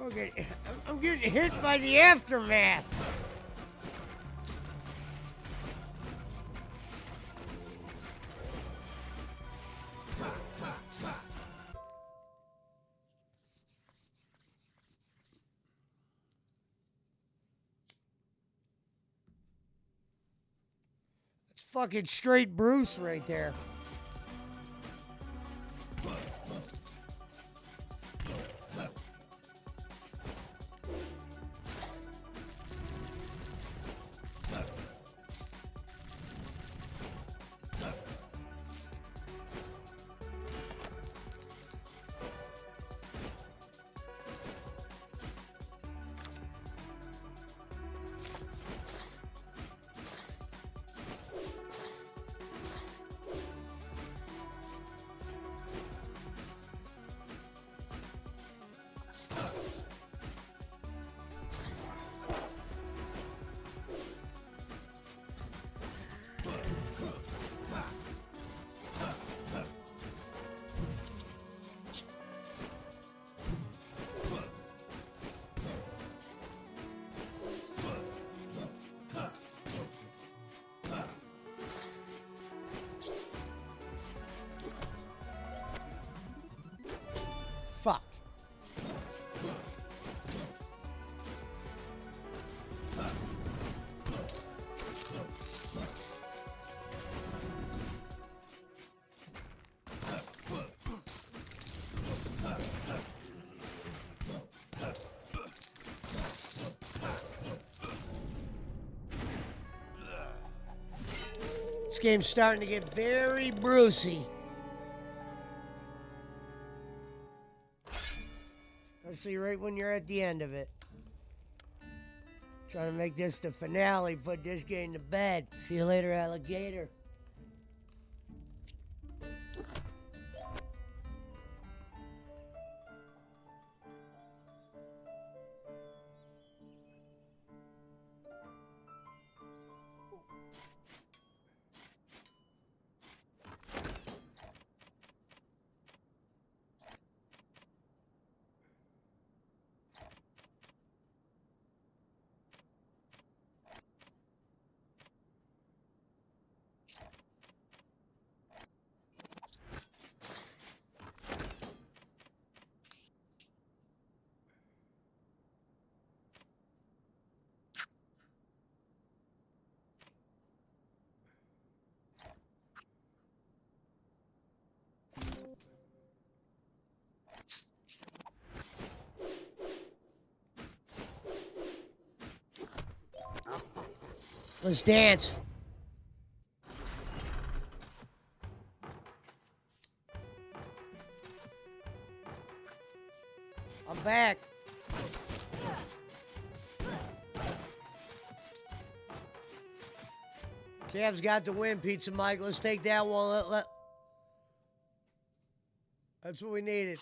Okay, I'm getting hit by the aftermath. It's fucking straight Bruce right there. game's starting to get very Brucey. Especially right when you're at the end of it. Trying to make this the finale, put this game to bed. See you later, alligator. Let's dance. I'm back. Cavs got the win, Pizza Mike. Let's take that one. That's what we needed.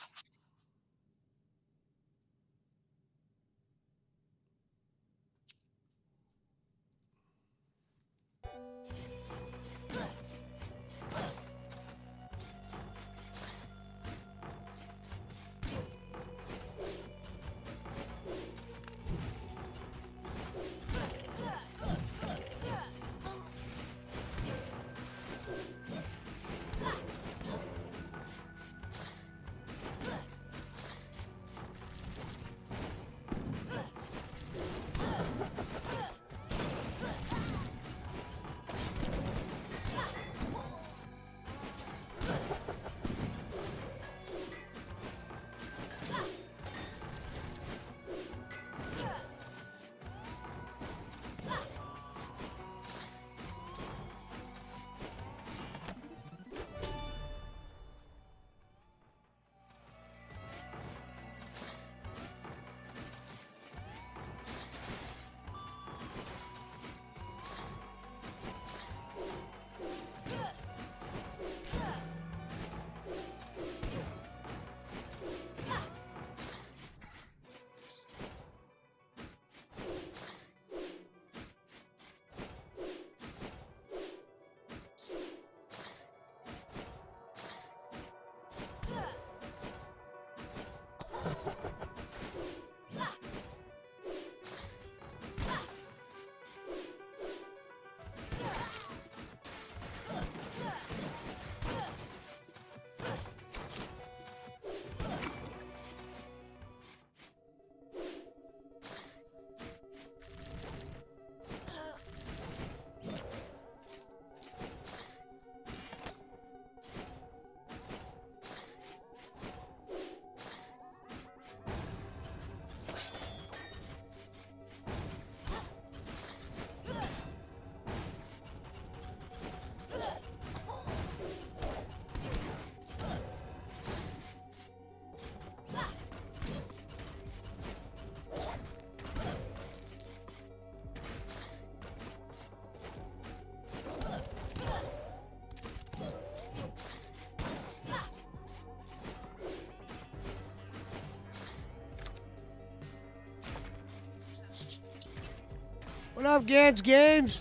What up, Gans Games?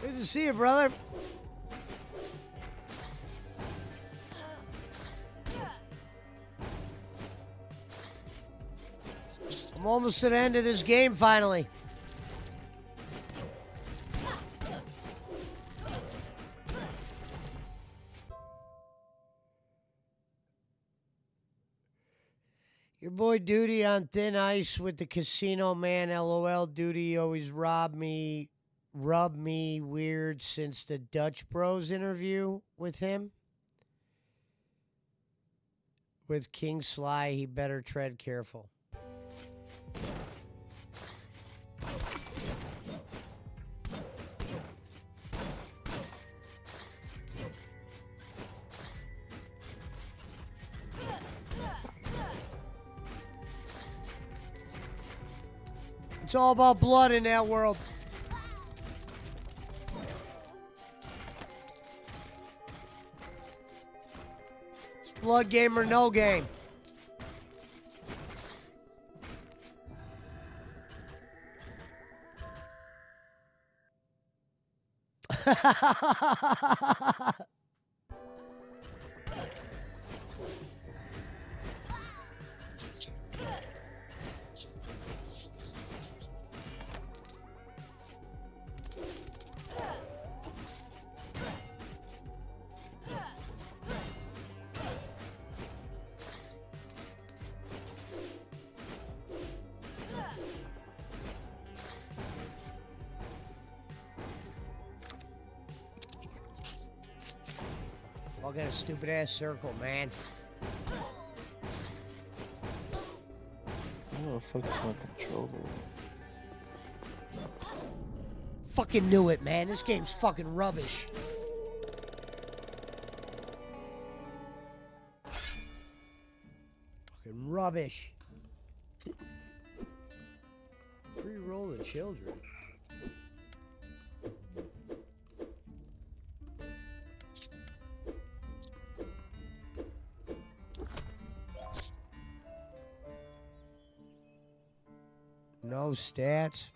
Good to see you, brother. I'm almost to the end of this game, finally. Your boy Duty on thin ice with the casino man. LOL. Duty always rubbed me weird since the Dutch Bros interview with him. With King Sly, he better tread careful. It's all about blood in that world. It's blood game or no game. Fucking a stupid ass circle, man. What the fuck is my controller? Fucking knew it, man. This game's fucking rubbish. Fucking rubbish. Pre-roll the children. No stats.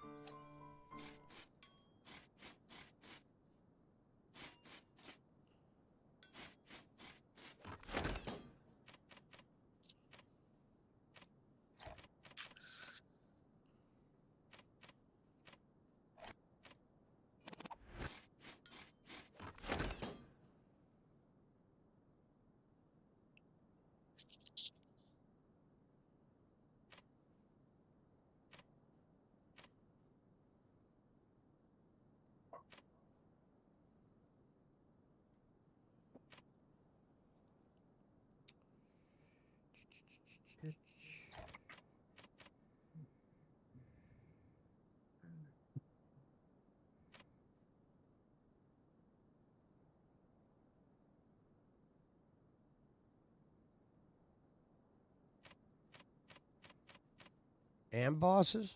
And bosses?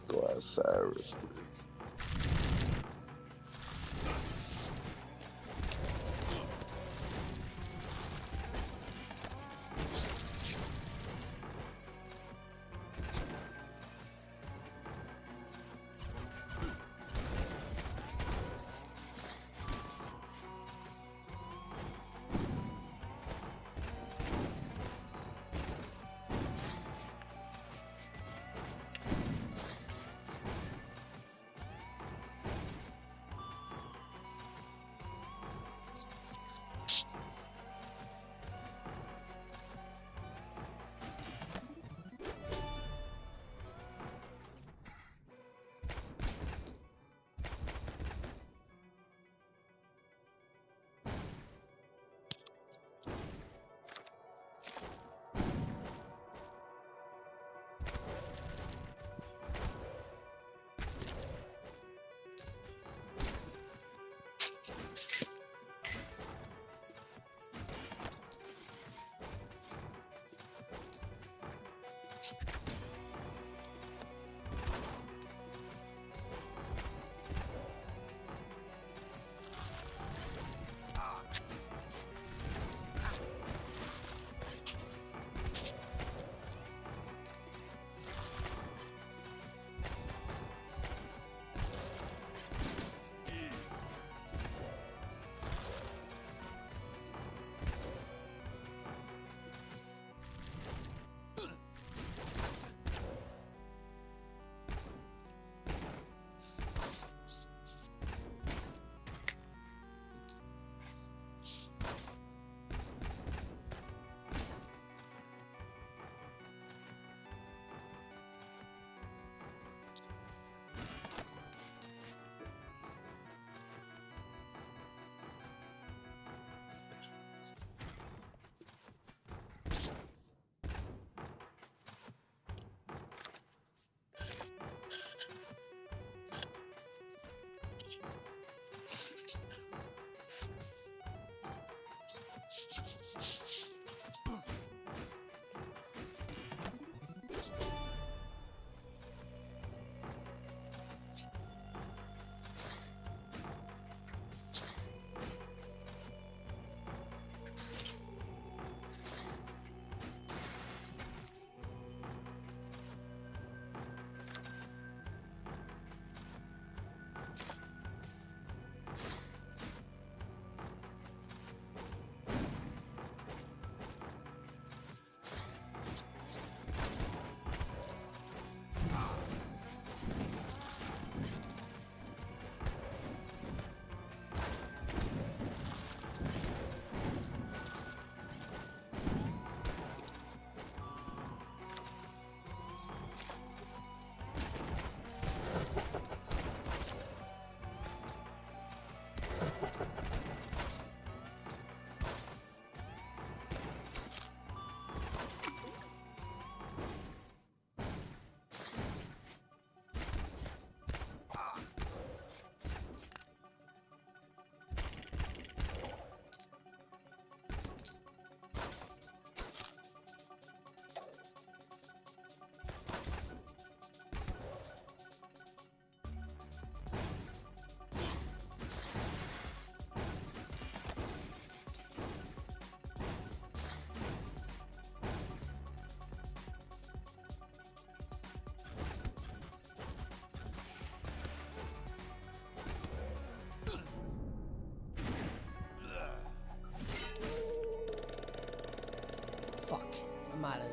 Go outside.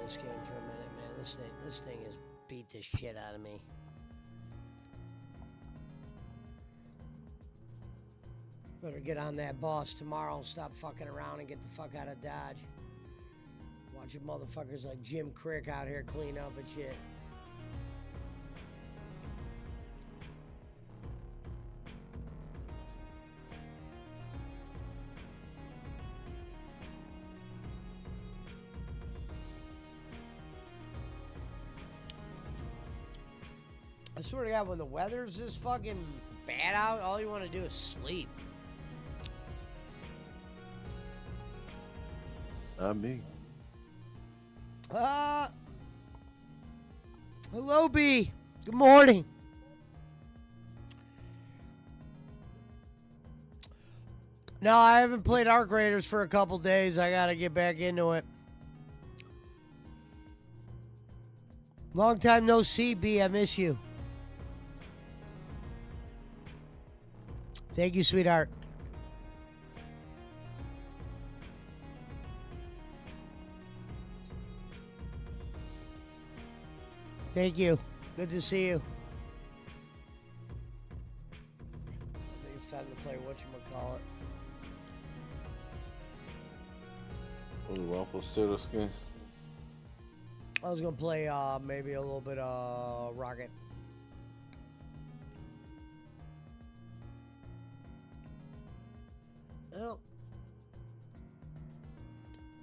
this game for a minute, man. This thing has beat the shit out of me. Better get on that boss tomorrow and stop fucking around and get the fuck out of Dodge. Watching motherfuckers like Jim Crick out here clean up and shit. I swear to God, when the weather's this fucking bad out, all you want to do is sleep. Not me. Hello, B. Good morning. No, I haven't played Arc Raiders for a couple days. I gotta get back into it. Long time no see, B. I miss you. Thank you, sweetheart. Thank you. Good to see you. I think it's time to play whatchamacallit. What, Waffle Steelers skin? I was gonna play maybe a little bit of Rocket. Well,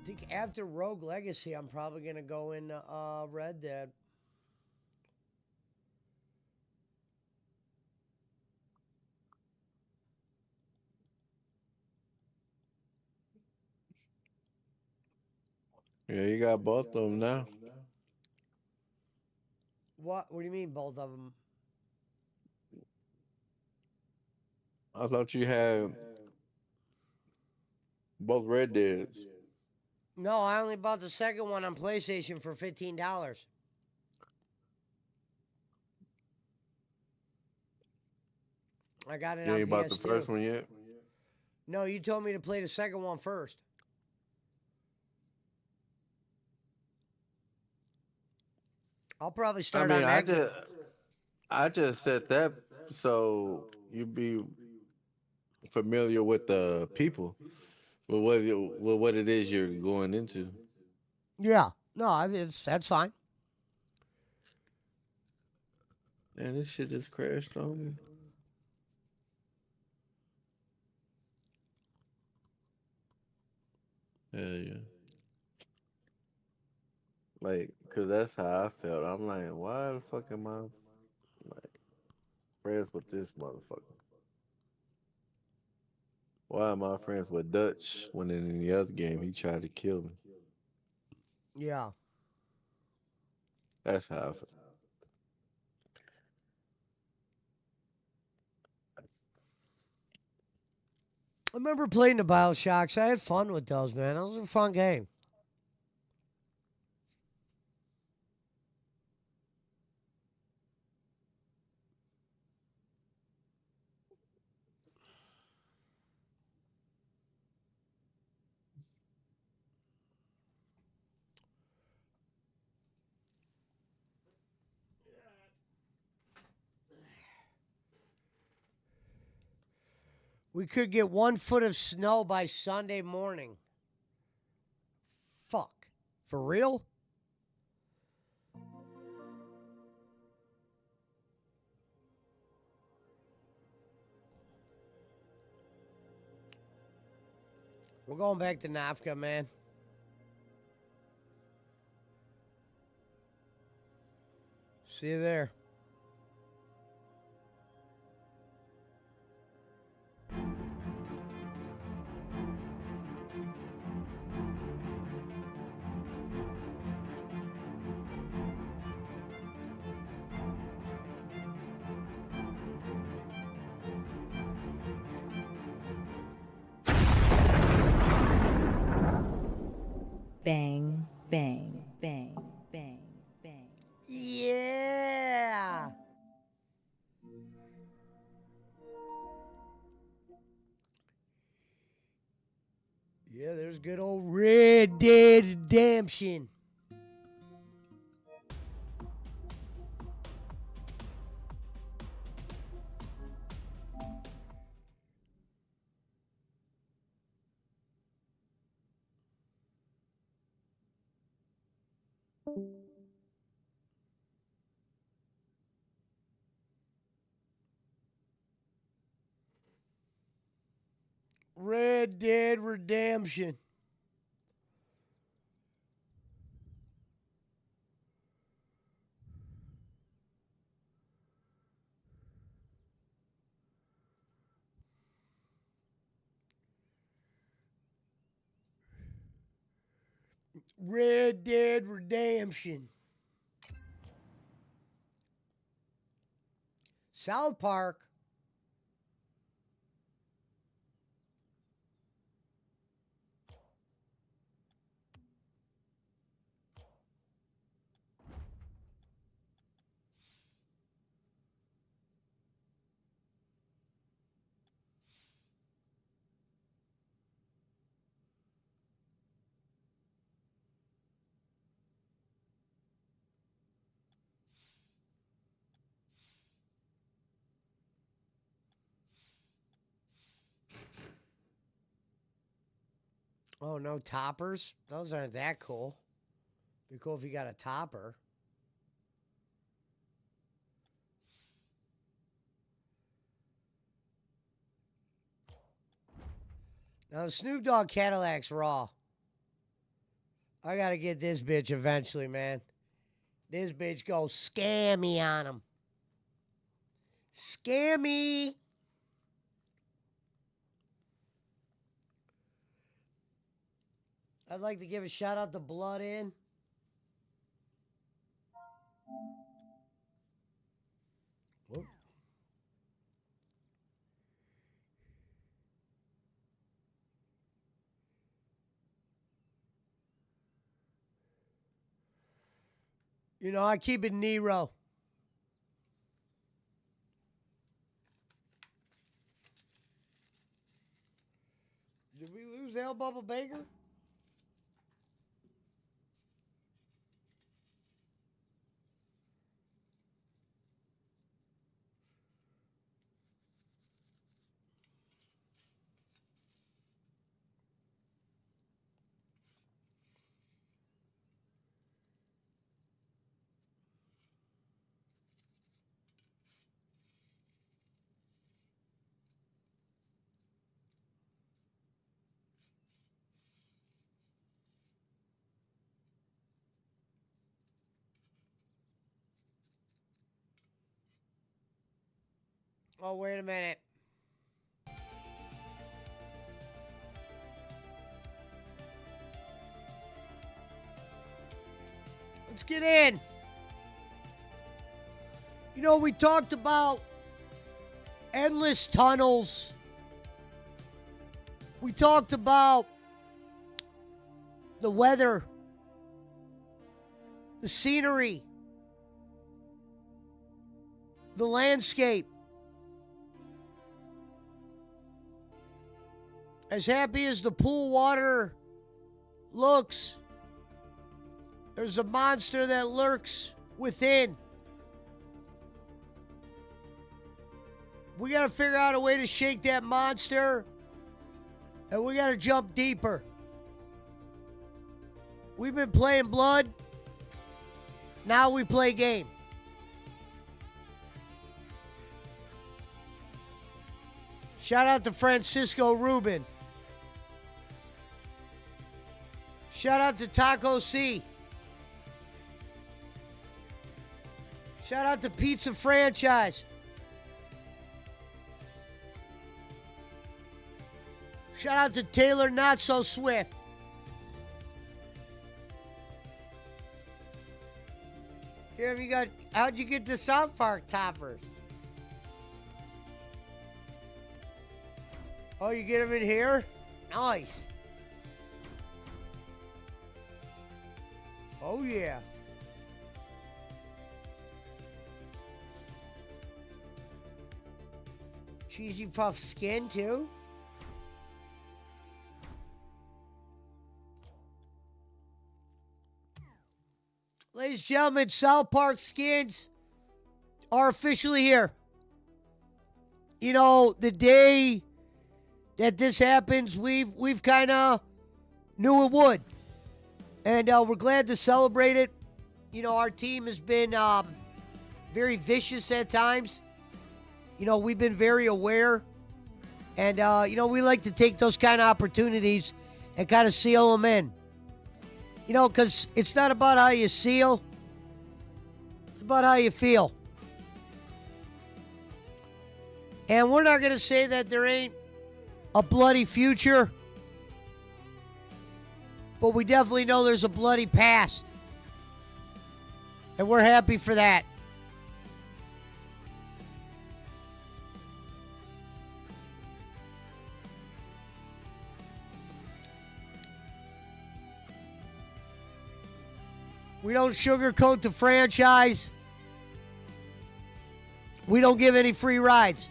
I think after Rogue Legacy, I'm probably gonna go in Red Dead. Yeah, you got both of them now. What do you mean, both of them? I thought you had both Red Deads. No, I only bought the second one on PlayStation for $15. I got it You on ain't PS2. bought the first one yet? No, you told me to play the second one first. I'll probably start on that. I just said that so you'd be familiar with the people, with what it is you're going into. Yeah, no, that's fine. Man, this shit just crashed on me. Hell yeah. Like, cause that's how I felt. I'm like, why the fuck am I like friends with this motherfucker? Why am I friends with Dutch when in the other game he tried to kill me? Yeah. That's how I felt. I remember playing the BioShocks. I had fun with those, man. That was a fun game. We could get 1 foot of snow by Sunday morning. Fuck. For real? We're going back to Nafka, man. See you there. Bang, bang, bang, bang, bang. Yeah. Yeah, there's good old Red Dead Redemption. Red Dead Redemption. Red Dead Redemption. South Park. Oh, no toppers? Those aren't that cool. Be cool if you got a topper. Now, the Snoop Dogg Cadillac's raw. I gotta get this bitch eventually, man. This bitch goes scammy on him. Scammy. I'd like to give a shout out to Blood In. Whoop. You know, I keep it Nero. Did we lose L. Bubba Baker? Oh, wait a minute. Let's get in. You know, we talked about endless tunnels. We talked about the weather, the scenery, the landscape. As happy as the pool water looks, there's a monster that lurks within. We got to figure out a way to shake that monster, and we got to jump deeper. We've been playing blood. Now we play game. Shout out to Francisco Rubin. Shout out to Taco C. Shout out to Pizza Franchise. Shout out to Taylor Not So Swift. Here, how'd you get the South Park toppers? Oh, you get them in here? Nice. Oh, yeah. Cheesy puff skin, too? Ladies and gentlemen, South Park skins are officially here. You know, the day that this happens, we've kind of knew it would. And we're glad to celebrate it our team has been very vicious at times. We've been very aware. And, we like to take those kind of opportunities and kind of seal them in. Because it's not about how you seal. It's about how you feel. And we're not going to say that there ain't a bloody future. But we definitely know there's a bloody past. And we're happy for that. We don't sugarcoat the franchise. We don't give any free rides.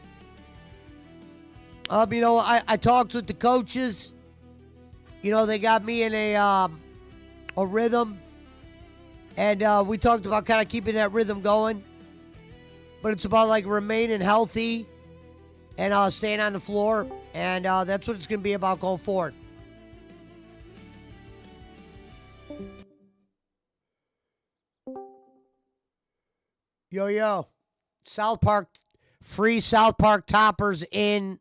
I talked with the coaches. They got me in a rhythm. And we talked about kind of keeping that rhythm going. But it's about like remaining healthy and staying on the floor. And that's what it's going to be about going forward. Yo. South Park, free South Park toppers in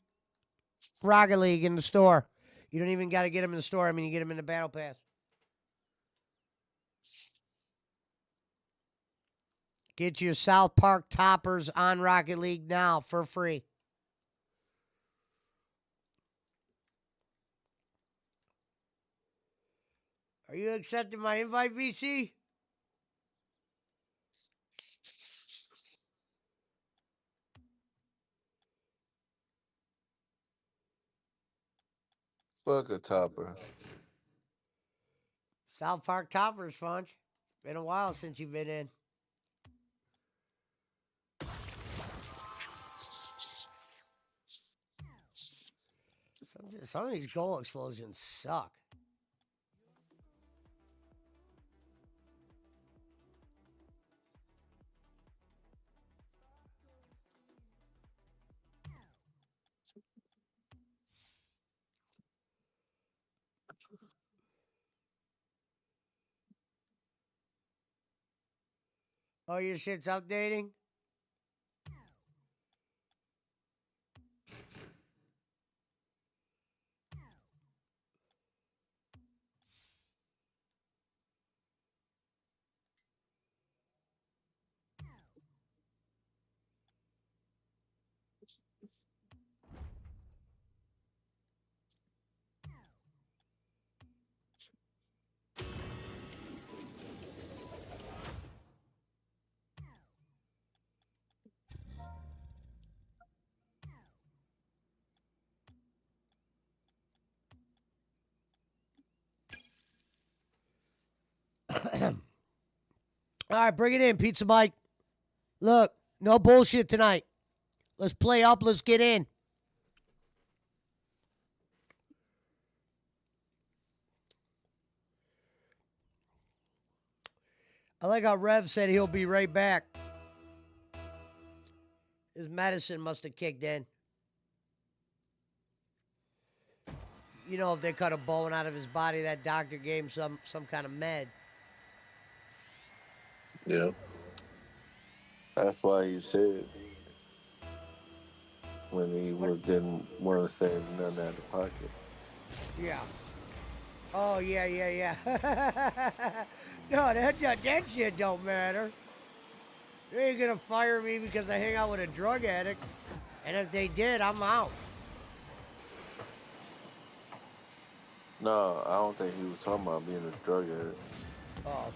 Rocket League in the store. You don't even got to get them in the store. You get them in the Battle Pass. Get your South Park toppers on Rocket League now for free. Are you accepting my invite, VC? Fuck a topper. South Park toppers, Funch. Been a while since you've been in. Some of these goal explosions suck. Oh, your shit's updating? All right, bring it in, Pizza Mike. Look, no bullshit tonight. Let's play up. Let's get in. I like how Rev said he'll be right back. His medicine must have kicked in. If they cut a bone out of his body, that doctor gave him some kind of med. Yeah. That's why he said when he didn't want to say nothing out of pocket. Yeah. Oh, yeah. No, that shit don't matter. They ain't gonna fire me because I hang out with a drug addict. And if they did, I'm out. No, I don't think he was talking about being a drug addict. Oh.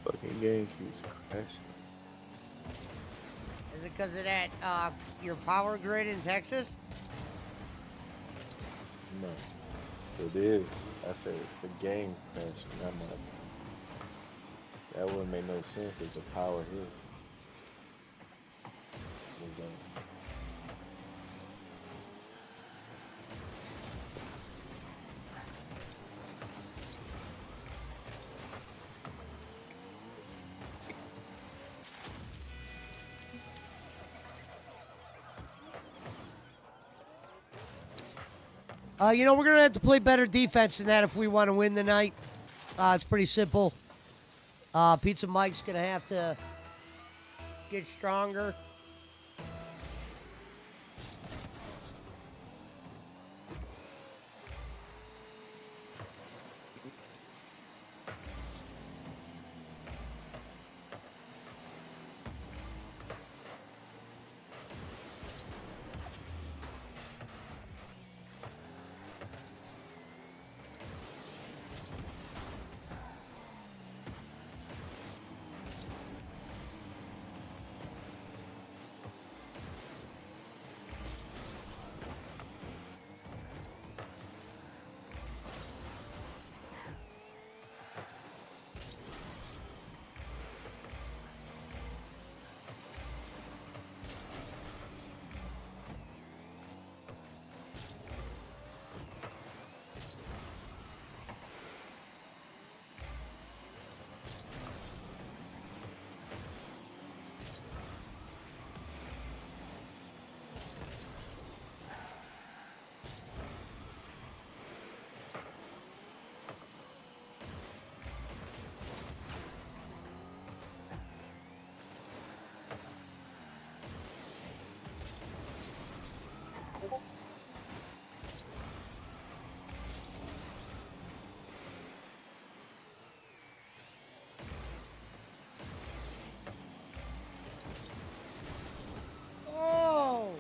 Fucking game keeps crashing. Is it because of that, your power grid in Texas? No. It is. I said the game crashing, not my. That wouldn't make no sense if the power here was on. We're going to have to play better defense than that if we want to win the night. It's pretty simple. Pizza Mike's going to have to get stronger. Oh!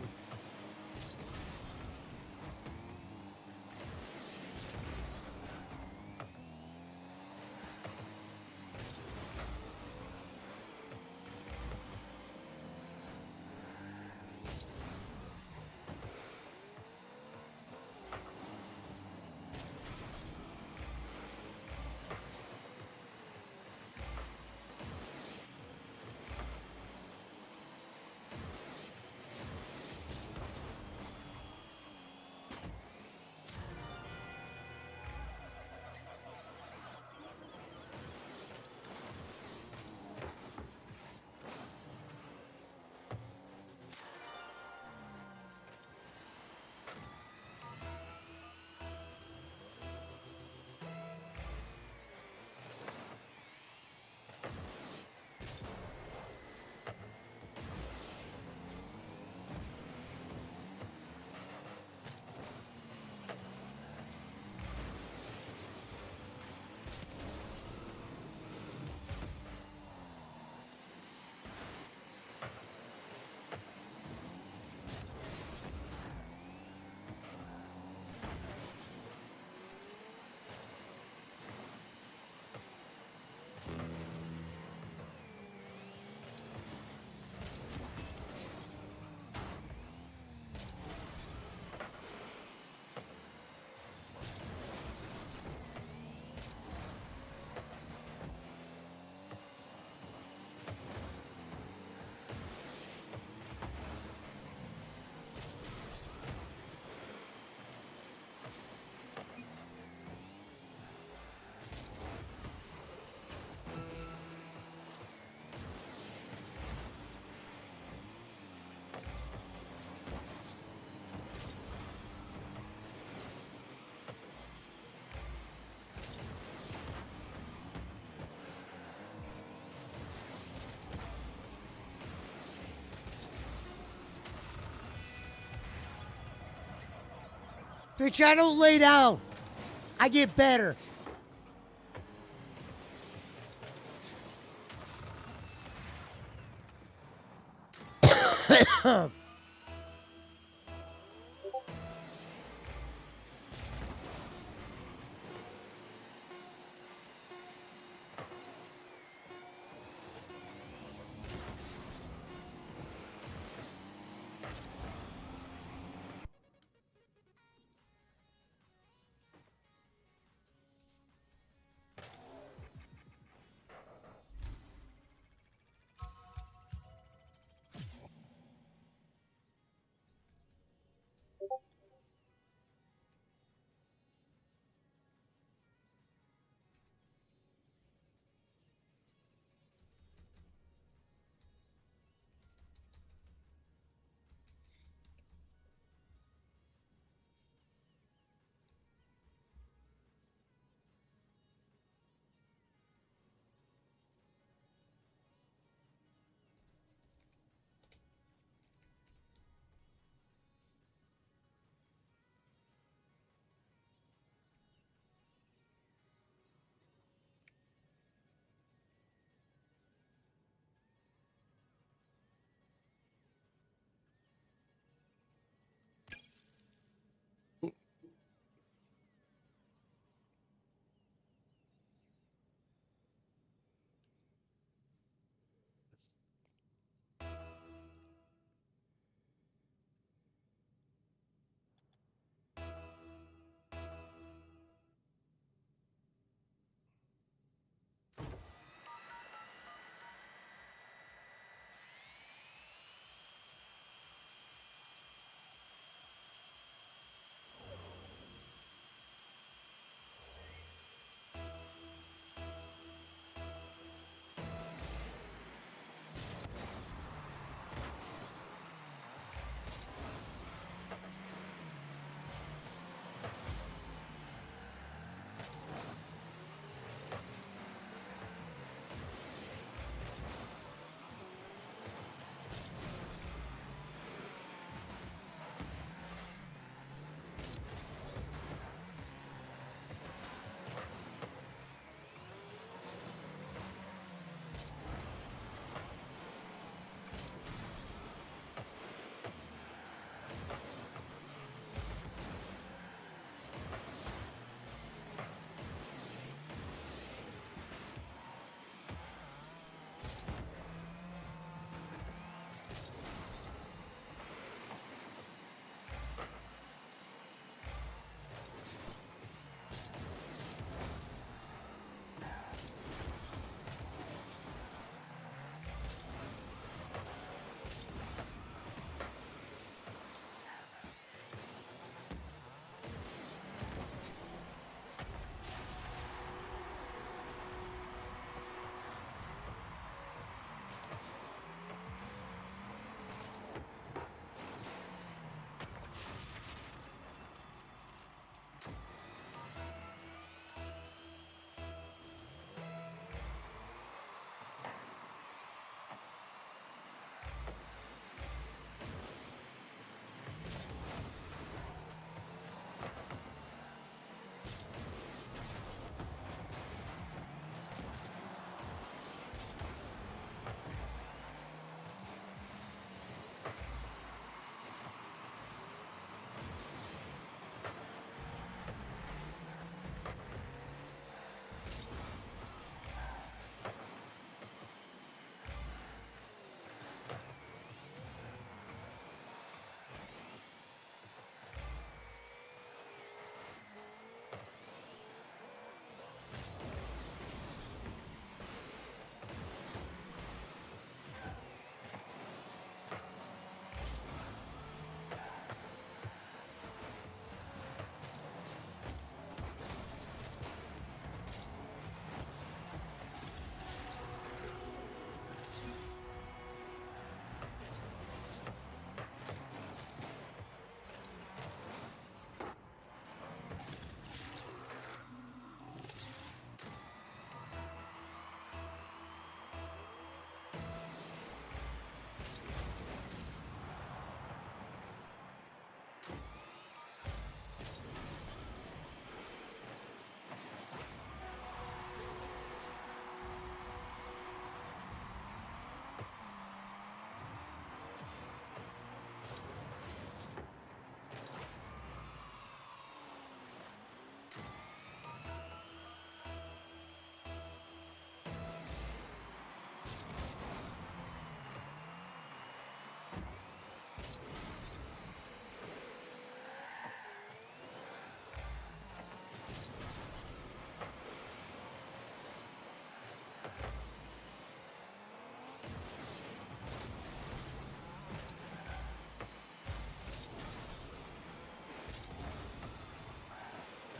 Bitch, I don't lay down. I get better.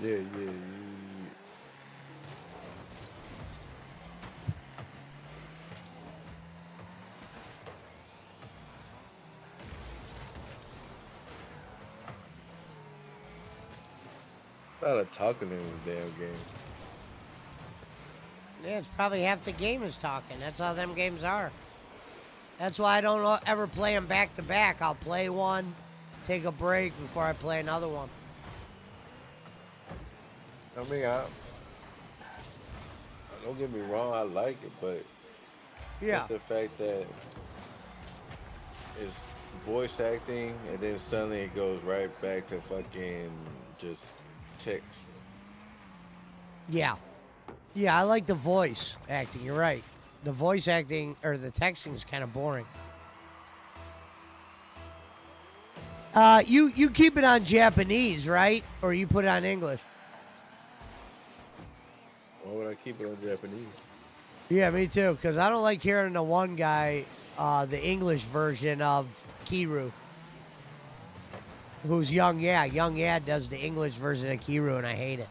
Yeah, yeah. A lot of talking in this damn game. Yeah, it's probably half the game is talking. That's how them games are. That's why I don't ever play them back to back. I'll play one, take a break before I play another one. I mean, don't get me wrong, I like it, but Yeah. it's the fact that it's voice acting, and then suddenly it goes right back to fucking just text. Yeah. Yeah, I like the voice acting. You're right. The voice acting or the texting is kind of boring. You keep it on Japanese, right? Or you put it on English? Why would I keep it on Japanese? Yeah, me too. Because I don't like hearing the one guy, the English version of Kiru, who's Young Yad. Young Yad does the English version of Kiru, and I hate it.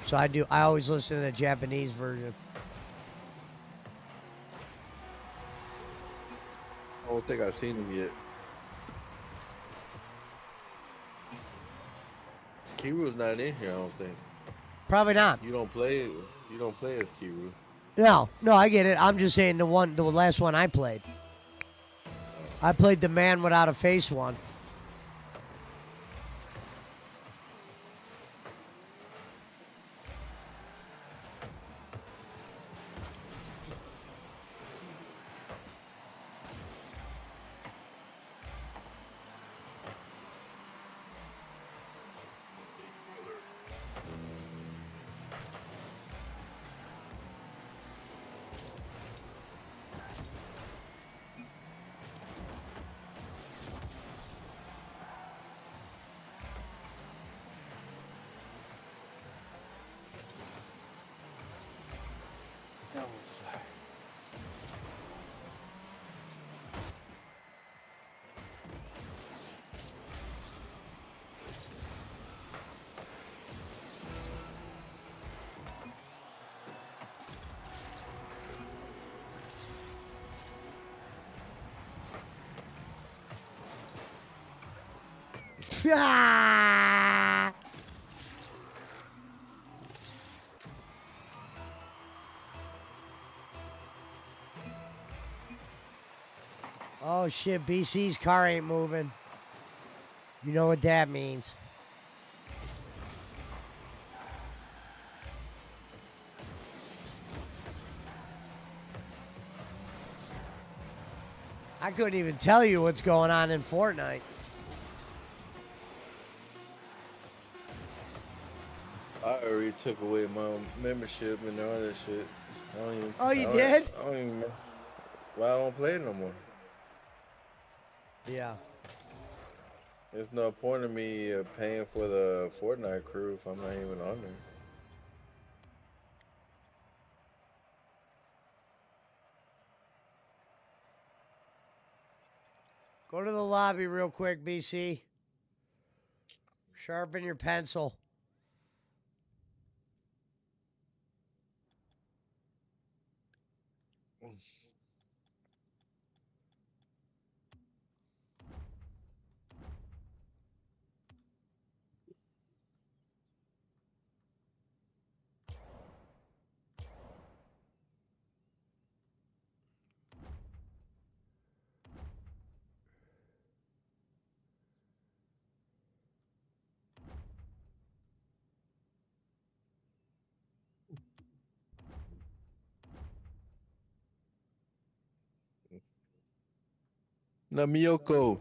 So I always listen to the Japanese version. I don't think I've seen him yet. Kiru's not in here, I don't think. Probably not. You don't play it. You don't play as Kiru. No, I get it. I'm just saying the last one I played. I played the man without a face one. Oh shit, BC's car ain't moving. You know what that means. I couldn't even tell you what's going on in Fortnite. I already took away my membership and all that shit. Oh, you did? I don't even know why I don't play it no more. Yeah. There's no point in me paying for the Fortnite crew if I'm not even on there. Go to the lobby real quick, BC. Sharpen your pencil. Namiyoko.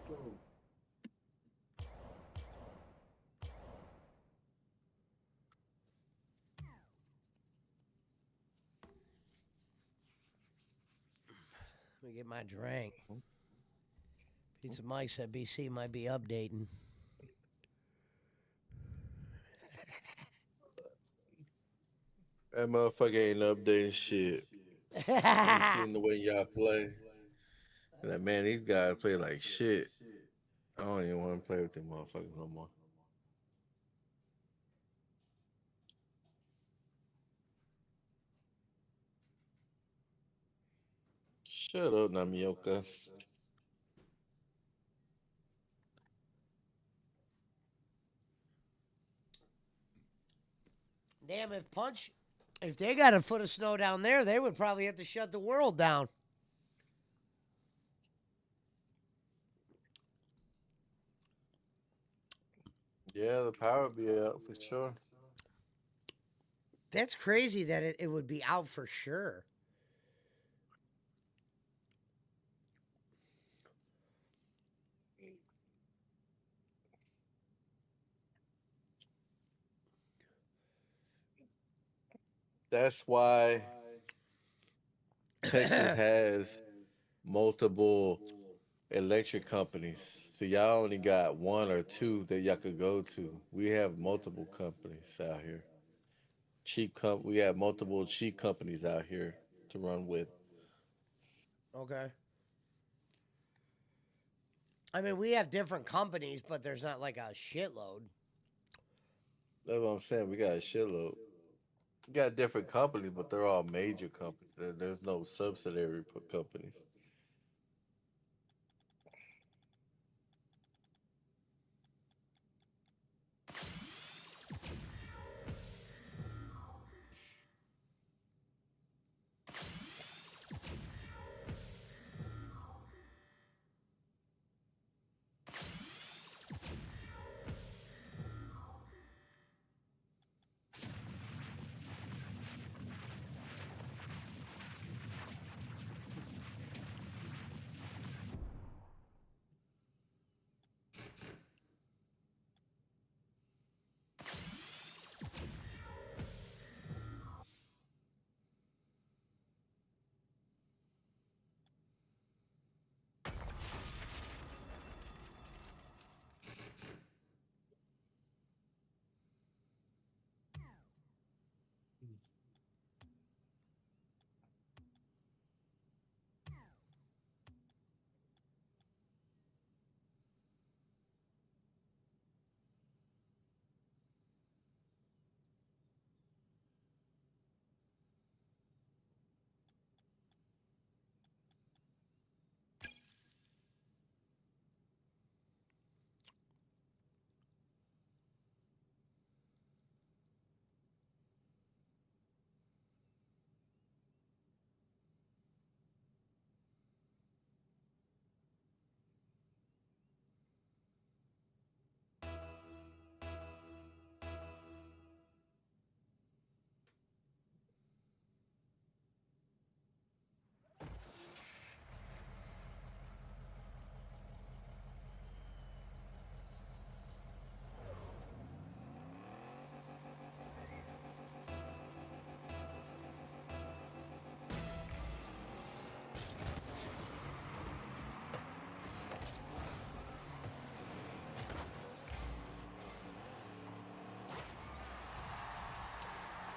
Let me get my drink. Pizza Mike said BC might be updating. That motherfucker ain't updating shit. I seen the way y'all play. And like, man, these guys play like shit. I don't even want to play with them motherfuckers no more. Shut up, Namioka. Damn, if they got a foot of snow down there, they would probably have to shut the world down. Yeah, the power be out for sure. That's crazy that it would be out for sure. That's why Texas has multiple electric companies. So y'all only got one or two that y'all could go to. We have multiple companies out here. We have multiple cheap companies out here to run with. Okay. I mean, we have different companies, but there's not like a shitload. That's what I'm saying. We got a shitload. We got different companies, but they're all major companies. There's no subsidiary companies.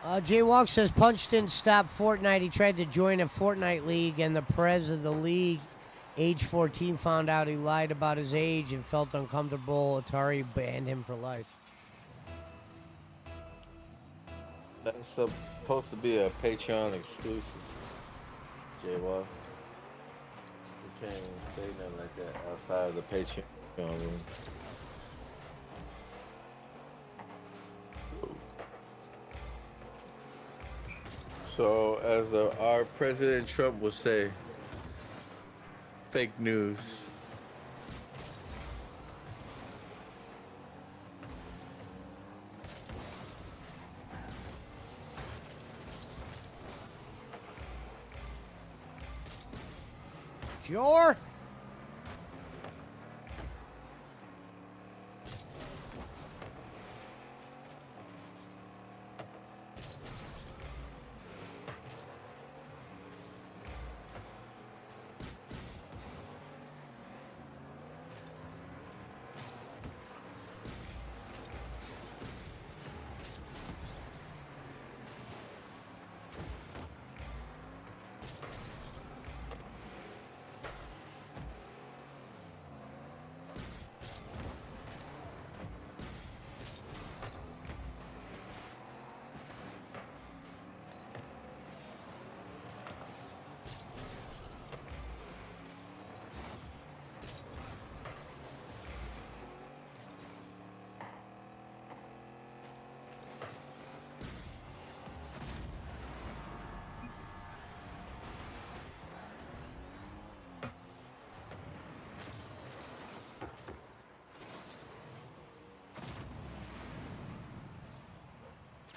Jaywalk says Punch didn't stop Fortnite. He tried to join a Fortnite league, and the prez of the league, age 14, found out he lied about his age and felt uncomfortable. Atari banned him for life. That's supposed to be a Patreon exclusive, J-Wall. You can't even say nothing like that outside of the Patreon room. So, as our President Trump would say, fake news. Sure.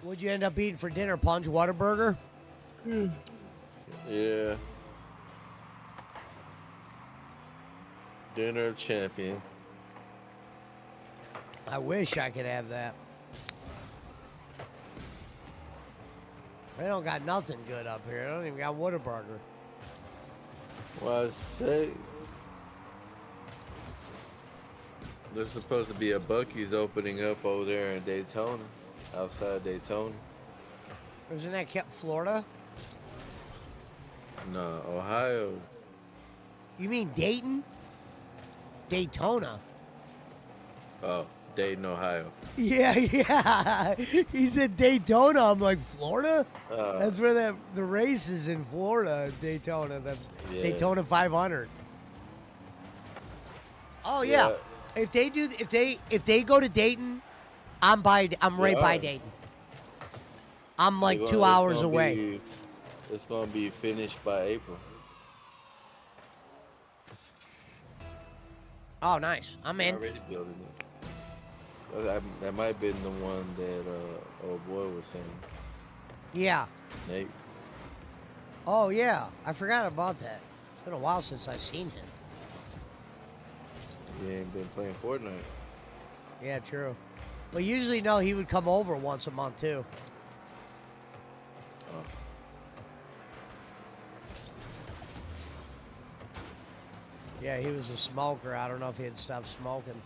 What'd you end up eating for dinner? Punch Whataburger? Yeah. Dinner of champions. I wish I could have that. They don't got nothing good up here. They don't even got Whataburger. Well, I say there's supposed to be a Buc-ee's opening up over there in Daytona, outside Daytona. Isn't that kept Florida? No, Ohio. You mean Dayton? Daytona. Oh, Dayton, Ohio. Yeah, yeah. He said Daytona. I'm like, Florida? That's where the race is in Florida, Daytona, the Daytona 500. Oh yeah. If they go to Dayton, I'm right by Dayton. I'm like 2 hours away. It's gonna be finished by April. Oh, nice. I'm in. Already building it. That might have been the one that old boy was saying. Yeah. Nate. Oh yeah. I forgot about that. It's been a while since I've seen him. He ain't been playing Fortnite. Yeah, true. Well, usually no, he would come over once a month too. Oh. Yeah, he was a smoker. I don't know if he had stopped smoking.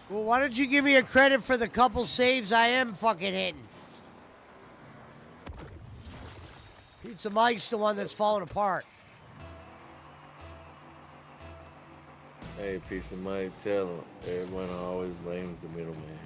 Well, why don't you give me a credit for the couple saves I am fucking hitting? Pizza Mike's the one that's falling apart. Hey, piece of Mike, tell him everyone always blames the middleman.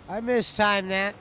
I mistimed that.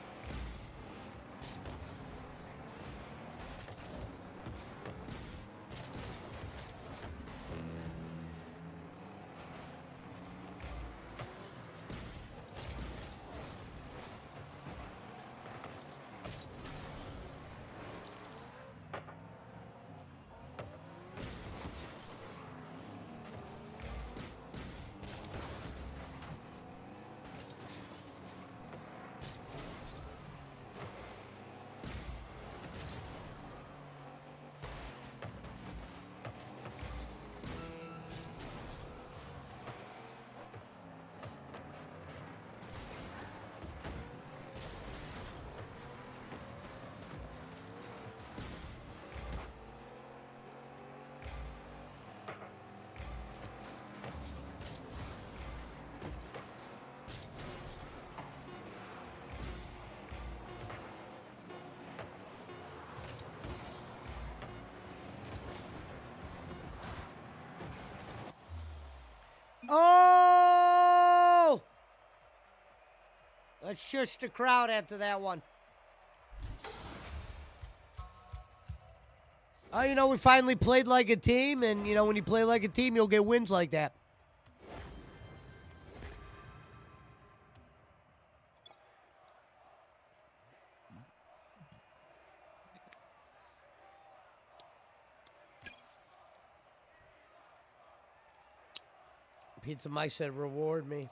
Oh! Let's shush the crowd after that one. Oh, you know, we finally played like a team, and, you know, when you play like a team, you'll get wins like that. Pizza Mike said, reward me.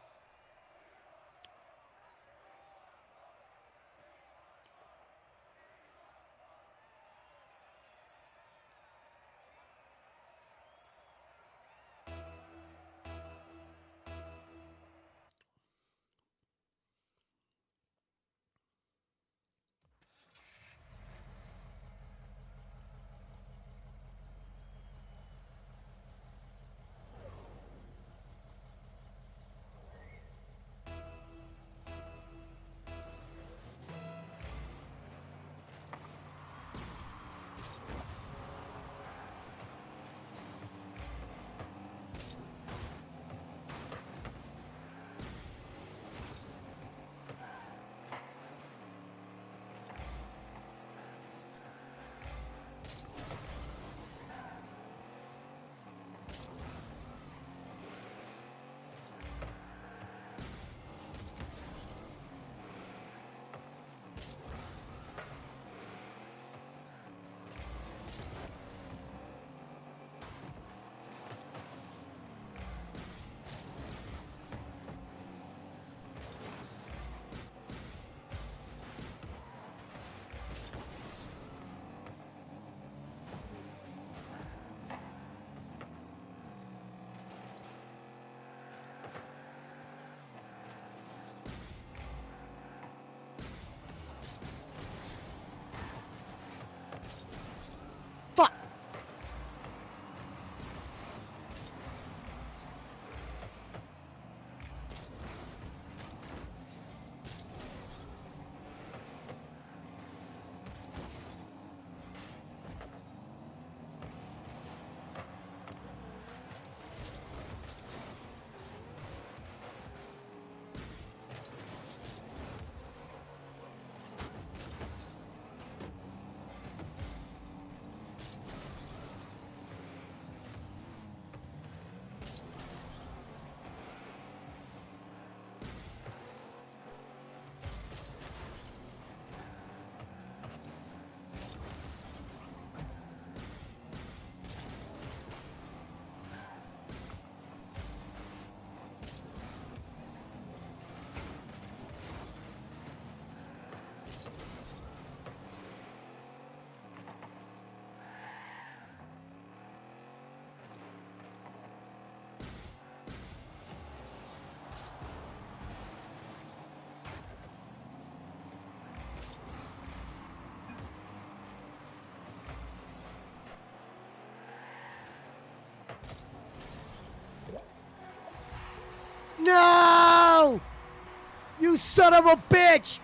son of a bitch!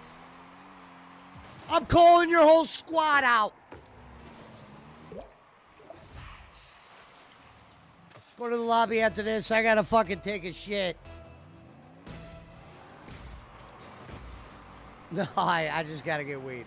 I'm calling your whole squad out. Go to the lobby after this. I gotta fucking take a shit. No, I just gotta get weed.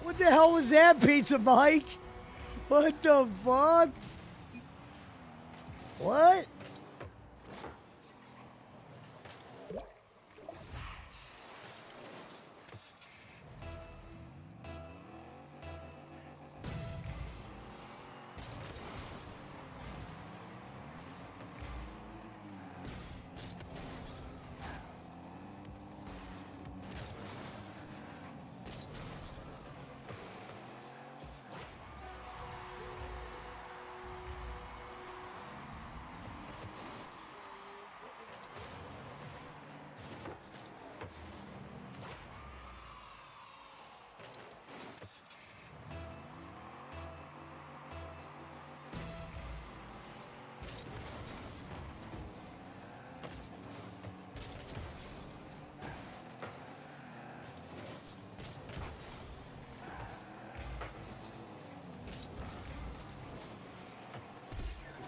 What the hell was that, Pizza Mike? What the fuck? What?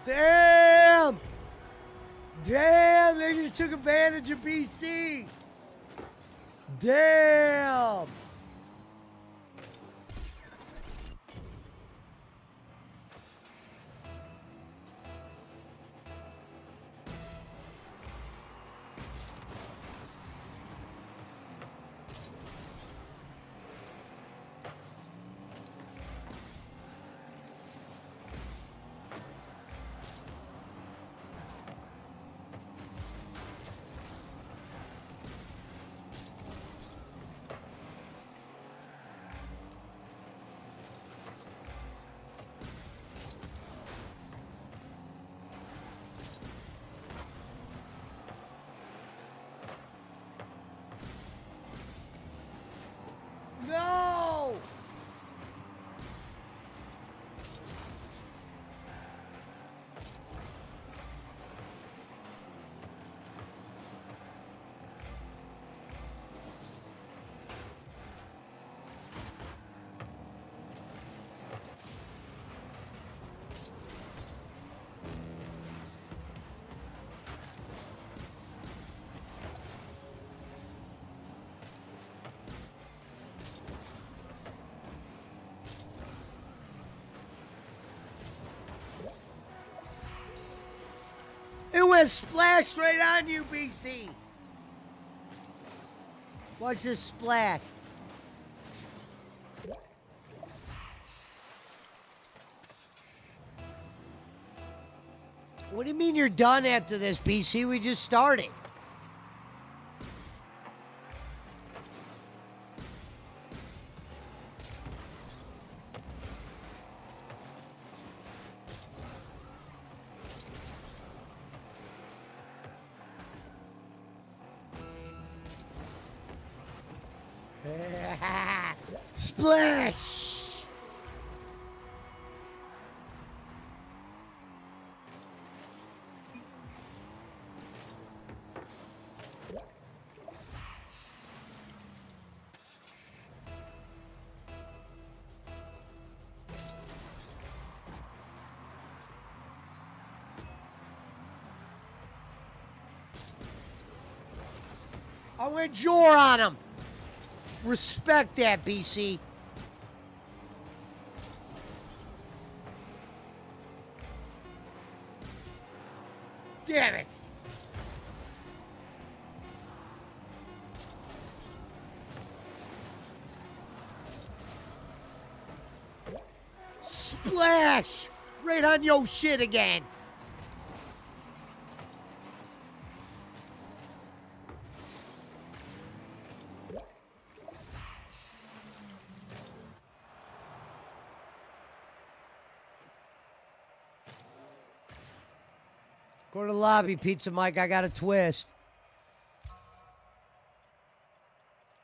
Damn! Damn, they just took advantage of BC. Damn! No! It went splash right on you, BC. What's this splash? What do you mean you're done after this, BC? We just started. Splash! I went jaw on him. Respect that, BC. Damn it. Splash! Right on your shit again. Go to the lobby, Pizza Mike. I got a twist.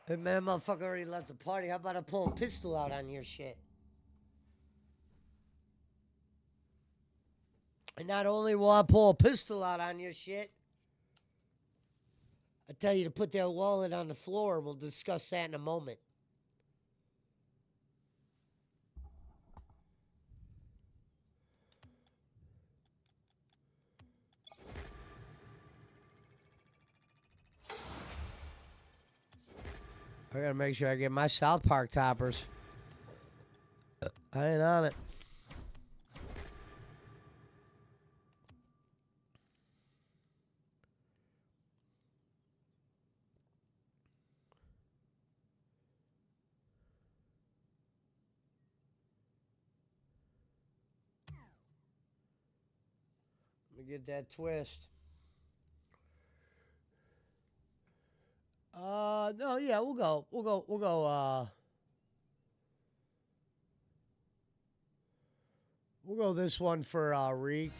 Hey, man, motherfucker already left the party. How about I pull a pistol out on your shit? And not only will I pull a pistol out on your shit, I tell you to put that wallet on the floor. We'll discuss that in a moment. I gotta make sure I get my South Park toppers. I ain't on it. Let me get that twist. No, yeah, we'll go, we'll go this one for, Reek.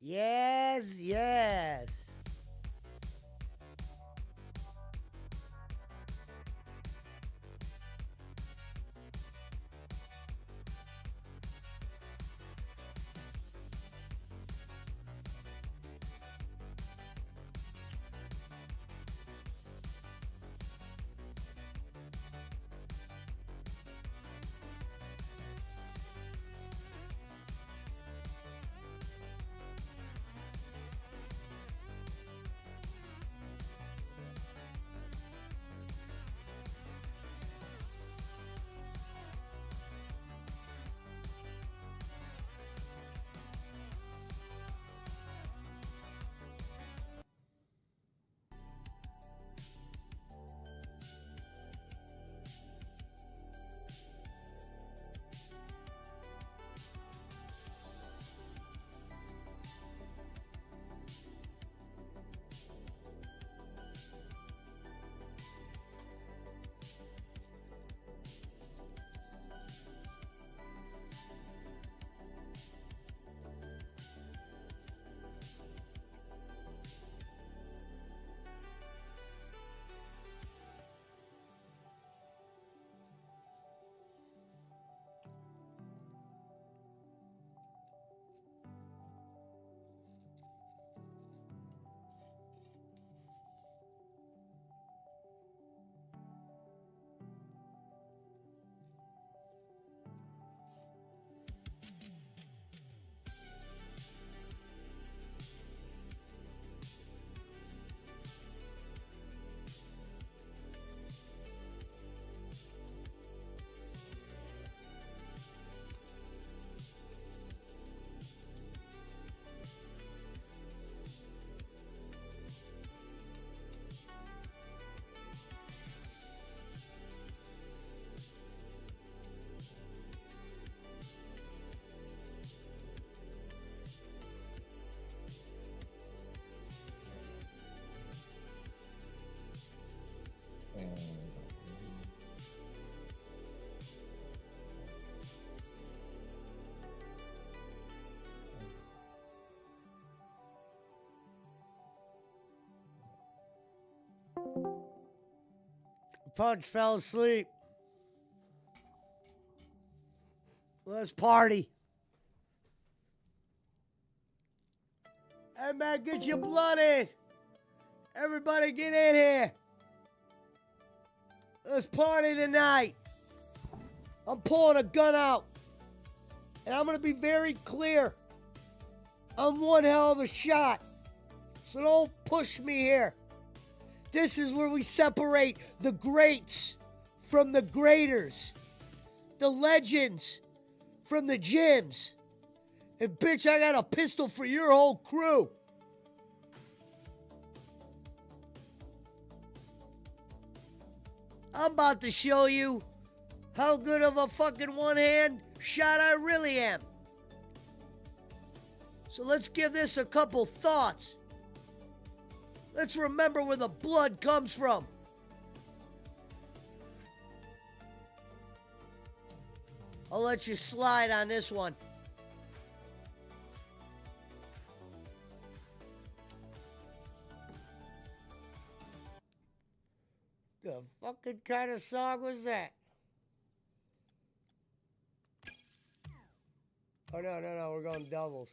Yes, yes. Punch fell asleep. Let's party. Hey, man, get your blood in. Everybody get in here. Let's party tonight. I'm pulling a gun out. And I'm going to be very clear. I'm one hell of a shot. So don't push me here. This is where we separate the greats from the greaters. The legends from the gyms. And bitch, I got a pistol for your whole crew. I'm about to show you how good of a fucking one-hand shot I really am. So let's give this a couple thoughts. Let's remember where the blood comes from. I'll let you slide on this one. The fucking kind of song was that? Oh, no, we're going doubles.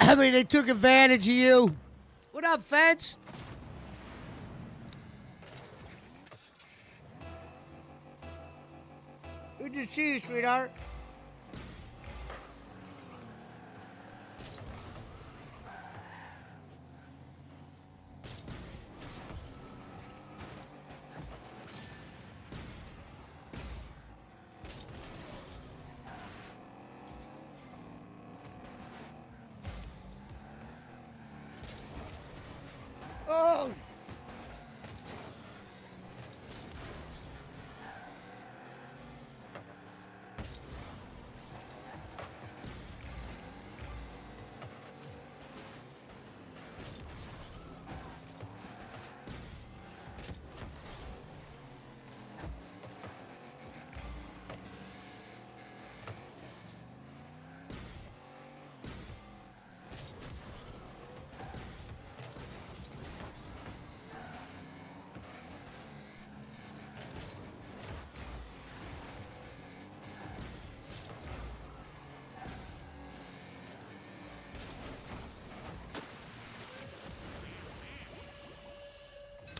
I mean, they took advantage of you. What up, Fence? Good to see you, sweetheart. Oh!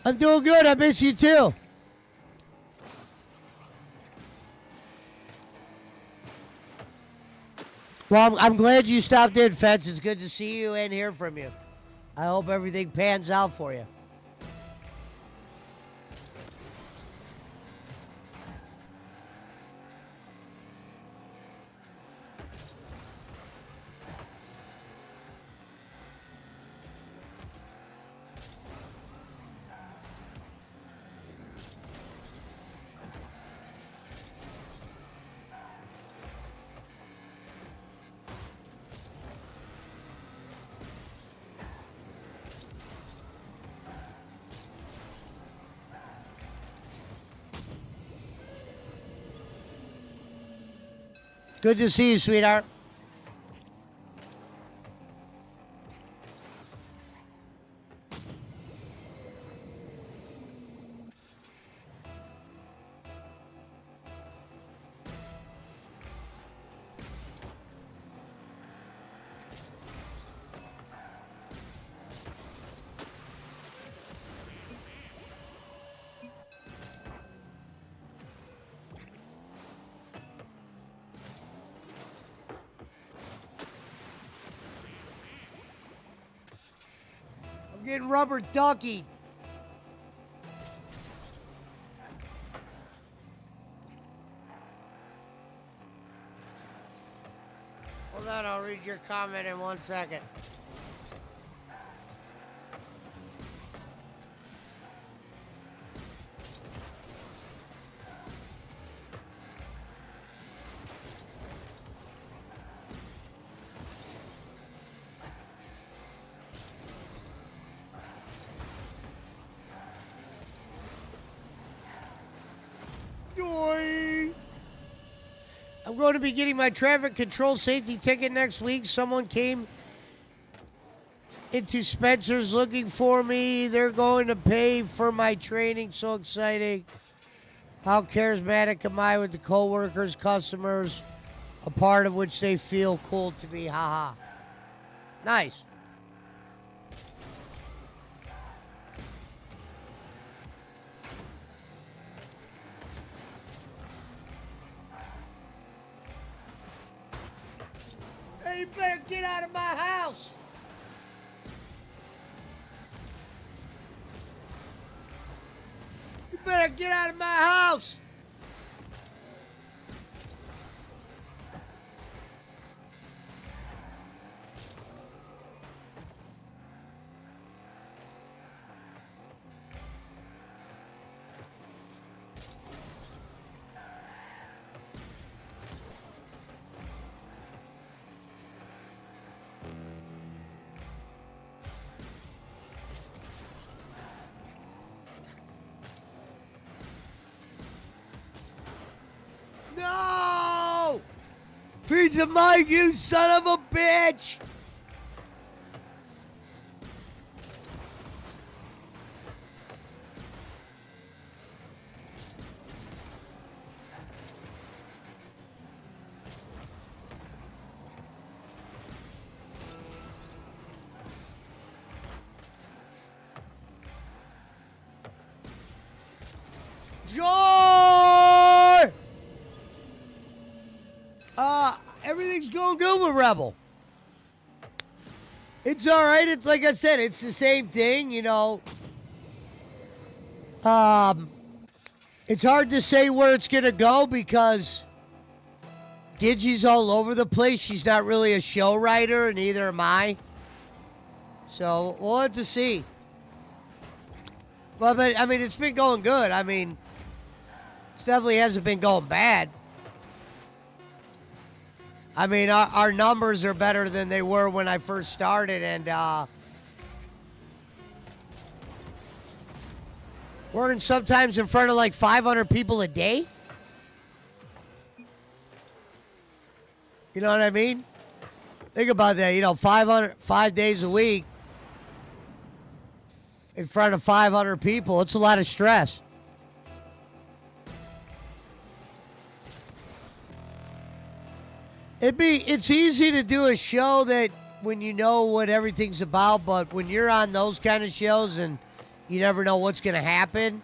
I'm doing good. I miss you too. Well, I'm glad you stopped in, Feds. It's good to see you and hear from you. I hope everything pans out for you. Good to see you, sweetheart. I'm getting rubber duckied. Hold on, I'll read your comment in 1 second. I'm going to be getting my traffic control safety ticket next week. Someone came into Spencer's looking for me. They're going to pay for my training. So exciting. How charismatic am I with the coworkers, customers, a part of which they feel cool to be. Haha. Nice. Hey, you better get out of my house. You better get out of my house. No! Pizza Mike, you son of a bitch! Joy! Everything's going good with Rebel. It's all right. It's like I said, it's the same thing, you know. It's hard to say where it's gonna go because Gigi's all over the place. She's not really a show writer, and neither am I. So we'll have to see. Well, but I mean, it's been going good. I mean, it definitely hasn't been going bad. I mean, our numbers are better than they were when I first started, and we're sometimes in front of like 500 people a day. You know what I mean? Think about that. You know, 5 days a week in front of 500 people. It's a lot of stress. It's easy to do a show that when you know what everything's about, but when you're on those kind of shows and you never know what's going to happen.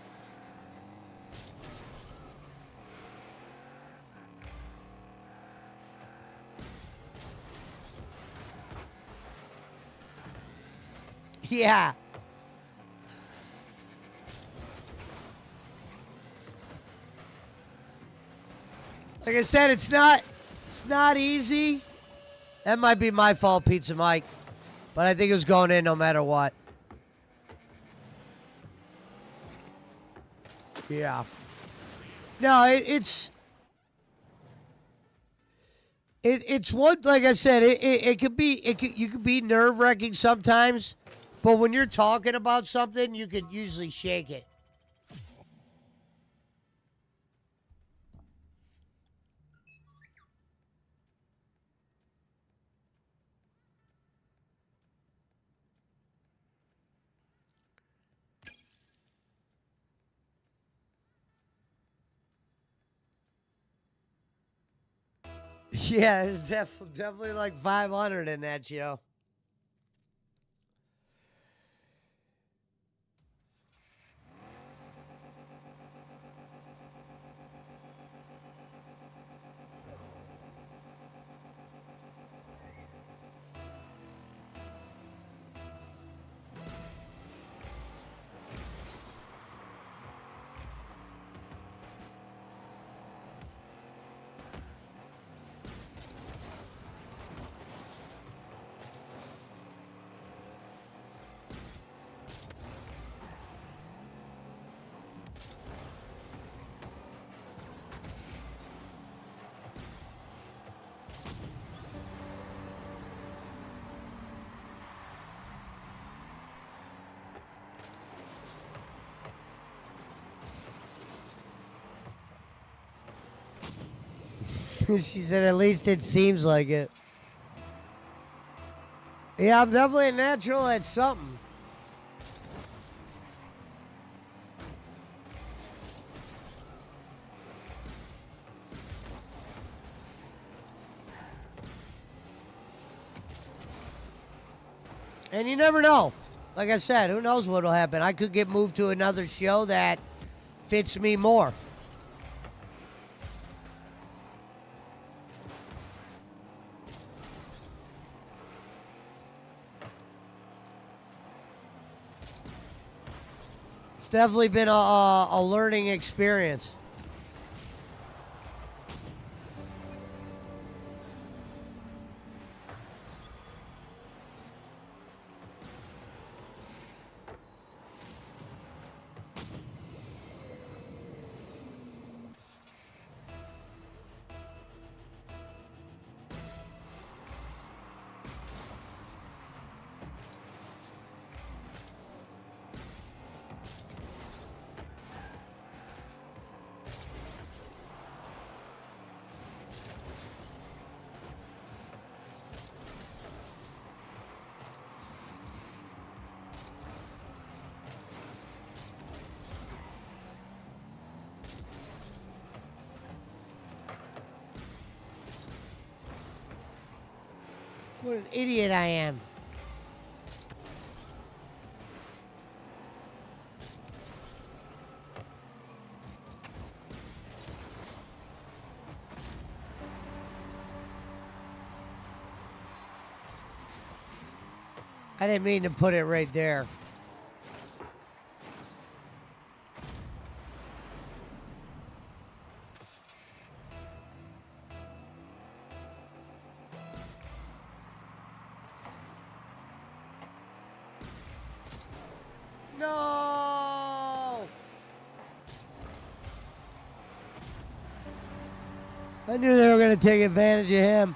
Yeah. Like I said, it's not easy. That might be my fault, Pizza Mike. But I think it was going in no matter what. Yeah. No, it's one, like I said, you could be nerve-wracking sometimes, but when you're talking about something, you could usually shake it. Yeah, there's definitely like 500 in that show. She said, at least it seems like it. Yeah, I'm definitely a natural at something. And you never know. Like I said, who knows what'll happen. I could get moved to another show that fits me more. It's definitely been a learning experience. What an idiot I am. I didn't mean to put it right there. No! I knew they were going to take advantage of him.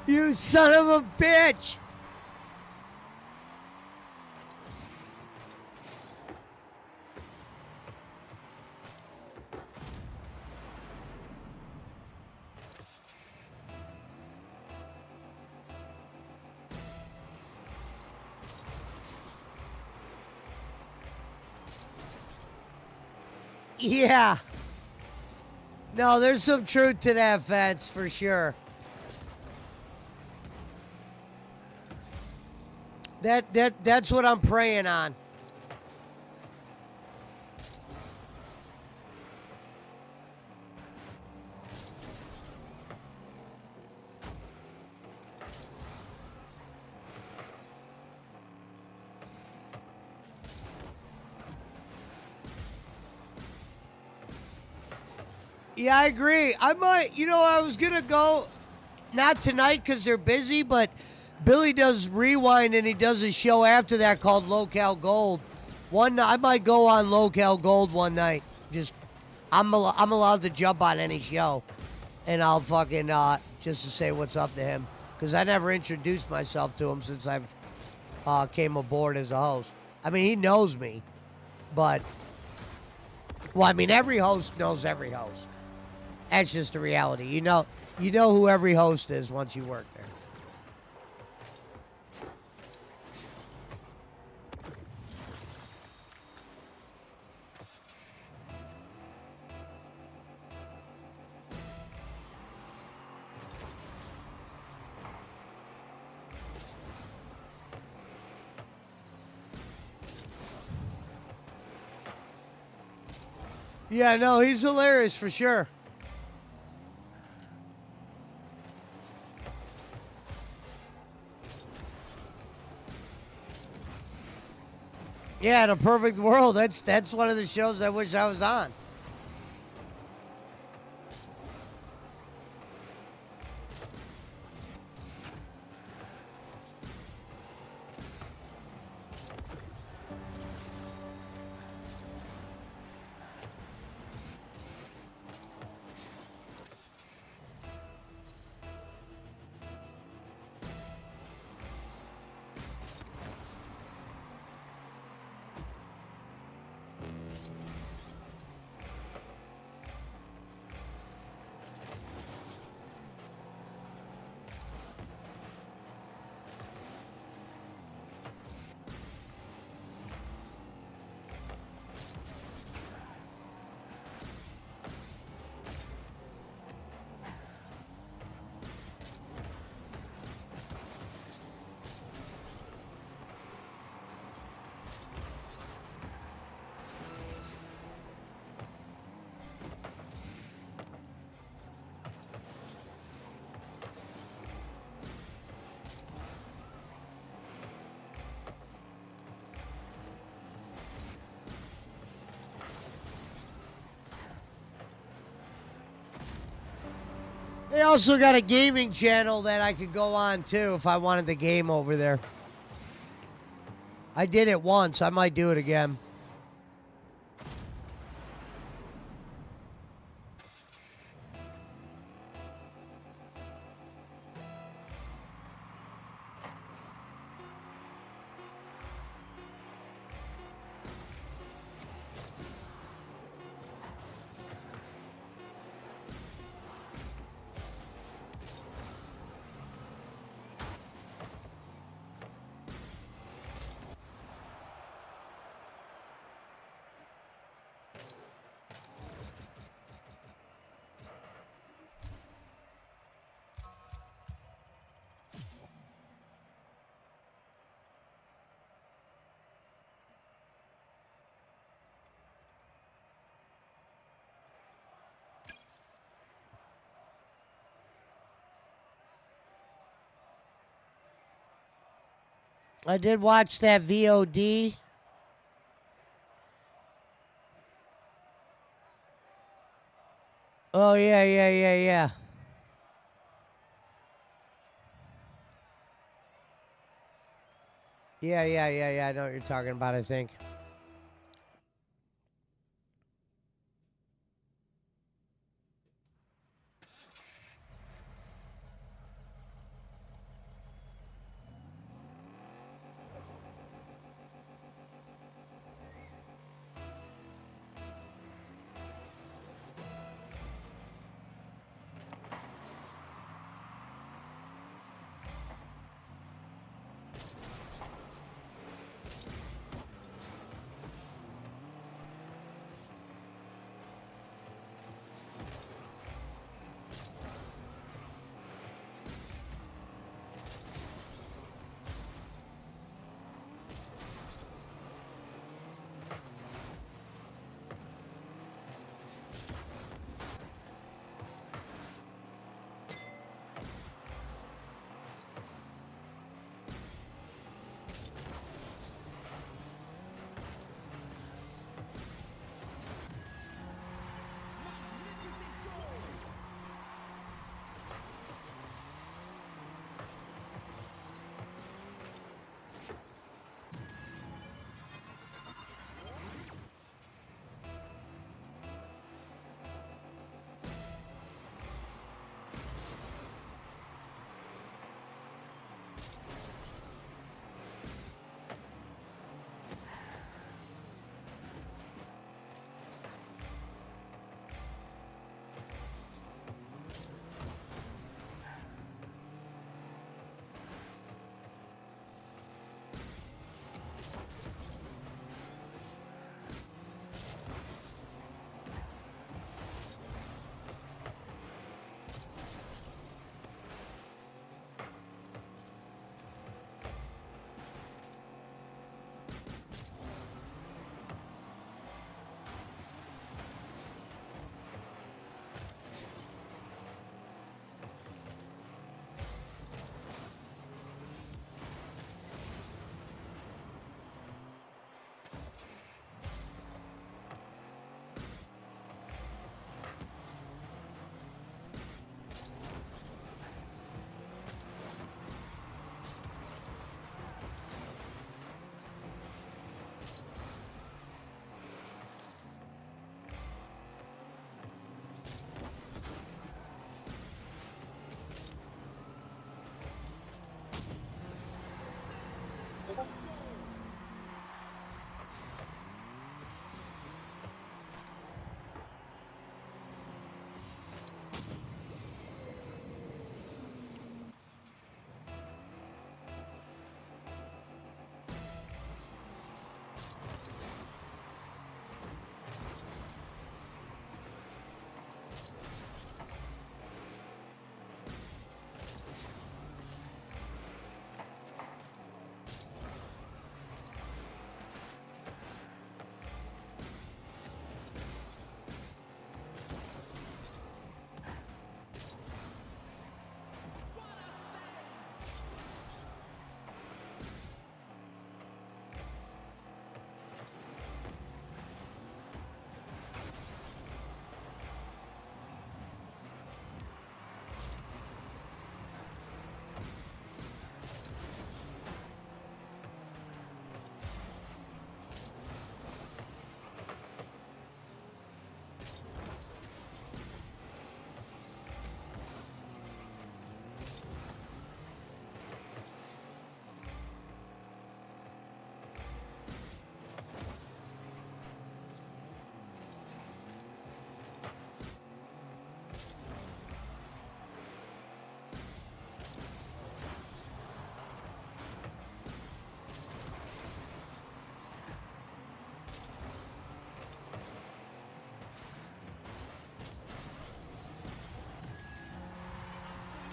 You son of a bitch! Yeah. No, there's some truth to that, Fats, for sure. That's what I'm praying on. Yeah, I agree. I might, I was going to go, not tonight because they're busy, but Billy does Rewind and he does a show after that called Local Gold. I might go on Local Gold one night. Just, I'm allowed to jump on any show. And I'll fucking, just to say what's up to him. Because I never introduced myself to him since I've came aboard as a host. I mean, he knows me. But, well, I mean, every host knows every host. That's just the reality. You know who every host is once you work there. Yeah, no, he's hilarious for sure. Yeah, in a perfect world, that's one of the shows I wish I was on. They also got a gaming channel that I could go on too if I wanted the game over there. I did it once. I might do it again. I did watch that VOD. Oh, yeah. Yeah. I know what you're talking about, I think.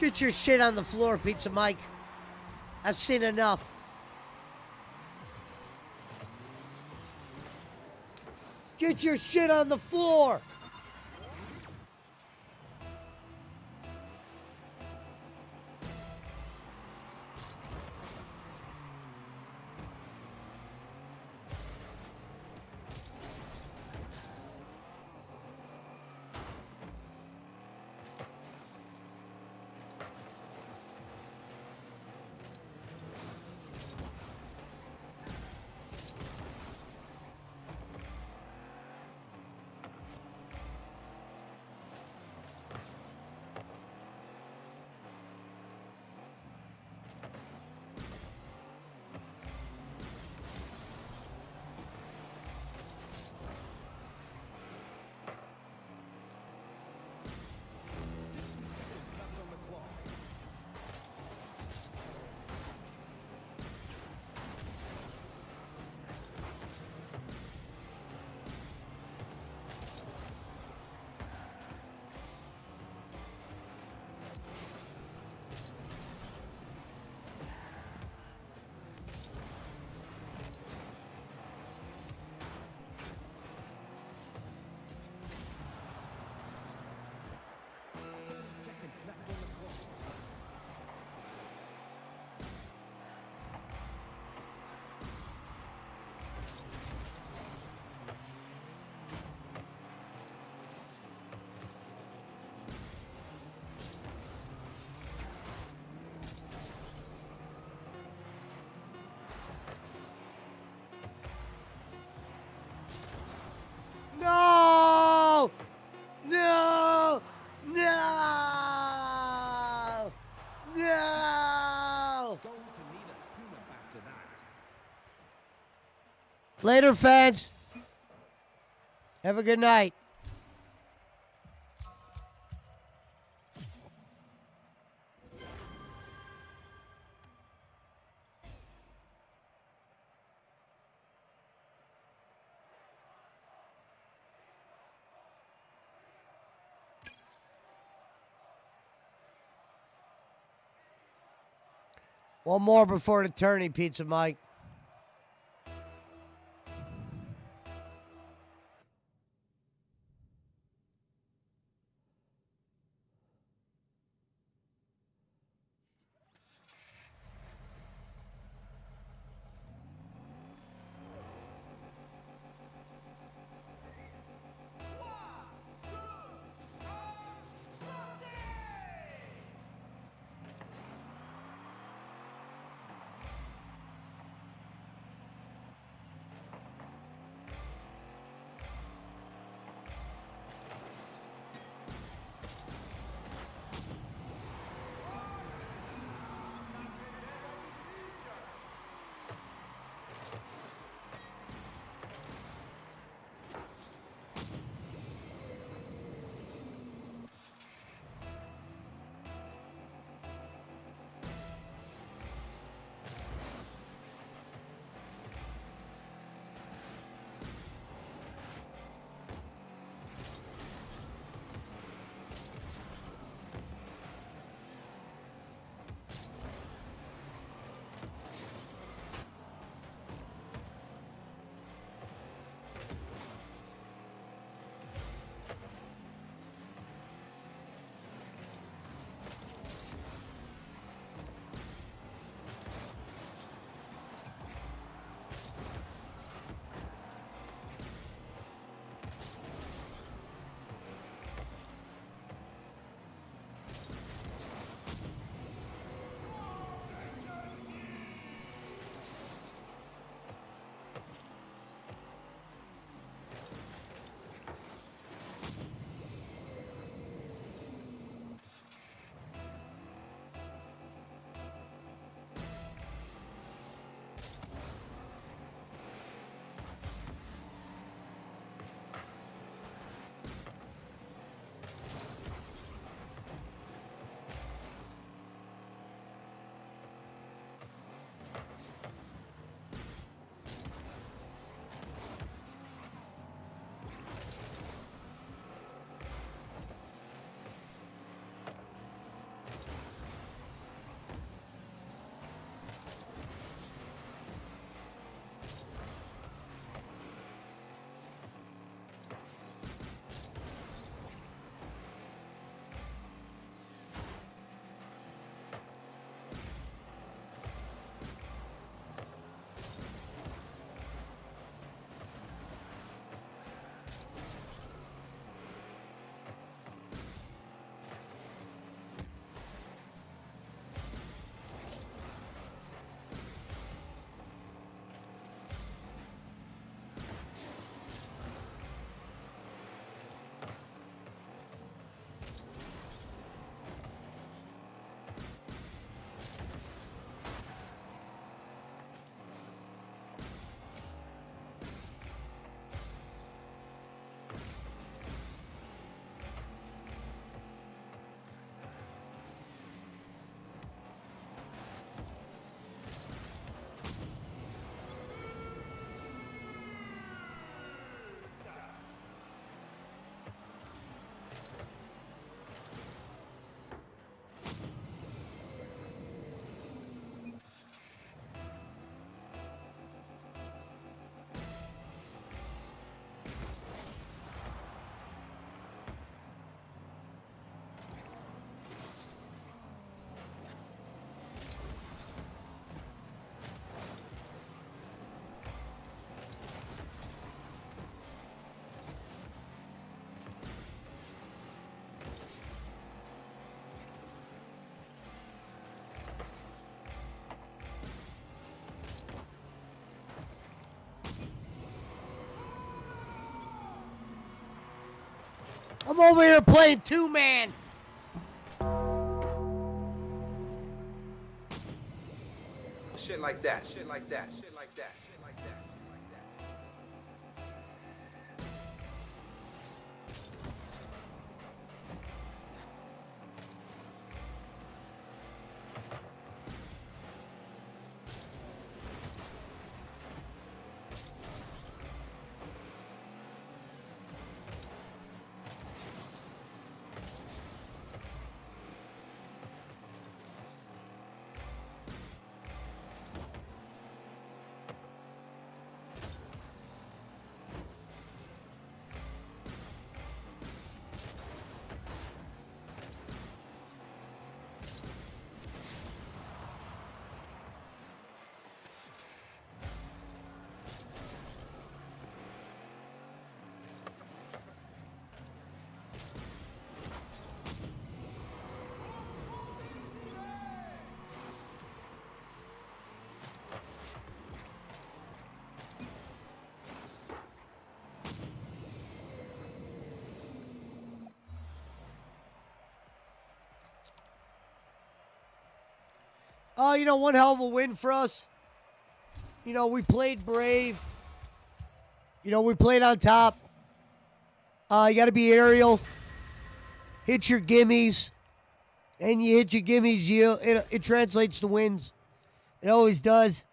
Get your shit on the floor, Pizza Mike. I've seen enough. Get your shit on the floor. No! No! No! No! Later, fans. Have a good night. One more before the tourney, Pizza Mike. I'm over here playing two-man. Shit like that, shit like that, shit like that, shit like that, shit like that. Oh, one hell of a win for us. We played brave. We played on top. You got to be aerial. Hit your gimmies. And you hit your gimmies, it translates to wins. It always does.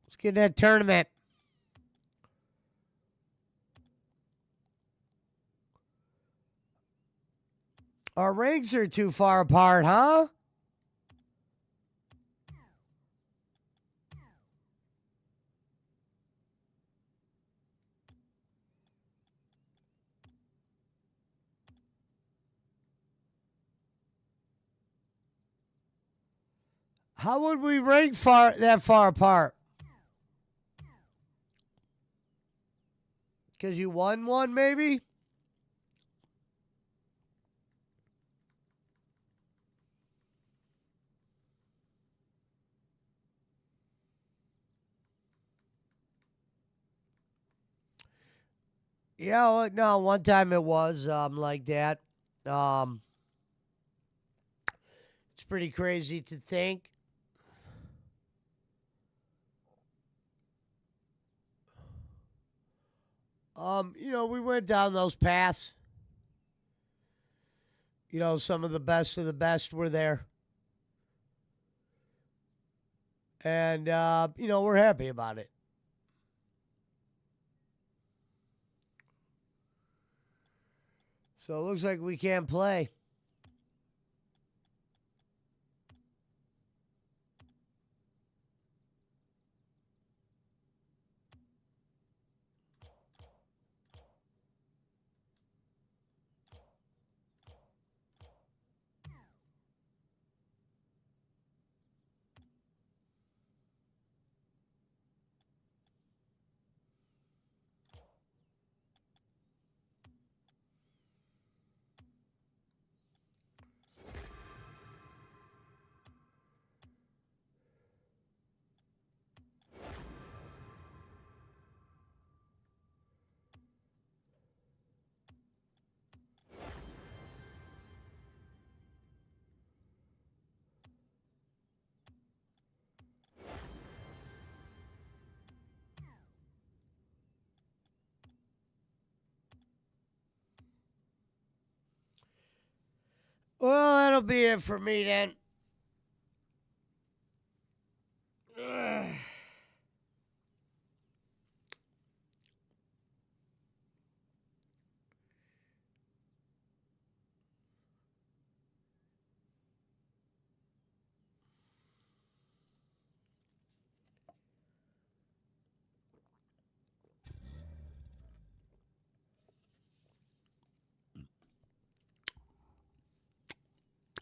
Let's get in that tournament. Our ranks are too far apart, huh? How would we rank that far apart? Because you won one, maybe? Yeah, well, no, one time it was like that. It's pretty crazy to think. We went down those paths. Some of the best were there. And, we're happy about it. So it looks like we can't play. Well, that'll be it for me then.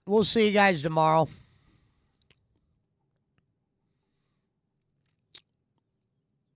We'll see you guys tomorrow.